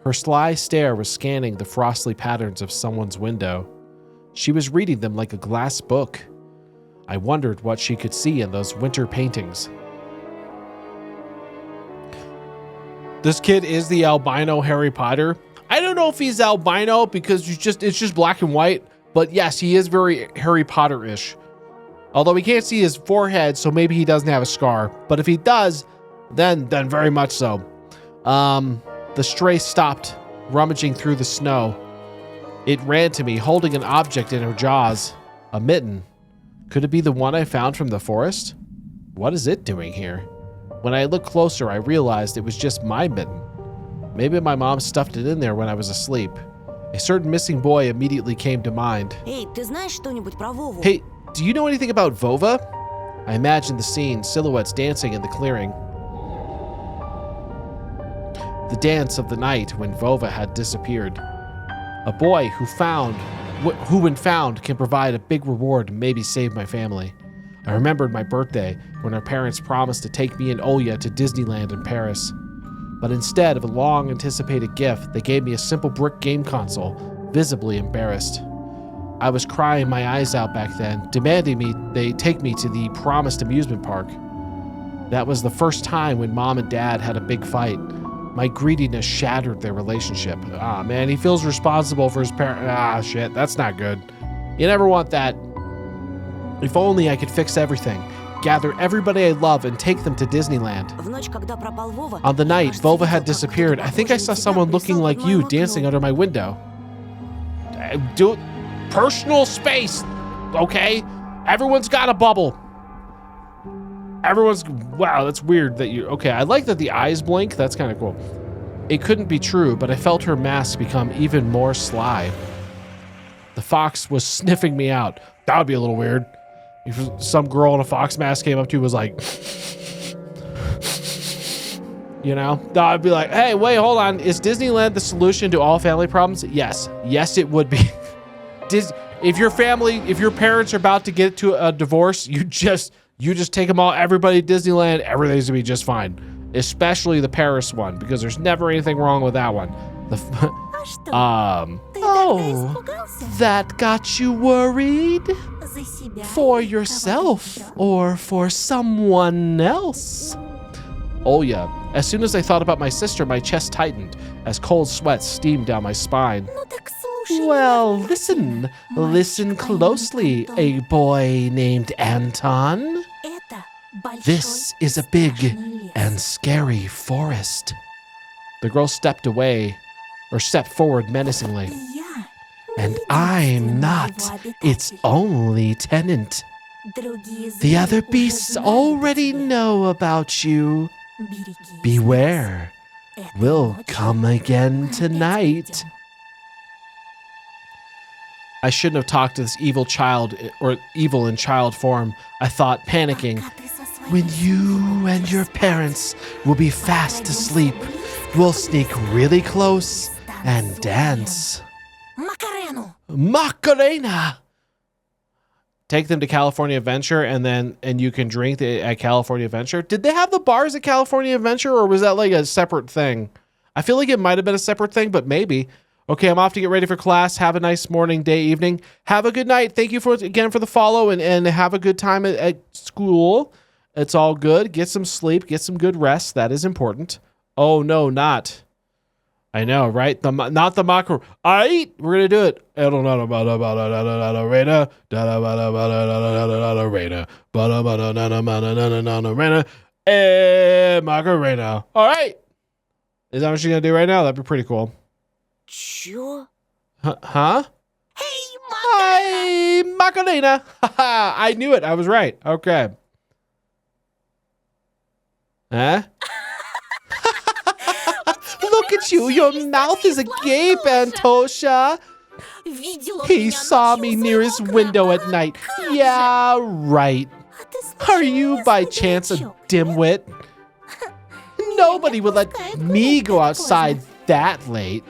Her sly stare was scanning the frosty patterns of someone's window. She was reading them like a glass book. I wondered what she could see in those winter paintings. This kid is the albino Harry Potter. I don't know if he's albino because it's just black and white, but yes, he is very Harry Potter-ish. Although we can't see his forehead, so maybe he doesn't have a scar. But if he does, then very much so. The stray stopped, rummaging through the snow. It ran to me, holding an object in her jaws. A mitten. Could it be the one I found from the forest? What is it doing here? When I looked closer, I realized it was just my mitten. Maybe my mom stuffed it in there when I was asleep. A certain missing boy immediately came to mind. Эй, ты знаешь что-нибудь про Вову? Hey, do you know anything about Vova? I imagined the scene, silhouettes dancing in the clearing. The dance of the night when Vova had disappeared. A boy who when found can provide a big reward and maybe save my family. I remembered my birthday when our parents promised to take me and Olya to Disneyland in Paris. But instead of a long-anticipated gift, they gave me a simple brick game console, visibly embarrassed. I was crying my eyes out back then, demanding they take me to the promised amusement park. That was the first time when Mom and Dad had a big fight. My greediness shattered their relationship. Ah, man, he feels responsible for his parents. Ah, shit, that's not good. You never want that. If only I could fix everything. Gather everybody I love and take them to Disneyland. On the night Vova had disappeared, I think I saw someone looking like you dancing under my window. Personal space, okay? Everyone's got a bubble. Wow, that's weird that you, okay, I like that the eyes blink, that's kind of cool. It couldn't be true, but I felt her mask become even more sly. The fox was sniffing me out. That would be a little weird. If some girl in a fox mask came up to you and was like, you know, I'd be like, hey, wait, hold on. Is Disneyland the solution to all family problems? Yes. Yes, it would be. If your parents are about to get to a divorce, you just take them all, everybody at Disneyland, everything's gonna be just fine. Especially the Paris one, because there's never anything wrong with that one. Oh, that got you worried? For yourself or for someone else? Oh yeah, as soon as I thought about my sister, my chest tightened as cold sweat steamed down my spine. Well, listen closely, a boy named Anton. This is a big and scary forest. The girl stepped forward menacingly. And I'm not its only tenant. The other beasts already know about you. Beware, we'll come again tonight. I shouldn't have talked to this evil child, or evil in child form, I thought, panicking. When you and your parents will be fast asleep, we'll sneak really close and dance. Macarena! Take them to California Adventure and you can drink at California Adventure. Did they have the bars at California Adventure, or was that like a separate thing? I feel like it might have been a separate thing, but maybe. Okay, I'm off to get ready for class. Have a nice morning, day, evening. Have a good night. Thank you again for the follow, and have a good time at school. It's all good. Get some sleep. Get some good rest. That is important. Oh, no, not. I know, right? Not the macro. We're gonna do it. Macarena. All right. Is that what she's gonna do right now? That'd be pretty cool. Чё? Huh? Hey, Macarena. I knew it. I was right. Okay. Huh? Look at you. Your mouth is agape, Antosha. He saw me near his window at night. Yeah, right. Are you by chance a dimwit? Nobody would let me go outside that late.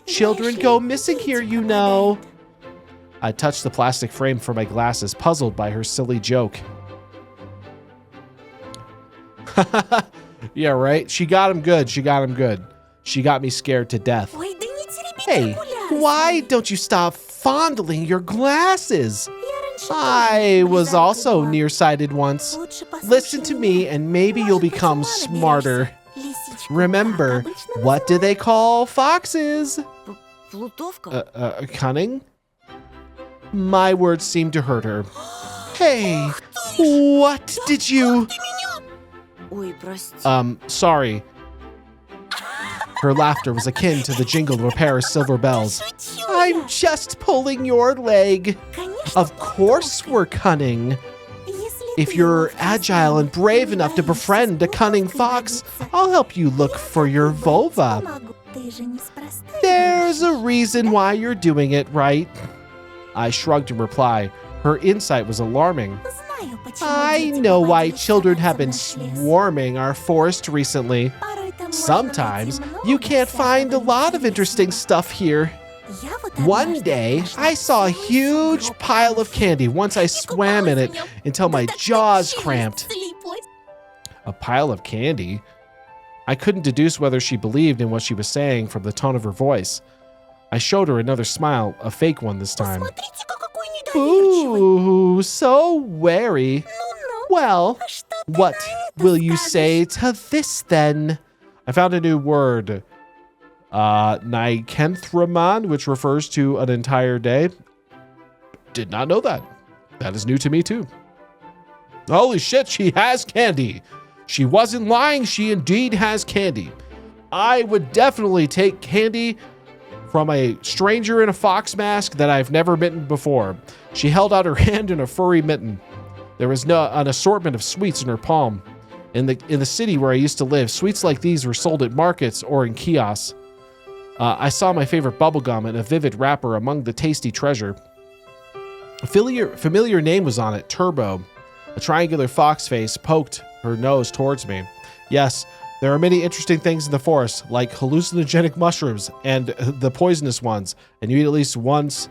Children go missing here, you know. I touched the plastic frame for my glasses, puzzled by her silly joke. Yeah, right? She got him good. She got me scared to death. Hey, why don't you stop fondling your glasses. I was also nearsighted once. Listen to me and maybe you'll become smarter. Remember, what do they call foxes? Cunning? My words seemed to hurt her. Hey, what did you... Sorry. Her laughter was akin to the jingle of a pair of silver bells. I'm just pulling your leg. Of course we're cunning. If you're agile and brave enough to befriend a cunning fox, I'll help you look for your vulva. There's a reason why you're doing it, right? I shrugged in reply. Her insight was alarming. I know why children have been swarming our forest recently. Sometimes you can't find a lot of interesting stuff here. One day, I saw a huge pile of candy once I swam in it until my jaws cramped. A pile of candy? I couldn't deduce whether she believed in what she was saying from the tone of her voice. I showed her another smile, a fake one this time. Ooh, so wary. Well, what will you say to this then? I found a new word. Nikenthramon, which refers to an entire day. Did not know that. That is new to me too. Holy shit, she has candy. She wasn't lying, she indeed has candy. I would definitely take candy from a stranger in a fox mask that I've never bitten before. She held out her hand in a furry mitten. There was an assortment of sweets in her palm. In the city where I used to live, sweets like these were sold at markets or in kiosks. I saw my favorite bubblegum in a vivid wrapper among the tasty treasure. A familiar name was on it, Turbo. A triangular fox face poked her nose towards me. Yes, there are many interesting things in the forest, like hallucinogenic mushrooms and the poisonous ones, and you eat at least once,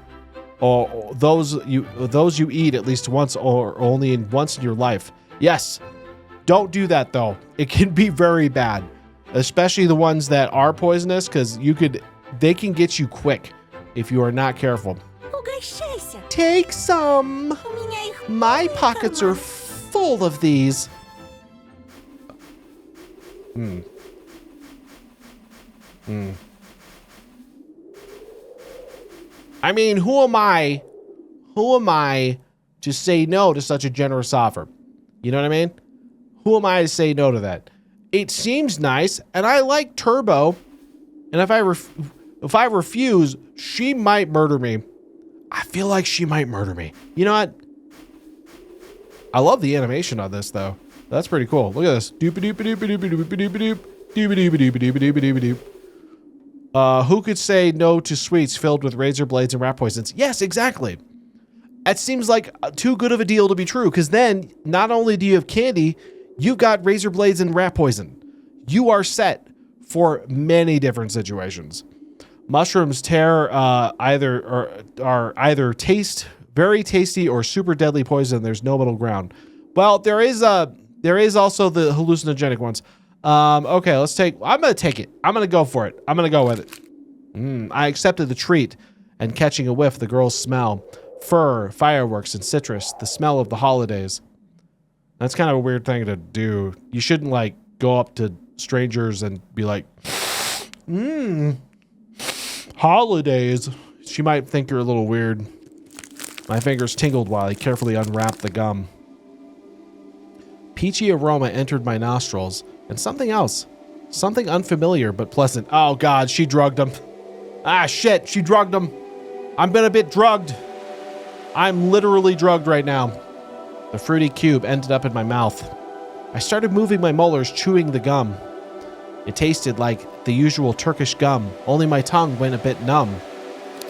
or those you eat at least once or only once in your life. Yes. Don't do that though. It can be very bad, especially the ones that are poisonous, because they can get you quick if you are not careful. Take some. My pockets are full of these. I mean, who am I to say no to such a generous offer? You know what I mean? Who am I to say no to that? It seems nice, and I like Turbo. And if I refuse, she might murder me. I feel like she might murder me. You know what? I love the animation on this, though. That's pretty cool. Look at this. Who could say no to sweets filled with razor blades and rat poisons? Yes, exactly. That seems like too good of a deal to be true, because then not only do you have candy, you've got razor blades and rat poison. You are set for many different situations. Mushrooms are either taste very tasty or super deadly poison. There's no middle ground. Well, there is also the hallucinogenic ones. Okay, I'm gonna take it. I'm gonna go for it. I'm gonna go with it. I accepted the treat, and catching a whiff, the girls smell. Fur, fireworks, and citrus, the smell of the holidays. That's kind of a weird thing to do. You shouldn't like go up to strangers and be like, holidays. She might think you're a little weird. My fingers tingled while I carefully unwrapped the gum. Peachy aroma entered my nostrils, and something else. Something unfamiliar but pleasant. Oh God, she drugged him. Ah shit, she drugged him. I've been a bit drugged. I'm literally drugged right now. The fruity cube ended up in my mouth. I started moving my molars, chewing the gum. It tasted like the usual Turkish gum, only my tongue went a bit numb.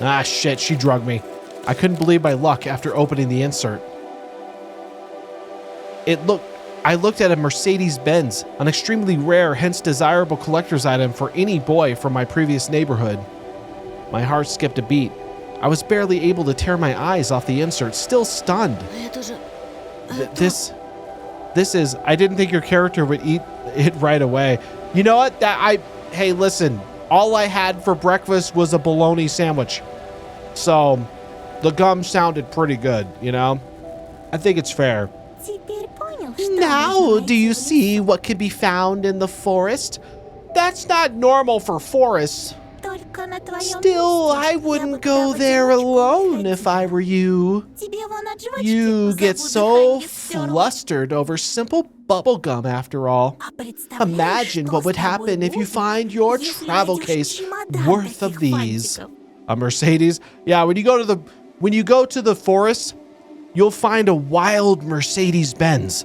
Ah shit, she drugged me. I couldn't believe my luck after opening the insert. I looked at a Mercedes-Benz, an extremely rare, hence desirable collector's item for any boy from my previous neighborhood. My heart skipped a beat. I was barely able to tear my eyes off the insert, still stunned. This is, I didn't think your character would eat it right away. You know what? Hey, listen, all I had for breakfast was a bologna sandwich. So The gum sounded pretty good, you know? I think it's fair. Now, do you see what can be found in the forest? That's not normal for forests. Still, I wouldn't go there alone if I were you. You get so flustered over simple bubblegum after all. Imagine what would happen if you find your travel case worth of these. A Mercedes? Yeah, when you go to the forest, you'll find a wild Mercedes-Benz.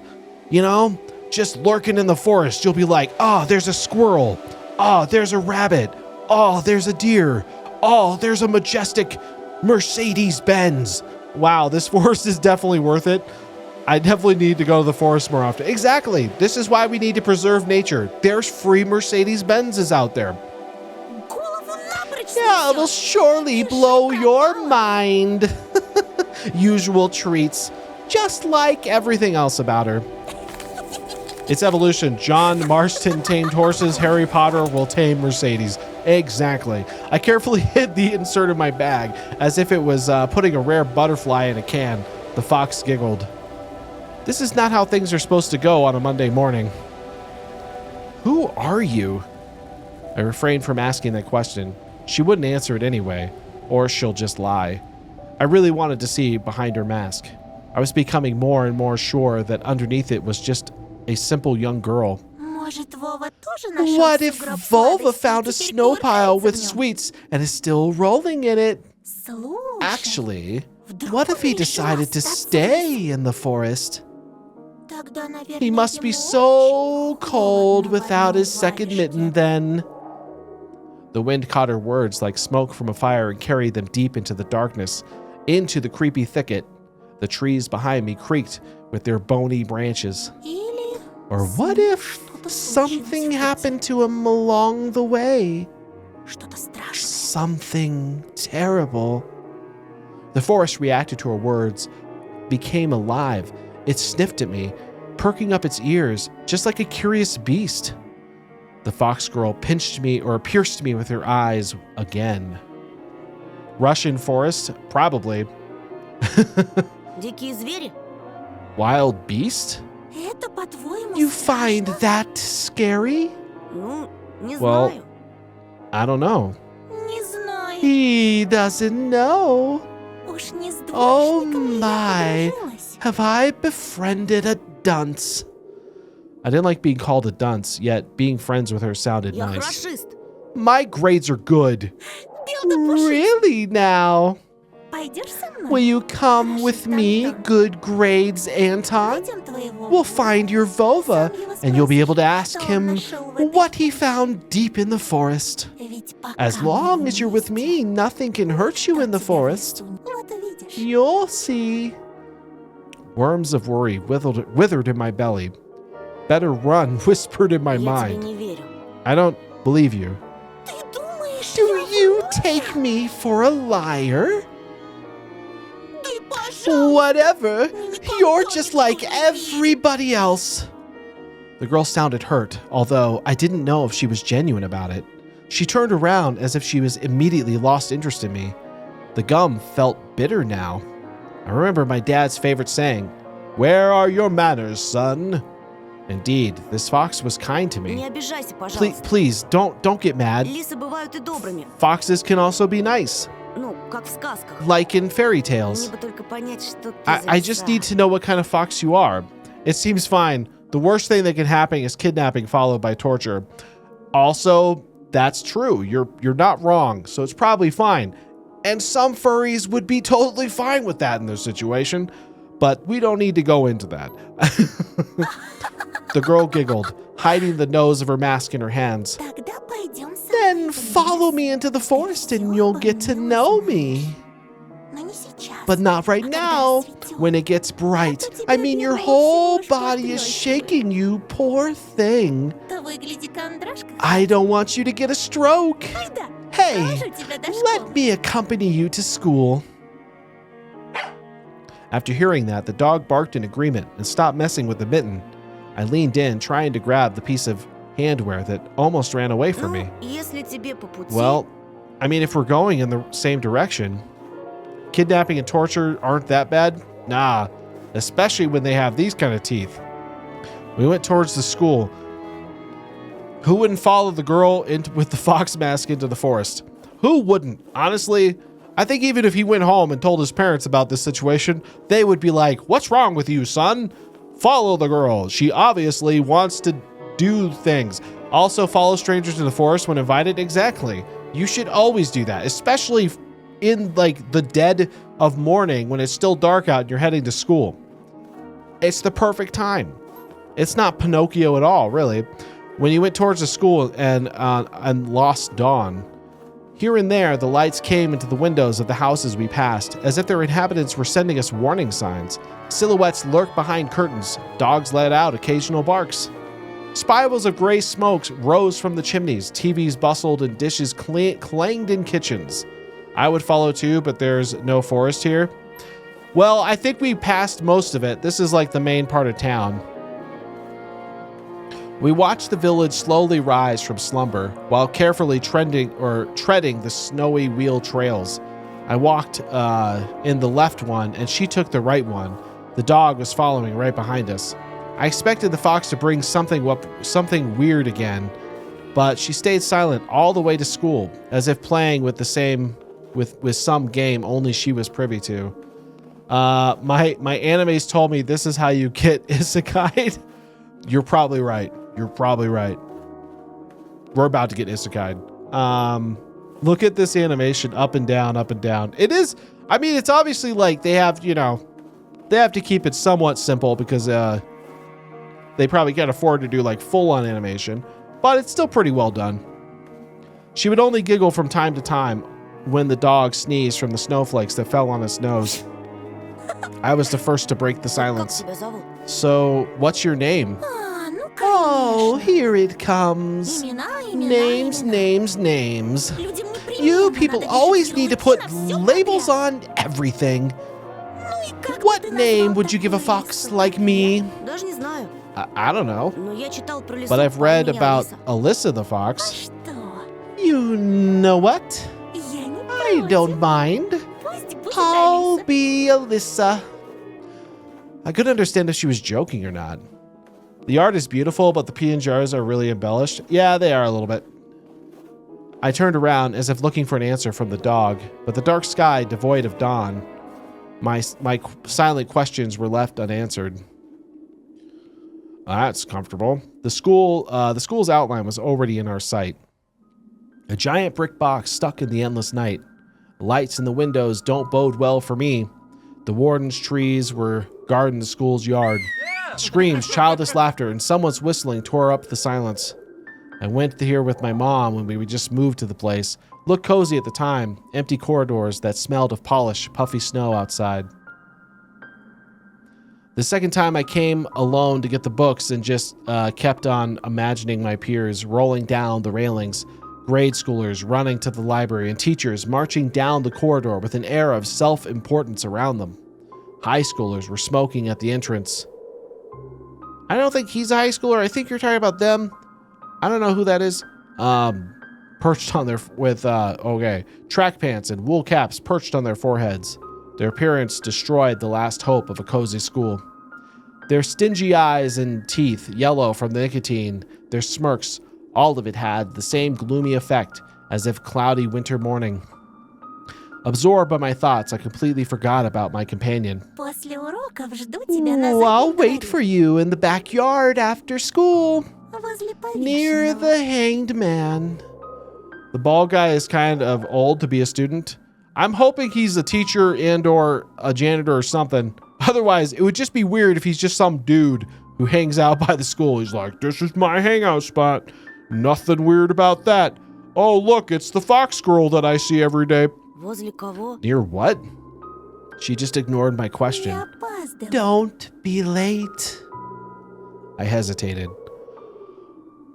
You know, just lurking in the forest. You'll be like, oh, there's a squirrel. Oh, there's a rabbit. Oh, there's a deer. Oh, there's a majestic Mercedes-Benz. Wow, this forest is definitely worth it. I definitely need to go to the forest more often. Exactly. This is why we need to preserve nature. There's free Mercedes-Benzes out there. Yeah, it'll surely blow your mind. Usual treats, just like everything else about her. It's evolution. John Marston tamed horses. Harry Potter will tame Mercedes. Exactly. I carefully hid the insert in my bag as if it was putting a rare butterfly in a can. The fox giggled. This is not how things are supposed to go on a Monday morning. Who are you? I refrained from asking that question. She wouldn't answer it anyway, or she'll just lie. I really wanted to see behind her mask. I was becoming more and more sure that underneath it was just a simple young girl. What if Volva found a snow pile with sweets and is still rolling in it? Actually, what if he decided to stay in the forest? He must be so cold without his second mitten then. The wind caught her words like smoke from a fire and carried them deep into the darkness, into the creepy thicket. The trees behind me creaked with their bony branches. Or what if something happened to him along the way? Something terrible. The forest reacted to her words, became alive. It sniffed at me, perking up its ears, just like a curious beast. The fox girl pierced me with her eyes again. Russian forest? Probably. Wild beast? You find that scary? Well, I don't know. He doesn't know. Oh my, have I befriended a dunce? I didn't like being called a dunce, yet being friends with her sounded nice. My grades are good. Really now? Will you come with me, good grades, Anton? We'll find your Vova, and you'll be able to ask him what he found deep in the forest. As long as you're with me, nothing can hurt you in the forest. You'll see. Worms of worry withered in my belly. Better run, whispered in my mind. I don't believe you. Do you take me for a liar? Whatever. You're just like everybody else. The girl sounded hurt, although I didn't know if she was genuine about it. She turned around as if she was immediately lost interest in me. The gum felt bitter now. I remember my dad's favorite saying, "Where are your manners, son?" Indeed, this fox was kind to me. Please, don't get mad. Foxes can also be nice. Like in fairy tales. I just need to know what kind of fox you are. It seems fine. The worst thing that can happen is kidnapping followed by torture. Also, that's true. You're not wrong, so it's probably fine. And some furries would be totally fine with that in their situation, but we don't need to go into that. The girl giggled, hiding the nose of her mask in her hands. Then follow me into the forest and you'll get to know me. But not right now, when it gets bright. I mean, your whole body is shaking, you poor thing. I don't want you to get a stroke. Hey, let me accompany you to school. After hearing that, the dog barked in agreement and stopped messing with the mitten. I leaned in, trying to grab the piece of handwear that almost ran away from me. Well, I mean, if we're going in the same direction. kidnapping and torture aren't that bad? Nah, especially when they have these kind of teeth. We went towards the school. Who wouldn't follow the girl with the fox mask into the forest? Who wouldn't? Honestly, I think even if he went home and told his parents about this situation, they would be like, what's wrong with you, son? Follow the girl. She obviously wants to do things. Also, follow strangers to the forest when invited. Exactly. You should always do that, especially in like the dead of morning when it's still dark out and you're heading to school. It's the perfect time. It's not Pinocchio at all, really. When you went towards the school and lost dawn, here and there, the lights came into the windows of the houses we passed, as if their inhabitants were sending us warning signs. Silhouettes lurked behind curtains. Dogs let out occasional barks. Spirals of gray smokes rose from the chimneys. TVs bustled and dishes clanged in kitchens. I would follow too, but there's no forest here. Well, I think we passed most of it. This is like the main part of town. We watched the village slowly rise from slumber while carefully treading the snowy wheel trails. I walked in the left one and she took the right one. The dog was following right behind us. I expected the fox to bring something weird again, but she stayed silent all the way to school, as if playing with some game only she was privy to. My animes told me this is how you get isekai'd. You're probably right. You're probably right. We're about to get isekai'd. Look at this animation, up and down, up and down. It is, I mean, it's obviously like they have to keep it somewhat simple because they probably can't afford to do like full-on animation, but it's still pretty well done. She would only giggle from time to time when the dog sneezed from the snowflakes that fell on its nose. I was the first to break the silence. So, what's your name? Oh, here it comes. Names, names, names. You people always need to put labels on everything. What name would you give a fox like me? I don't know. But I've read about Alyssa the fox. You know what? I don't mind. I'll be Alyssa. I couldn't understand if she was joking or not. The art is beautiful, but the PNGs are really embellished. Yeah, they are a little bit. I turned around as if looking for an answer from the dog, but the dark sky devoid of dawn. My silent questions were left unanswered. That's comfortable. The school's outline was already in our sight. A giant brick box stuck in the endless night. Lights in the windows don't bode well for me. The warden's trees were guarding the school's yard. Screams, childish laughter, and someone's whistling tore up the silence. I went here with my mom when we just moved to the place. Looked cozy at the time. Empty corridors that smelled of polished, puffy snow outside. The second time I came alone to get the books and just kept on imagining my peers rolling down the railings, grade schoolers running to the library, and teachers marching down the corridor with an air of self-importance around them. High schoolers were smoking at the entrance. I don't think he's a high schooler. I think you're talking about them. I don't know who that is. Perched on their track pants and wool caps perched on their foreheads. Their appearance destroyed the last hope of a cozy school. Their stingy eyes and teeth, yellow from the nicotine, their smirks, all of it had the same gloomy effect as if cloudy winter morning. Absorbed by my thoughts, I completely forgot about my companion. I'll wait for you in the backyard after school, near the hanged man. The bald guy is kind of old to be a student. I'm hoping he's a teacher and or a janitor or something. Otherwise, it would just be weird if he's just some dude who hangs out by the school. He's like, this is my hangout spot. Nothing weird about that. Oh, look, it's the fox girl that I see every day. Near what? She just ignored my question. Don't be late. I hesitated.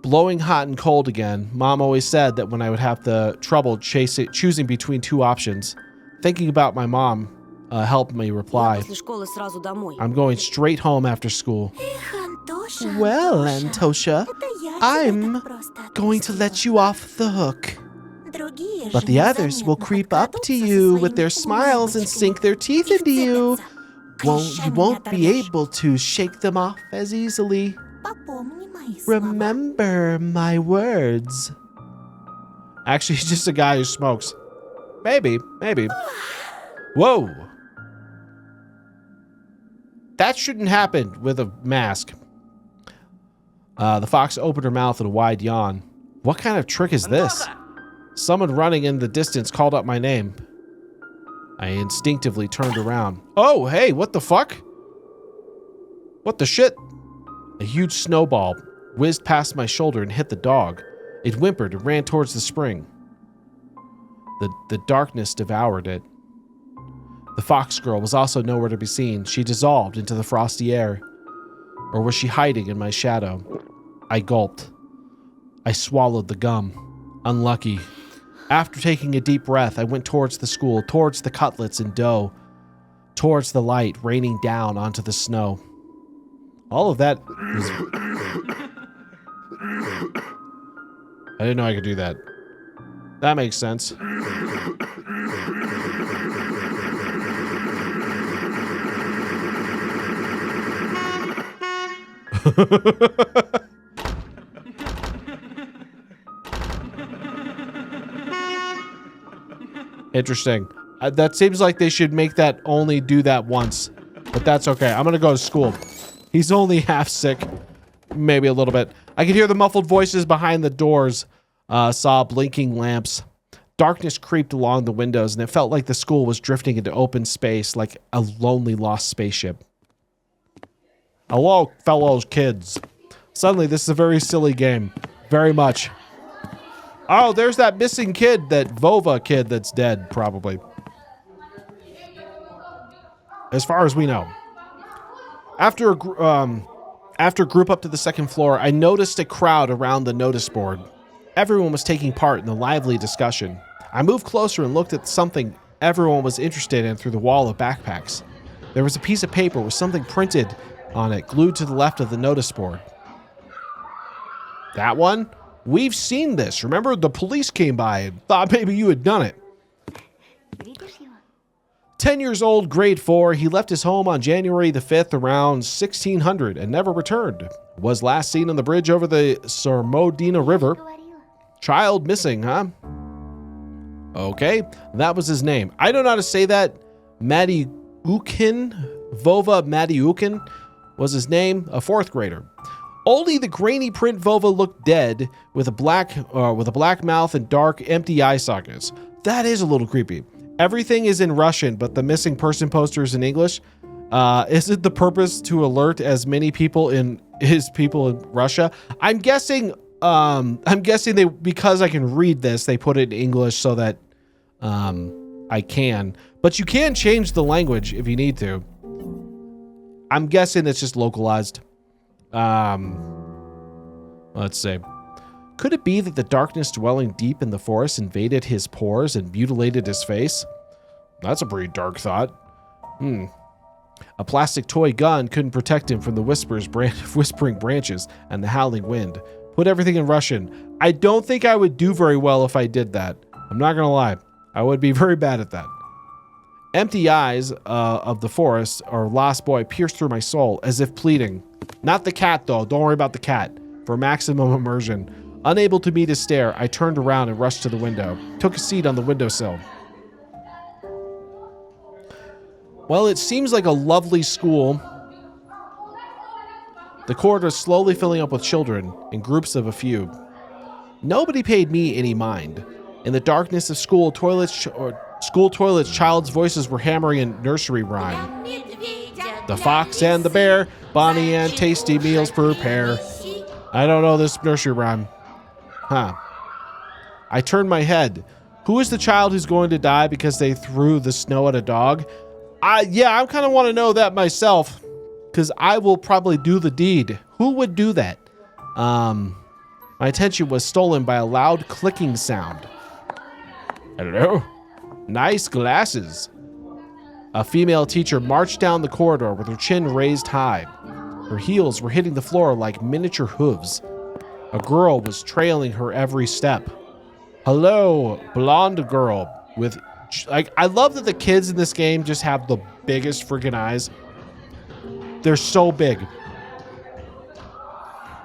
Blowing hot and cold again, Mom always said that when I would have the trouble choosing between two options, thinking about my mom helped me reply. I'm going straight home after school. Well, Antosha, I'm going to let you off the hook. But the others will creep up to you with their smiles and sink their teeth into you. You won't be able to shake them off as easily. Remember my words. Actually, he's just a guy who smokes. Maybe. Whoa. That shouldn't happen with a mask. The fox opened her mouth in a wide yawn. What kind of trick is this? Someone running in the distance called out my name. I instinctively turned around. Oh, hey, what the fuck? What the shit? A huge snowball whizzed past my shoulder and hit the dog. It whimpered and ran towards the spring. The darkness devoured it. The fox girl was also nowhere to be seen. She dissolved into the frosty air. Or was she hiding in my shadow? I gulped. I swallowed the gum. Unlucky. After taking a deep breath, I went towards the school, towards the cutlets and dough, towards the light raining down onto the snow. All of that was... I didn't know I could do that. That makes sense. Interesting. That seems like they should make that only do that once. But that's okay. I'm gonna go to school. He's only half sick. Maybe a little bit. I could hear the muffled voices behind the doors. Saw blinking lamps. Darkness creeped along the windows, and it felt like the school was drifting into open space like a lonely lost spaceship. Hello, fellow kids. Suddenly, this is a very silly game. Very much. Oh, there's that missing kid, that Vova kid that's dead, probably. As far as we know. After group up to the second floor, I noticed a crowd around the notice board. Everyone was taking part in the lively discussion. I moved closer and looked at something everyone was interested in through the wall of backpacks. There was a piece of paper with something printed on it, glued to the left of the notice board. That one? We've seen this. Remember, the police came by and thought maybe you had done it. 10 years old, grade 4, he left his home on January the 5th around 1600 and never returned. Was last seen on the bridge over the Sormodina River. Child missing, huh? Okay, that was his name. I don't know how to say that. Madiukin, Vova Madiukin was his name, a 4th grader. Only the grainy print Vova looked dead with a black mouth and dark, empty eye sockets. That is a little creepy. Everything is in Russian, but the missing person poster is in English. Is it the purpose to alert as many people in Russia? I'm guessing they, because I can read this, they put it in English so that I can. But you can change the language if you need to. I'm guessing it's just localized. Let's see. Could it be that the darkness dwelling deep in the forest invaded his pores and mutilated his face? That's a pretty dark thought. A plastic toy gun couldn't protect him from the whispering branches and the howling wind. Put everything in Russian. I don't think I would do very well if I did that. I'm not gonna lie. I would be very bad at that. Empty eyes of the forest, or lost boy, pierced through my soul as if pleading. Not the cat, though. Don't worry about the cat. For maximum immersion. Unable to meet his stare, I turned around and rushed to the window. Took a seat on the windowsill. Well, it seems like a lovely school. The corridor slowly filling up with children, in groups of a few. Nobody paid me any mind. In the darkness of school toilets, child's voices were hammering in nursery rhyme. The fox and the bear, bonny and tasty meals prepare. I don't know this nursery rhyme. Huh. I turned my head. Who is the child who's going to die because they threw the snow at a dog? Yeah, I kind of want to know that myself, because I will probably do the deed. Who would do that? My attention was stolen by a loud clicking sound. Hello? Nice glasses. A female teacher marched down the corridor with her chin raised high. Her heels were hitting the floor like miniature hooves. A girl was trailing her every step. Hello, blonde girl with, like, I love that the kids in this game just have the biggest freaking eyes. They're so big.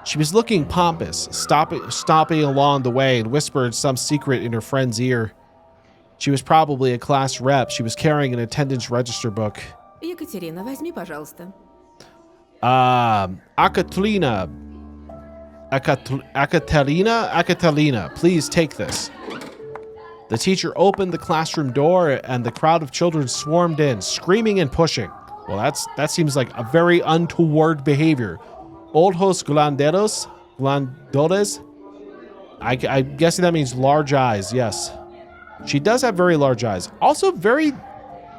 She was looking pompous, stopping along the way and whispered some secret in her friend's ear. She was probably a class rep. She was carrying an attendance register book. Екатерина, возьми, пожалуйста. Akaterina, please take this. The teacher opened the classroom door and the crowd of children swarmed in, screaming and pushing. Well, that seems like a very untoward behavior. Ojos glandores? I'm guessing that means large eyes, yes. She does have very large eyes. Also very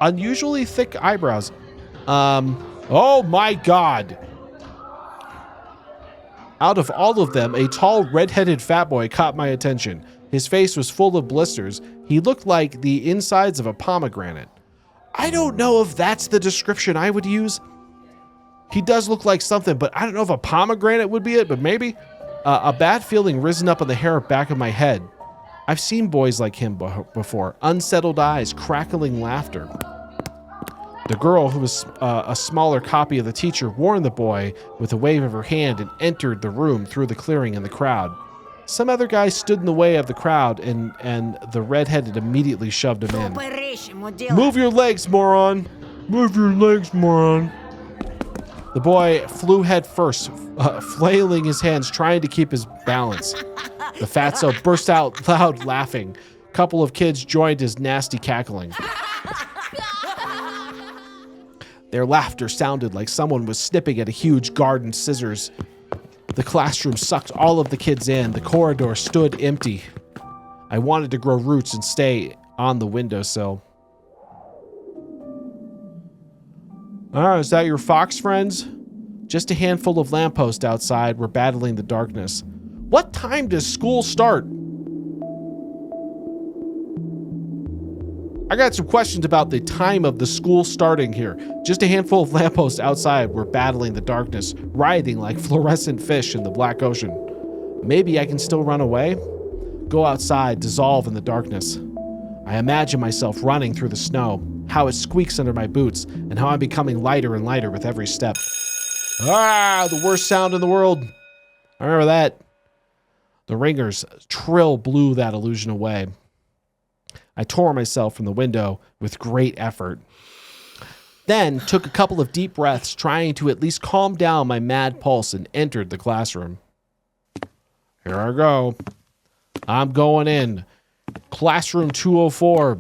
unusually thick eyebrows. Oh my God. Out of all of them, a tall, red-headed fat boy caught my attention. His face was full of blisters. He looked like the insides of a pomegranate. I don't know if that's the description I would use. He does look like something, but I don't know if a pomegranate would be it, but maybe. A bad feeling risen up on the hair back of my head. I've seen boys like him before. Unsettled eyes, crackling laughter. The girl, who was a smaller copy of the teacher, warned the boy with a wave of her hand and entered the room through the clearing in the crowd. Some other guy stood in the way of the crowd, and the redheaded immediately shoved him in. Move your legs, moron! Move your legs, moron! The boy flew head first, flailing his hands, trying to keep his balance. The fatso burst out loud, laughing. A couple of kids joined his nasty cackling. Their laughter sounded like someone was snipping at a huge garden scissors. The classroom sucked all of the kids in. The corridor stood empty. I wanted to grow roots and stay on the windowsill. Is that your fox friends? Just a handful of lampposts outside were battling the darkness. What time does school start? I got some questions about the time of the school starting here. Just a handful of lampposts outside were battling the darkness, writhing like fluorescent fish in the black ocean. Maybe I can still run away? Go outside, dissolve in the darkness. I imagine myself running through the snow, how it squeaks under my boots, and how I'm becoming lighter and lighter with every step. The worst sound in the world. I remember that. The ringer's trill blew that illusion away. I tore myself from the window with great effort. Then took a couple of deep breaths, trying to at least calm down my mad pulse, and entered the classroom. Here I go. I'm going in. Classroom 204.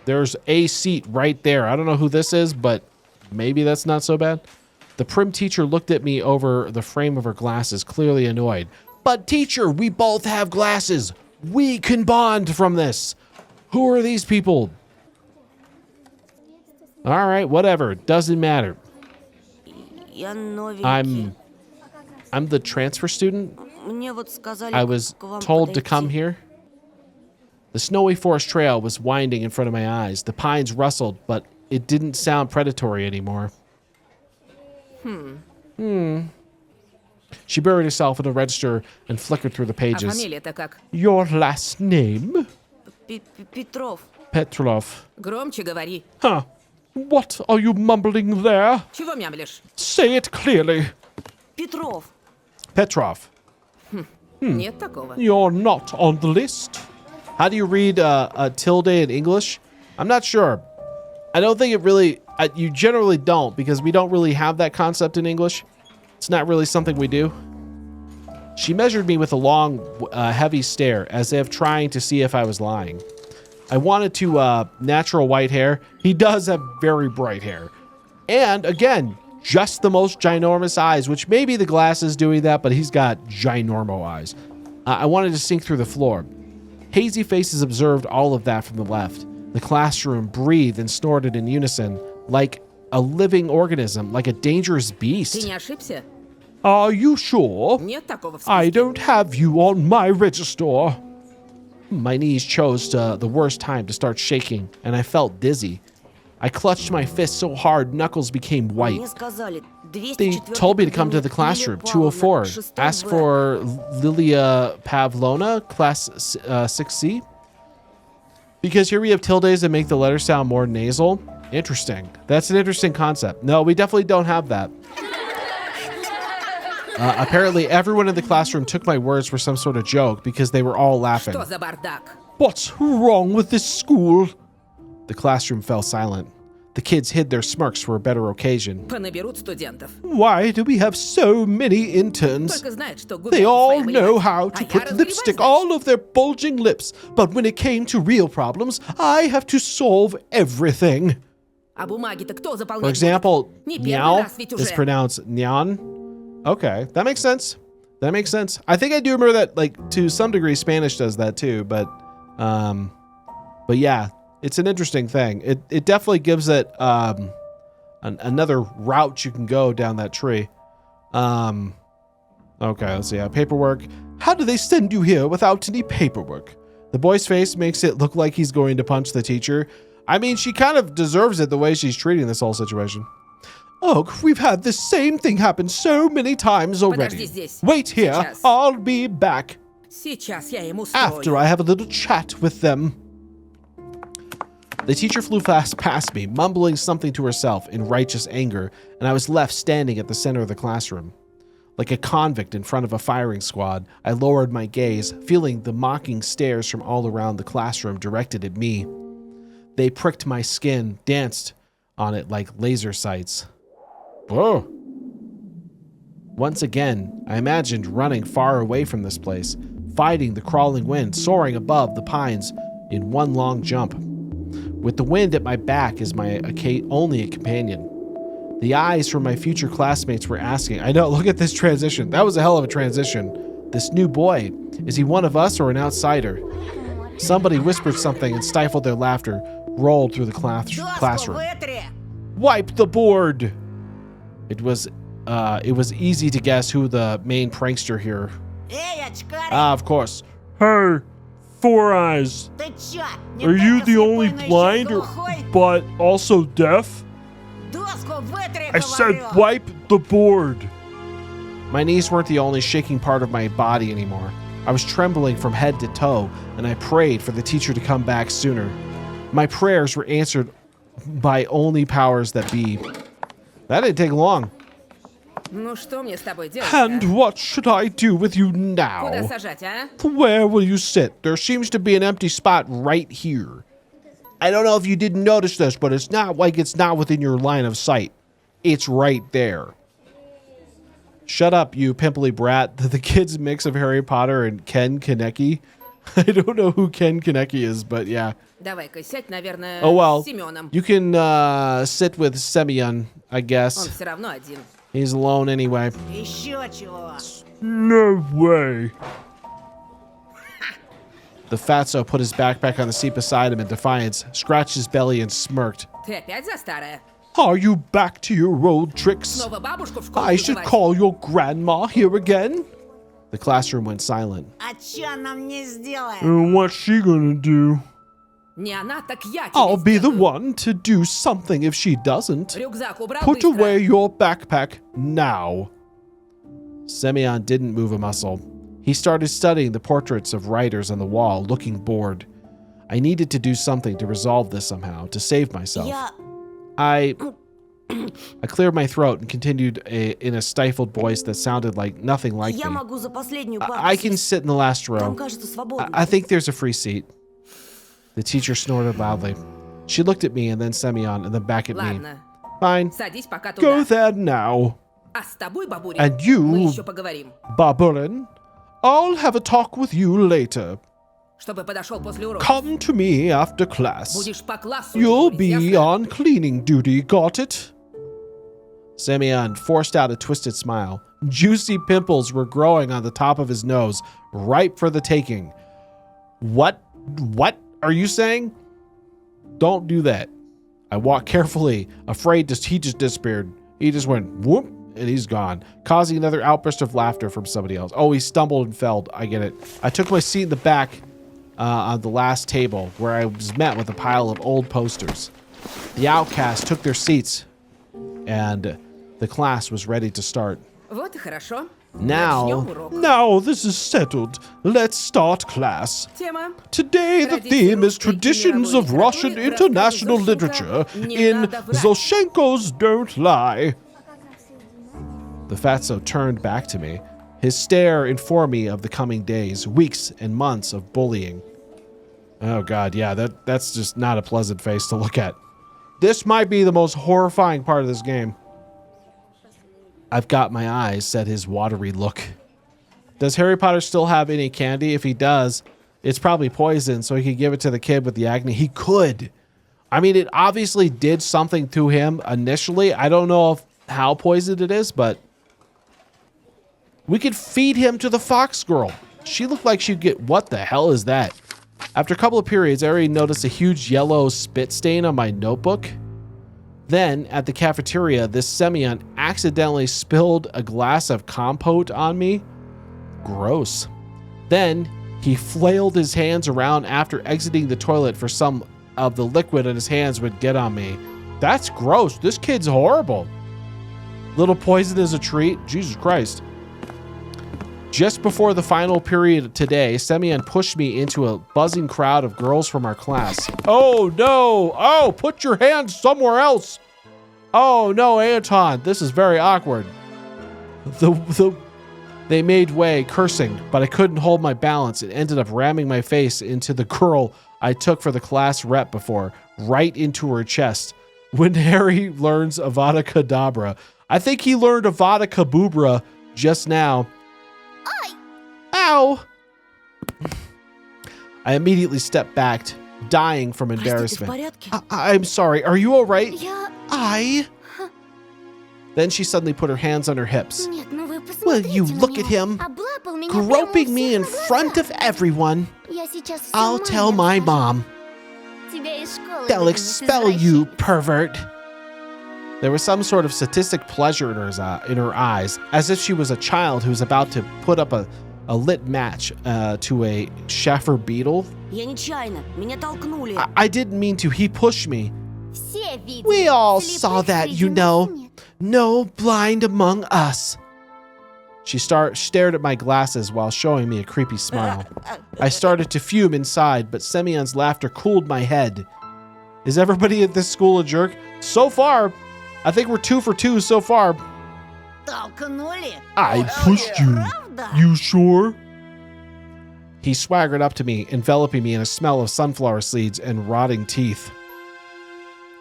There's a seat right there. I don't know who this is, but maybe that's not so bad. The prim teacher looked at me over the frame of her glasses, clearly annoyed. But teacher, we both have glasses. We can bond from this. Who are these people? All right, whatever. Doesn't matter. I'm the transfer student. I was told to come here. The snowy forest trail was winding in front of my eyes. The pines rustled, but it didn't sound predatory anymore. She buried herself in a register and flickered through the pages. Your last name? Petrov. Громче говори. Huh. What are you mumbling there? Чего мямлишь? Say it clearly. Petrov. Нет такого. You're not on the list. How do you read a tilde in English? I'm not sure. I don't think it really... you generally don't, because we don't really have that concept in English. It's not really something we do. She measured me with a long, heavy stare, as if trying to see if I was lying. I wanted to natural white hair. He does have very bright hair. And, again, just the most ginormous eyes, which may be the glasses doing that, but he's got ginormo eyes. I wanted to sink through the floor. Hazy faces observed all of that from the left. The classroom breathed and snorted in unison, like a living organism, like a dangerous beast. Ты не ошибся? Are you sure? Нет такого в списке. I don't have you on my register. My knees chose the worst time to start shaking, and I felt dizzy. I clutched my fist so hard, knuckles became white. They told me to come to the classroom, 204. Ask for Lilia Pavlona, class 6C. Because here we have tildes that make the letter sound more nasal. Interesting. That's an interesting concept. No, we definitely don't have that. Apparently, everyone in the classroom took my words for some sort of joke because they were all laughing. What's wrong with this school? The classroom fell silent. The kids hid their smirks for a better occasion. Why do we have so many interns? They all know how to put lipstick all over their bulging lips, but when it came to real problems, I have to solve everything. For example, meow is pronounced nyan. Okay, that makes sense. That makes sense. I think I do remember that, like, to some degree, Spanish does that too, but yeah, it's an interesting thing. It definitely gives it another route you can go down that tree. Okay, let's see. Paperwork. How do they send you here without any paperwork? The boy's face makes it look like he's going to punch the teacher. I mean, she kind of deserves it the way she's treating this whole situation. Ugh, we've had the same thing happen so many times already. Wait here, I'll be back. After I have a little chat with them. The teacher flew fast past me, mumbling something to herself in righteous anger, and I was left standing at the center of the classroom. Like a convict in front of a firing squad, I lowered my gaze, feeling the mocking stares from all around the classroom directed at me. They pricked my skin, danced on it like laser sights. Whoa. Once again, I imagined running far away from this place, fighting the crawling wind, soaring above the pines in one long jump. With the wind at my back as my only companion. The eyes from my future classmates were asking, I know, look at this transition. That was a hell of a transition. This new boy, is he one of us or an outsider? Somebody whispered something and stifled their laughter, rolled through the classroom. Wipe the board! It was easy to guess who the main prankster here. Of course. Hey, Four Eyes. Are you the only blind but also deaf? I said wipe the board. My knees weren't the only shaking part of my body anymore. I was trembling from head to toe, and I prayed for the teacher to come back sooner. My prayers were answered by only powers that be. That didn't take long. And what should I do with you now? Where will you sit? There seems to be an empty spot right here. I don't know if you didn't notice this, but it's not like it's not within your line of sight. It's right there. Shut up, you pimply brat. The kid's mix of Harry Potter and Ken Kaneki. I don't know who Ken Kaneki is, but yeah. Oh well, you can sit with Semyon, I guess. He's alone anyway. No way. The fatso put his backpack on the seat beside him in defiance, scratched his belly and smirked. Are you back to your old tricks? I should call your grandma here again? The classroom went silent. And what's she gonna do? I'll be the one to do something if she doesn't. Put away your backpack now. Semyon didn't move a muscle. He started studying the portraits of writers on the wall, looking bored. I needed to do something to resolve this somehow, to save myself. I cleared my throat and continued in a stifled voice that sounded like nothing like me. I can sit in the last row. I think there's a free seat. The teacher snorted loudly. She looked at me and then Semyon and then back at me. Fine. Go there now. And you, Baburin, I'll have a talk with you later. Come to me after class. You'll be on cleaning duty, got it? Semyon forced out a twisted smile. Juicy pimples were growing on the top of his nose, ripe for the taking. What are you saying? Don't do that. I walked carefully, afraid he just disappeared. He just went whoop, and he's gone, causing another outburst of laughter from somebody else. Oh, he stumbled and fell. I get it. I took my seat in the back on the last table, where I was met with a pile of old posters. The outcasts took their seats, and the class was ready to start. Now this is settled. Let's start class. Today the theme is Traditions of Russian International Literature in Zoshenko's Don't Lie. The fatso turned back to me. His stare informed me of the coming days, weeks, and months of bullying. Oh god, yeah, that's just not a pleasant face to look at. This might be the most horrifying part of this game. I've got my eyes, said his watery look. Does Harry Potter still have any candy? If he does, it's probably poison, so he could give it to the kid with the acne. He could. I mean, it obviously did something to him initially. I don't know how poisoned it is, but we could feed him to the fox girl. She looked like she'd get... What the hell is that? After a couple of periods, I already noticed a huge yellow spit stain on my notebook. Then, at the cafeteria, this Semyon accidentally spilled a glass of compote on me. Gross. Then, he flailed his hands around after exiting the toilet for some of the liquid on his hands would get on me. That's gross. This kid's horrible. Little poison as a treat. Jesus Christ. Just before the final period today, Semyon pushed me into a buzzing crowd of girls from our class. Oh no! Oh, put your hands somewhere else! Oh no, Anton, this is very awkward. They made way, cursing, but I couldn't hold my balance and ended up ramming my face into the girl I took for the class rep before, right into her chest. When Harry learns Avada Kedavra, I think he learned Avada Kedavra just now. Ow! I immediately stepped back, dying from embarrassment. I'm sorry, are you alright? Then she suddenly put her hands on her hips. Will you look at him? Groping me in front of everyone. I'll tell my mom. They'll expel you, pervert. There was some sort of sadistic pleasure in her eyes, as if she was a child who was about to put up a lit match to a Schaffer beetle. I didn't mean to. He pushed me. We all saw that, you know. No blind among us. She stared at my glasses while showing me a creepy smile. I started to fume inside, but Semyon's laughter cooled my head. Is everybody at this school a jerk? So far, I think we're 2 for 2 so far. I pushed you. You sure? He swaggered up to me, enveloping me in a smell of sunflower seeds and rotting teeth.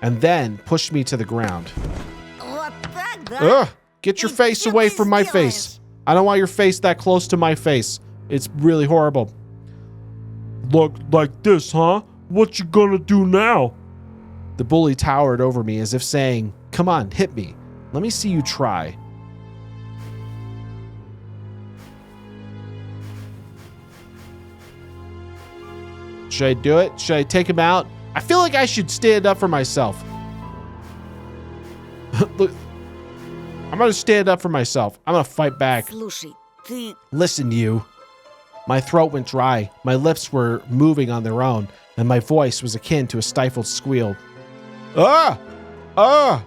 And then pushed me to the ground. Ugh! Get your face away from my face. I don't want your face that close to my face. It's really horrible. Look like this, huh? What you gonna do now? The bully towered over me as if saying, come on, hit me. Let me see you try. Should I do it? Should I take him out? I feel like I should stand up for myself. Look, I'm gonna stand up for myself. I'm gonna fight back. Listen, you. My throat went dry. My lips were moving on their own, and my voice was akin to a stifled squeal. Ah! Ah!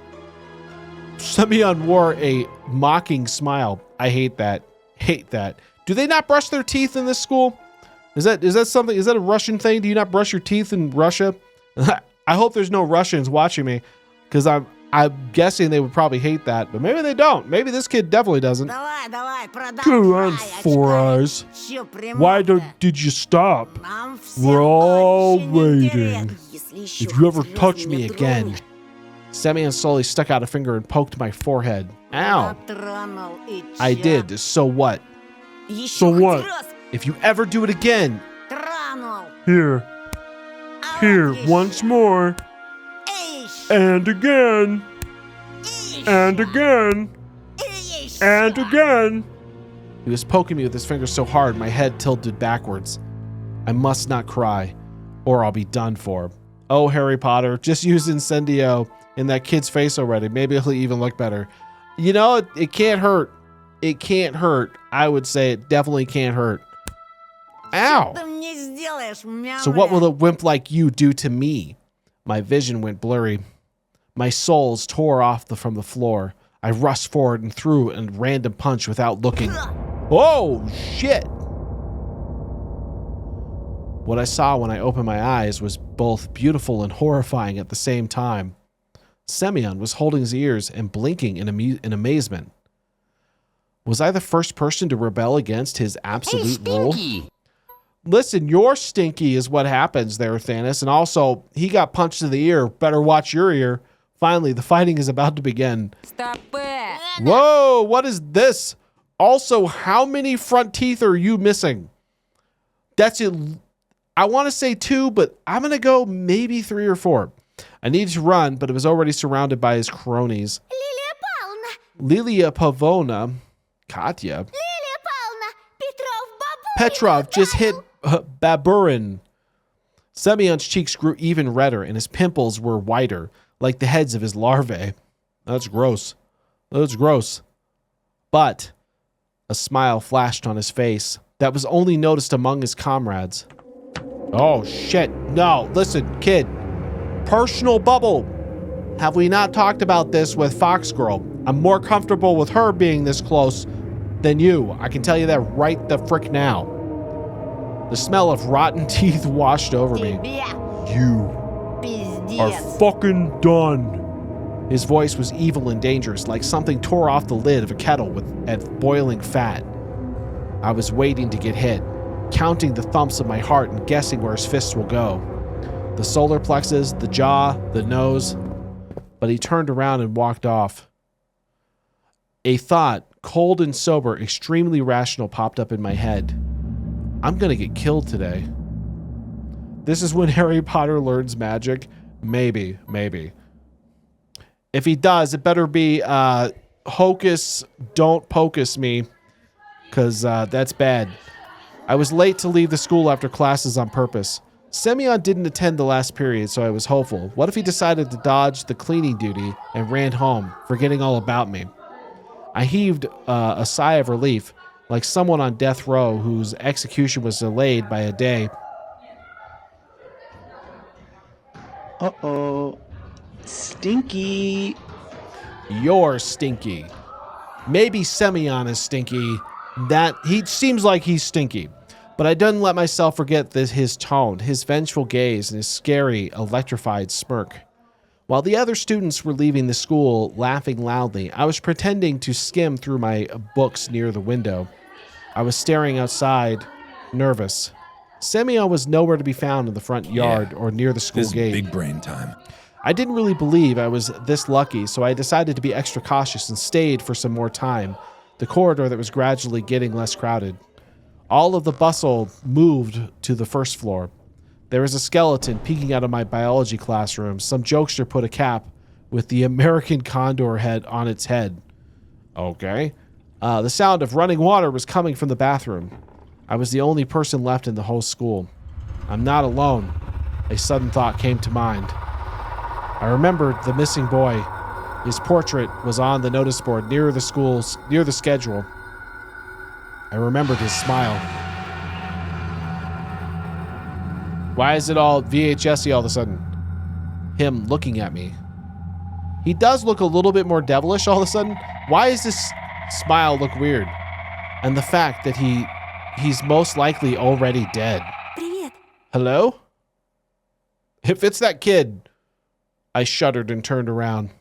Semyon wore a mocking smile. I hate that. Hate that. Do they not brush their teeth in this school? Is that something? Is that a Russian thing? Do you not brush your teeth in Russia? I hope there's no Russians watching me, because I'm guessing they would probably hate that, but maybe they don't. Maybe this kid definitely doesn't. Come on, Four Eyes. Why did you stop? We're all waiting. If you ever touch me again. Semyon slowly stuck out a finger and poked my forehead. Ow. I did. So what? So what? If you ever do it again. Here. Here, once more. And again. And again. And again. He was poking me with his finger so hard my head tilted backwards. I must not cry, or I'll be done for. Oh, Harry Potter, just use Incendio in that kid's face already. Maybe he'll even look better. You know, it can't hurt. It can't hurt. I would say it definitely can't hurt. Ow! So what will a wimp like you do to me? My vision went blurry. My soles tore off from the floor. I rushed forward and threw a random punch without looking. Oh, shit! What I saw when I opened my eyes was both beautiful and horrifying at the same time. Semyon was holding his ears and blinking in amazement. Was I the first person to rebel against his absolute rule? Listen, you're stinky is what happens there, Thanos. And also, he got punched in the ear. Better watch your ear. Finally, the fighting is about to begin. Stop it! Whoa, what is this? Also, how many front teeth are you missing? That's it. I want to say 2, but I'm going to go maybe 3 or 4. I needed to run, but it was already surrounded by his cronies. Lilia Pavona, Katya. Petrov just hit Baburin. Semyon's cheeks grew even redder, and his pimples were whiter, like the heads of his larvae. That's gross. That's gross. But a smile flashed on his face that was only noticed among his comrades. Oh, shit. No, listen, kid. Personal bubble. Have we not talked about this with Fox Girl? I'm more comfortable with her being this close than you. I can tell you that right the frick now. The smell of rotten teeth washed over me. You are fucking done. His voice was evil and dangerous, like something tore off the lid of a kettle at boiling fat. I was waiting to get hit, counting the thumps of my heart and guessing where his fists will go. The solar plexus, the jaw, the nose. But he turned around and walked off. A thought, cold and sober, extremely rational, popped up in my head. I'm gonna get killed today. This is when Harry Potter learns magic? Maybe. If he does, it better be hocus, don't pocus me, because that's bad. I was late to leave the school after classes on purpose. Semyon didn't attend the last period, so I was hopeful. What if he decided to dodge the cleaning duty and ran home, forgetting all about me? I heaved a sigh of relief, like someone on death row whose execution was delayed by a day. Uh-oh. Stinky. You're stinky. Maybe Semyon is stinky. That he seems like he's stinky. But I didn't let myself forget his tone, his vengeful gaze, and his scary, electrified smirk. While the other students were leaving the school laughing loudly, I was pretending to skim through my books near the window. I was staring outside, nervous. Semyon was nowhere to be found in the front yard or near the school gate. Big brain time. I didn't really believe I was this lucky, so I decided to be extra cautious and stayed for some more time, the corridor that was gradually getting less crowded. All of the bustle moved to the first floor. There was a skeleton peeking out of my biology classroom. Some jokester put a cap with the American condor head on its head. Okay. The sound of running water was coming from the bathroom. I was the only person left in the whole school. I'm not alone. A sudden thought came to mind. I remembered the missing boy. His portrait was on the notice board near the schedule. I remembered his smile. Why is it all VHS-y all of a sudden? Him looking at me. He does look a little bit more devilish all of a sudden. Why does this smile look weird? And the fact that he's most likely already dead. Привет. Hello? If it's that kid. I shuddered and turned around.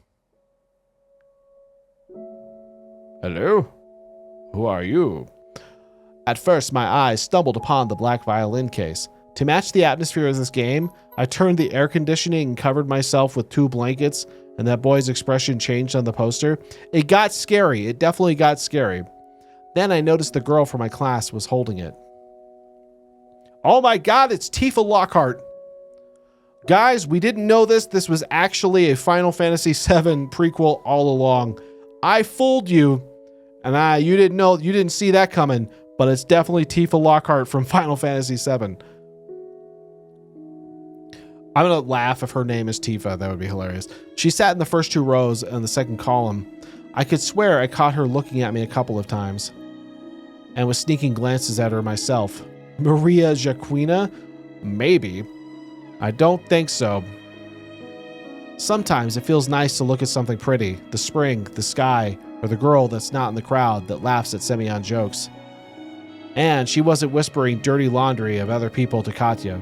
Hello? Who are you? At first, my eyes stumbled upon the black violin case. To match the atmosphere of this game, I turned the air conditioning and covered myself with 2 blankets, and that boy's expression changed on the poster. It got scary. It definitely got scary. Then I noticed the girl from my class was holding it. Oh my god, it's Tifa Lockhart. Guys, we didn't know this. This was actually a Final Fantasy VII prequel all along. I fooled you, and you didn't see that coming, but it's definitely Tifa Lockhart from Final Fantasy VII. I'm going to laugh if her name is Tifa. That would be hilarious. She sat in the first 2 rows in the second column. I could swear I caught her looking at me a couple of times and was sneaking glances at her myself. Maria Jaquina? Maybe. I don't think so. Sometimes it feels nice to look at something pretty, the spring, the sky, or the girl that's not in the crowd that laughs at Semyon jokes. And she wasn't whispering dirty laundry of other people to Katya.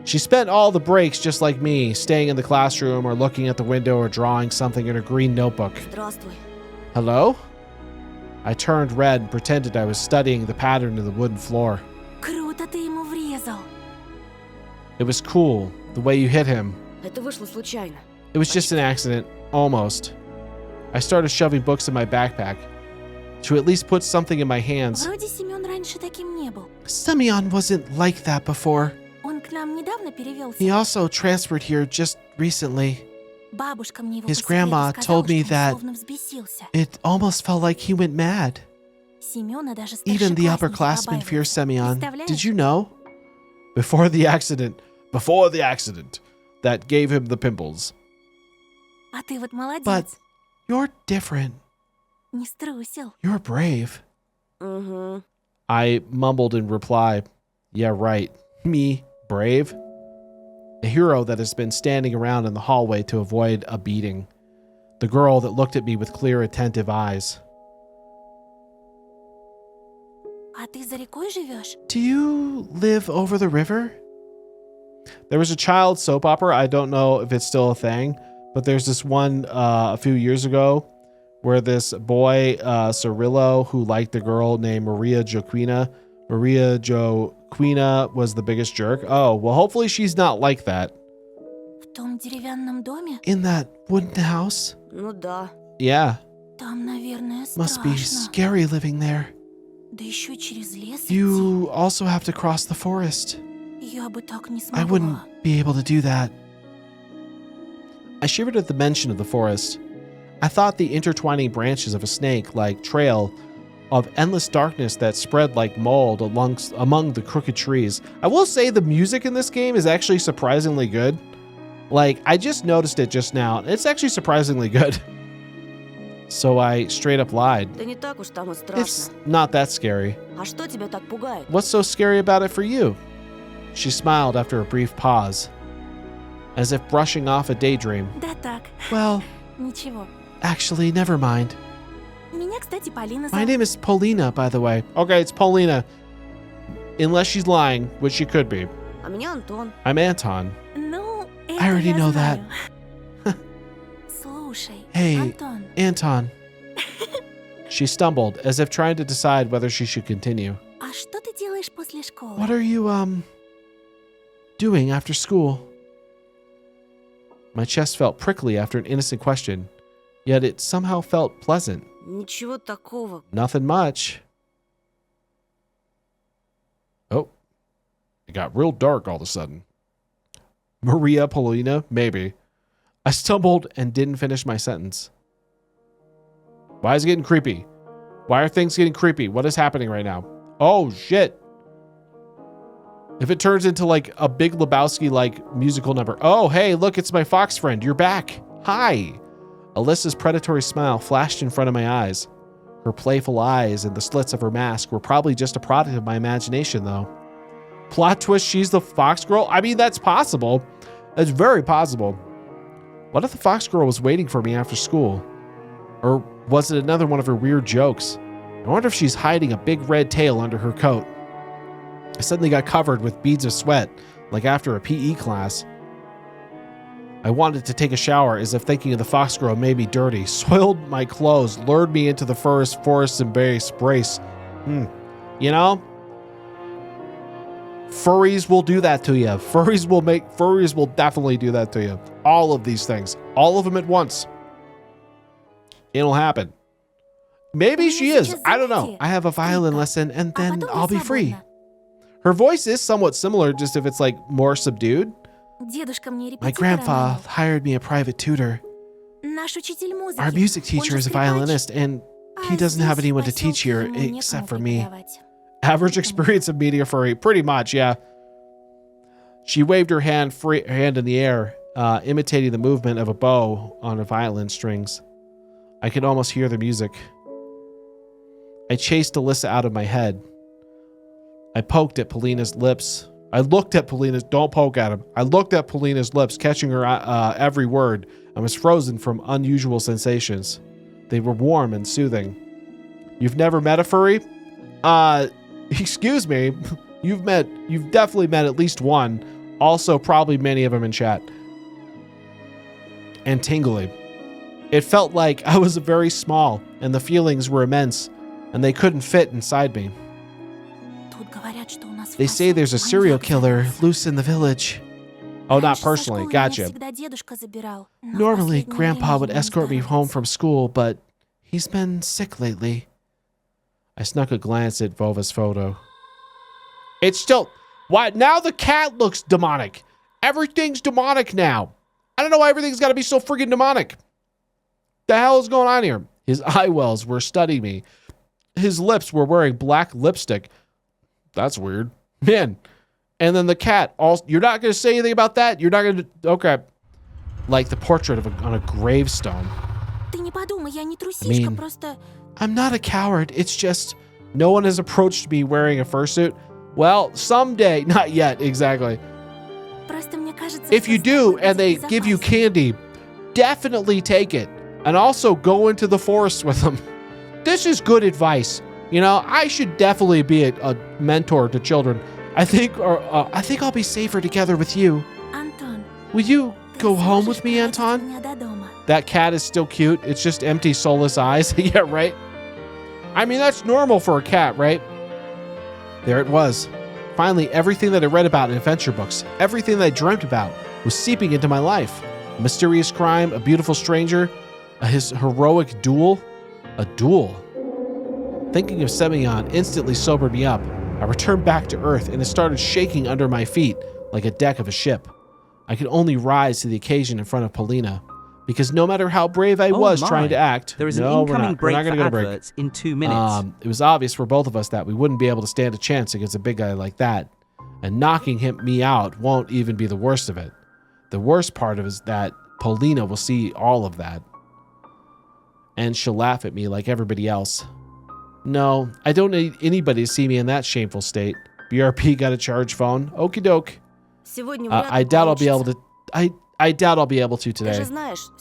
She spent all the breaks just like me, staying in the classroom or looking at the window or drawing something in her green notebook. Здравствуй. Hello? I turned red and pretended I was studying the pattern of the wooden floor. Круто ты ему врезал. It was cool, the way you hit him. Это вышло случайно. It was just an accident, almost. I started shoving books in my backpack to at least put something in my hands. Вроде Семён раньше таким не был. Semyon wasn't like that before. Он к нам недавно перевелся. He also transferred here just recently. Бабушка мне его His по секрету grandma сказала, told me что он that словно взбесился. it almost felt like he went mad. Семёна даже Even the старшеклассники upperclassmen fear побаиваются. Semyon. Представляешь? Did you know? Before the accident that gave him the pimples. А ты вот молодец. But you're different. Не струсил. You're brave. Угу. I mumbled in reply, yeah, right. Me, brave? A hero that has been standing around in the hallway to avoid a beating. The girl that looked at me with clear, attentive eyes. А ты за рекой живешь? Do you live over the river? There was a child soap opera. I don't know if it's still a thing, but there's this one a few years ago where this boy, Cirillo, who liked the girl named Maria Joaquina. Maria Joaquina was the biggest jerk. Oh, well, hopefully she's not like that. В том деревянном доме? In that wooden house? Ну да. Yeah. Там, наверное, Must be страшно. scary living there. Да еще через лес You also have to cross the forest. идти. Я бы так не I смогла. wouldn't be able to do that. I shivered at the mention of the forest. I thought the intertwining branches of a snake-like trail of endless darkness that spread like mold among the crooked trees. I will say the music in this game is actually surprisingly good. Like, I just noticed it just now. It's actually surprisingly good. So I straight up lied. Да не так уж там и страшно. It's not that scary. А что тебя так пугает? What's so scary about it for you? She smiled after a brief pause, as if brushing off a daydream. Да так. Well, Ничего. actually, never mind. Меня, кстати, Полина My зовут. name is Paulina, by the way. Okay, it's Paulina. Unless she's lying, which she could be. А меня Антон. I'm Anton. Ну, это I already я know знаю. that. Слушай, Hey, Антон. Anton. She stumbled, as if trying to decide whether she should continue. А что ты делаешь после школы? What are you, doing after school? My chest felt prickly after an innocent question, yet it somehow felt pleasant. Ничего такого. Nothing much. Oh, it got real dark all of a sudden. Maria Paulina, maybe. I stumbled and didn't finish my sentence. Why is it getting creepy? Why are things getting creepy? What is happening right now? Oh, shit. If it turns into like a Big Lebowski like musical number. Oh, hey, look, it's my fox friend. You're back. Hi. Alyssa's predatory smile flashed in front of my eyes. Her playful eyes and the slits of her mask were probably just a product of my imagination, though. Plot twist, she's the fox girl? I mean, that's possible. That's very possible. What if the fox girl was waiting for me after school? Or was it another one of her weird jokes? I wonder if she's hiding a big red tail under her coat. I suddenly got covered with beads of sweat, like after a PE class. I wanted to take a shower as if thinking of the fox girl made me dirty, soiled my clothes, lured me into the forest embrace. You know? Furries will do that to you. Furries will definitely do that to you. All of these things. All of them at once. It'll happen. Maybe she is. I don't know. I have a violin lesson and then I'll be free. Her voice is somewhat similar, just if it's like more subdued. My grandpa hired me a private tutor. Our music teacher is a violinist and he doesn't have anyone to teach here except for me. Average experience of media furry. Pretty much, yeah. She waved her hand in the air, imitating the movement of a bow on a violin strings. I could almost hear the music. I chased Alyssa out of my head. I poked at Paulina's lips, I looked at Polina's, don't poke at him. I looked at Polina's lips, catching her every word, and was frozen from unusual sensations. They were warm and soothing. You've never met a furry? Excuse me. You've definitely met at least one. Also, probably many of them in chat. And tingly. It felt like I was very small, and the feelings were immense, and they couldn't fit inside me. They say there's a serial killer loose in the village. Oh, not personally. Gotcha. Normally, Grandpa would escort me home from school, but he's been sick lately. I snuck a glance at Vova's photo. It's still... What? Now the cat looks demonic. Everything's demonic now. I don't know why everything's got to be so friggin' demonic. The hell is going on here? His eye wells were studying me. His lips were wearing black lipstick. That's weird. Man. And then the cat. You're not going to say anything about that? You're not going to... Okay. Like the portrait on a gravestone. I mean, I'm not a coward. It's just no one has approached me wearing a fursuit. Well, someday. Not yet, exactly. If you do and they give you candy, definitely take it. And also go into the forest with them. This is good advice. You know, I should definitely be a mentor to children. I think I'll be safer together with you. Will you go home with me, Anton? That cat is still cute. It's just empty, soulless eyes. Yeah, right? I mean, that's normal for a cat, right? There it was. Finally, everything that I read about in adventure books, everything that I dreamt about, was seeping into my life. A mysterious crime, a beautiful stranger, his heroic duel. A duel. Thinking of Semyon instantly sobered me up. I returned back to Earth, and it started shaking under my feet like a deck of a ship. I could only rise to the occasion in front of Paulina, because no matter how brave I was trying to act, there is an incoming break for adverts in 2 minutes. It was obvious for both of us that we wouldn't be able to stand a chance against a big guy like that, and knocking me out won't even be the worst of it. The worst part of it is that Paulina will see all of that, and she'll laugh at me like everybody else. No, I don't need anybody to see me in that shameful state. BRP got a charge phone. Okie doke. I doubt I'll be able to. I doubt I'll be able to today.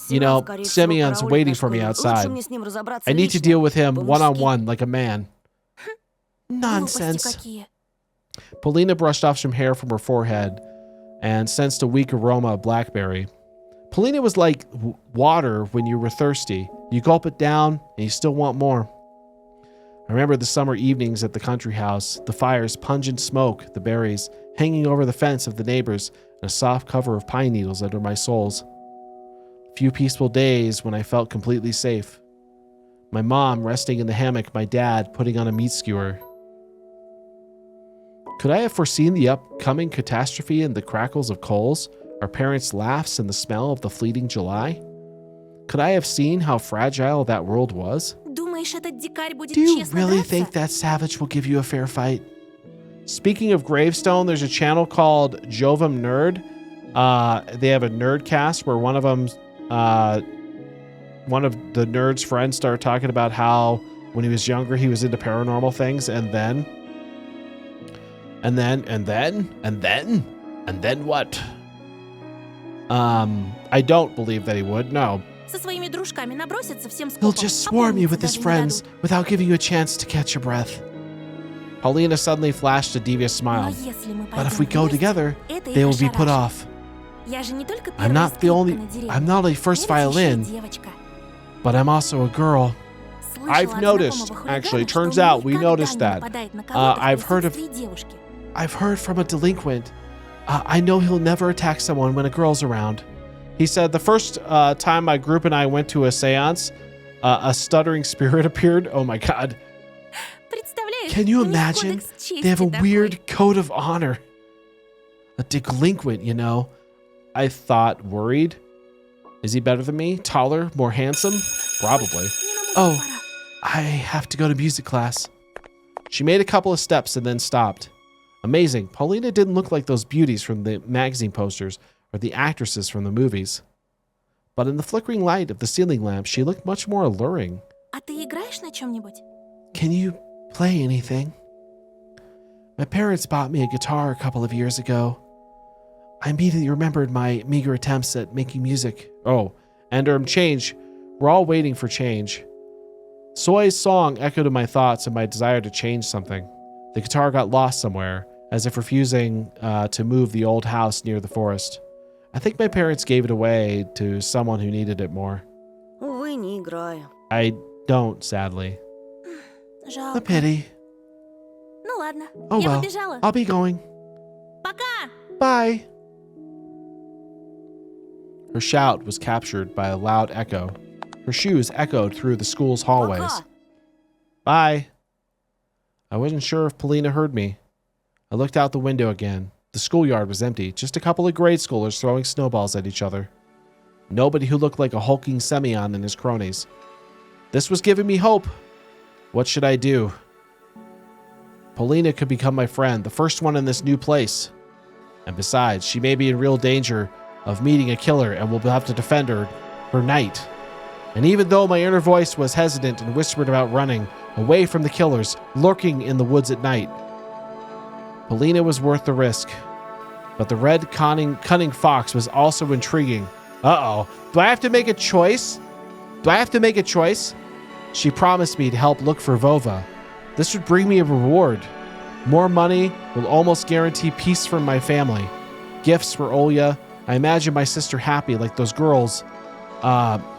You know, Semyon's waiting for me outside. I need to deal with him one-on-one like a man. Nonsense. Paulina brushed off some hair from her forehead and sensed a weak aroma of blackberry. Paulina was like water when you were thirsty. You gulp it down and you still want more. I remember the summer evenings at the country house, the fire's pungent smoke, the berries hanging over the fence of the neighbors, and a soft cover of pine needles under my soles. Few peaceful days when I felt completely safe. My mom resting in the hammock, my dad putting on a meat skewer. Could I have foreseen the upcoming catastrophe in the crackles of coals, our parents' laughs, and the smell of the fleeting July? Could I have seen how fragile that world was? Do you really think that savage will give you a fair fight? Speaking of gravestone, there's a channel called Jovem Nerd. They have a nerdcast where one of the nerd's friends started talking about how when he was younger he was into paranormal things, and then what? I don't believe that he would. No. He'll just swarm you with his friends without giving you a chance to catch your breath. Paulina suddenly flashed a devious smile. But if we go together, they will be put off. I'm not only first violin, but I'm also a girl. I've noticed, actually, turns out we noticed that. I've heard from a delinquent. I know he'll never attack someone when a girl's around. He said the first time my group and I went to a seance, a stuttering spirit appeared. Oh my God. Can you imagine? They have a weird code of honor. A delinquent, you know. I thought, worried. Is he better than me? Taller? More handsome? Probably. Oh, I have to go to music class. She made a couple of steps and then stopped. Amazing. Paulina didn't look like those beauties from the magazine posters or the actresses from the movies. But in the flickering light of the ceiling lamp, she looked much more alluring. Can you play anything? My parents bought me a guitar a couple of years ago. I immediately remembered my meager attempts at making music. Oh, and change. We're all waiting for change. Soy's song echoed in my thoughts and my desire to change something. The guitar got lost somewhere, as if refusing to move the old house near the forest. I think my parents gave it away to someone who needed it more. Увы, не играю. I don't, sadly. Жалко. A pity. Ну ладно, Oh я well, побежала. I'll be going. Пока! Bye. Her shout was captured by a loud echo. Her shoes echoed through the school's hallways. Пока. Bye. I wasn't sure if Polina heard me. I looked out the window again. The schoolyard was empty, just a couple of grade schoolers throwing snowballs at each other. Nobody who looked like a hulking Semyon and his cronies. This was giving me hope. What should I do? Polina could become my friend, the first one in this new place. And besides, she may be in real danger of meeting a killer and will have to defend her night. And even though my inner voice was hesitant and whispered about running away from the killers lurking in the woods at night, Polina was worth the risk. But the red cunning fox was also intriguing. Uh-oh. Do I have to make a choice? She promised me to help look for Vova. This would bring me a reward. More money will almost guarantee peace from my family. Gifts for Olya. I imagine my sister happy like those girls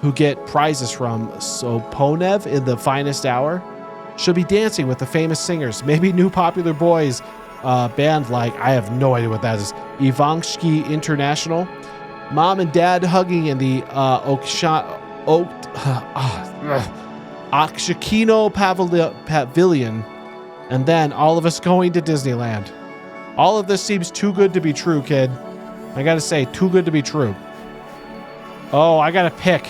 who get prizes from Soponev in the finest hour. She'll be dancing with the famous singers, maybe new popular boys band like, I have no idea what that is, Ivanshki International. Mom and dad hugging in the Akshakino Pavilion, and then all of us going to Disneyland. All of this seems too good to be true, kid. I gotta say, too good to be true. Oh, I gotta pick.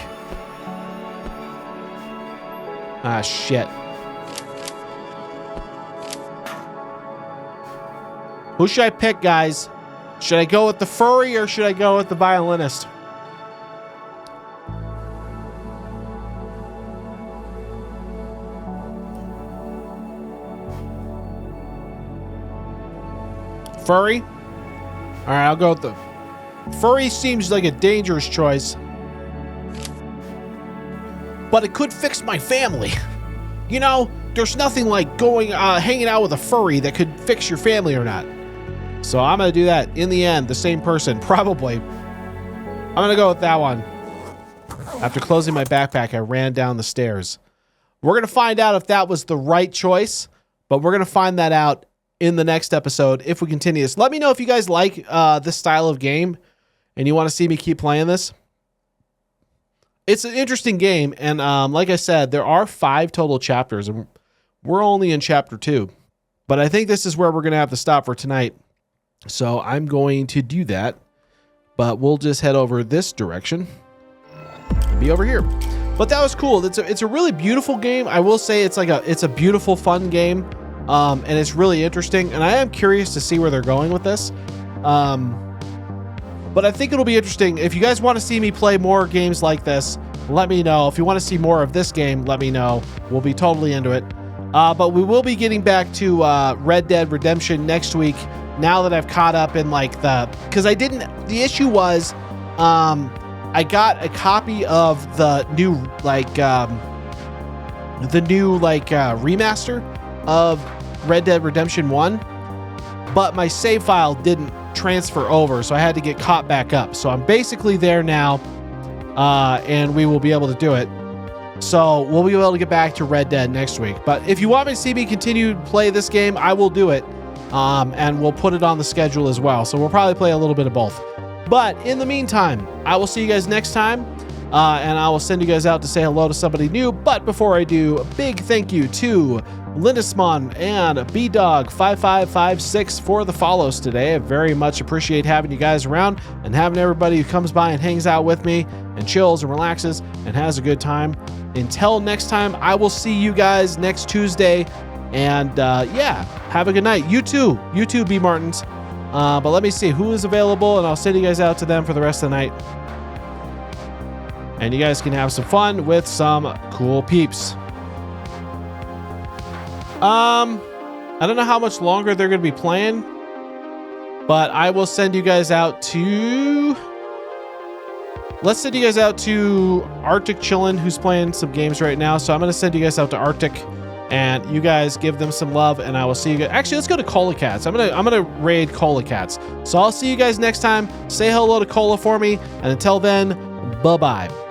Ah, shit. Who should I pick, guys? Should I go with the furry or should I go with the violinist? Furry? All right, I'll go with the furry. Seems like a dangerous choice, but it could fix my family. You know, there's nothing like going hanging out with a furry that could fix your family or not. So I'm gonna do that. In the end, the same person, probably. I'm gonna go with that one. After closing my backpack, I ran down the stairs. We're gonna find out if that was the right choice, but we're gonna find that out in the next episode if we continue this. Let me know if you guys like this style of game and you want to see me keep playing this. It's an interesting game, and like I said, there are 5 total chapters, and we're only in chapter 2. But I think this is where we're going to have to stop for tonight. So I'm going to do that, but we'll just head over this direction and be over here. But that was cool. It's a really beautiful game. I will say it's a beautiful, fun game. And it's really interesting, and I am curious to see where they're going with this. But I think it'll be interesting. If you guys want to see me play more games like this, let me know. If you want to see more of this game, let me know. We'll be totally into it. But we will be getting back to Red Dead Redemption next week, now that I've caught up in because the issue was I got a copy of the new remaster of Red Dead Redemption 1, but my save file didn't transfer over, so I had to get caught back up. So I'm basically there now, and we will be able to do it. So we'll be able to get back to Red Dead next week. But if you want me to see me continue to play this game, I will do it, and we'll put it on the schedule as well. So we'll probably play a little bit of both. But in the meantime, I will see you guys next time. And I will send you guys out to say hello to somebody new. But before I do, a big thank you to Lindismon and BDog5556 for the follows today. I very much appreciate having you guys around and having everybody who comes by and hangs out with me and chills and relaxes and has a good time. Until next time, I will see you guys next Tuesday. And yeah, have a good night. You too, B. Martins. But let me see who is available, and I'll send you guys out to them for the rest of the night. And you guys can have some fun with some cool peeps. I I don't know how much longer they're going to be playing, but I will send you guys out to... Let's send you guys out to Arctic Chillin', who's playing some games right now. So I'm going to send you guys out to Arctic, and you guys give them some love, and I will see you guys. Actually, let's go to Cola Cats. I'm gonna raid Cola Cats. So I'll see you guys next time. Say hello to Cola for me, and until then, bye-bye.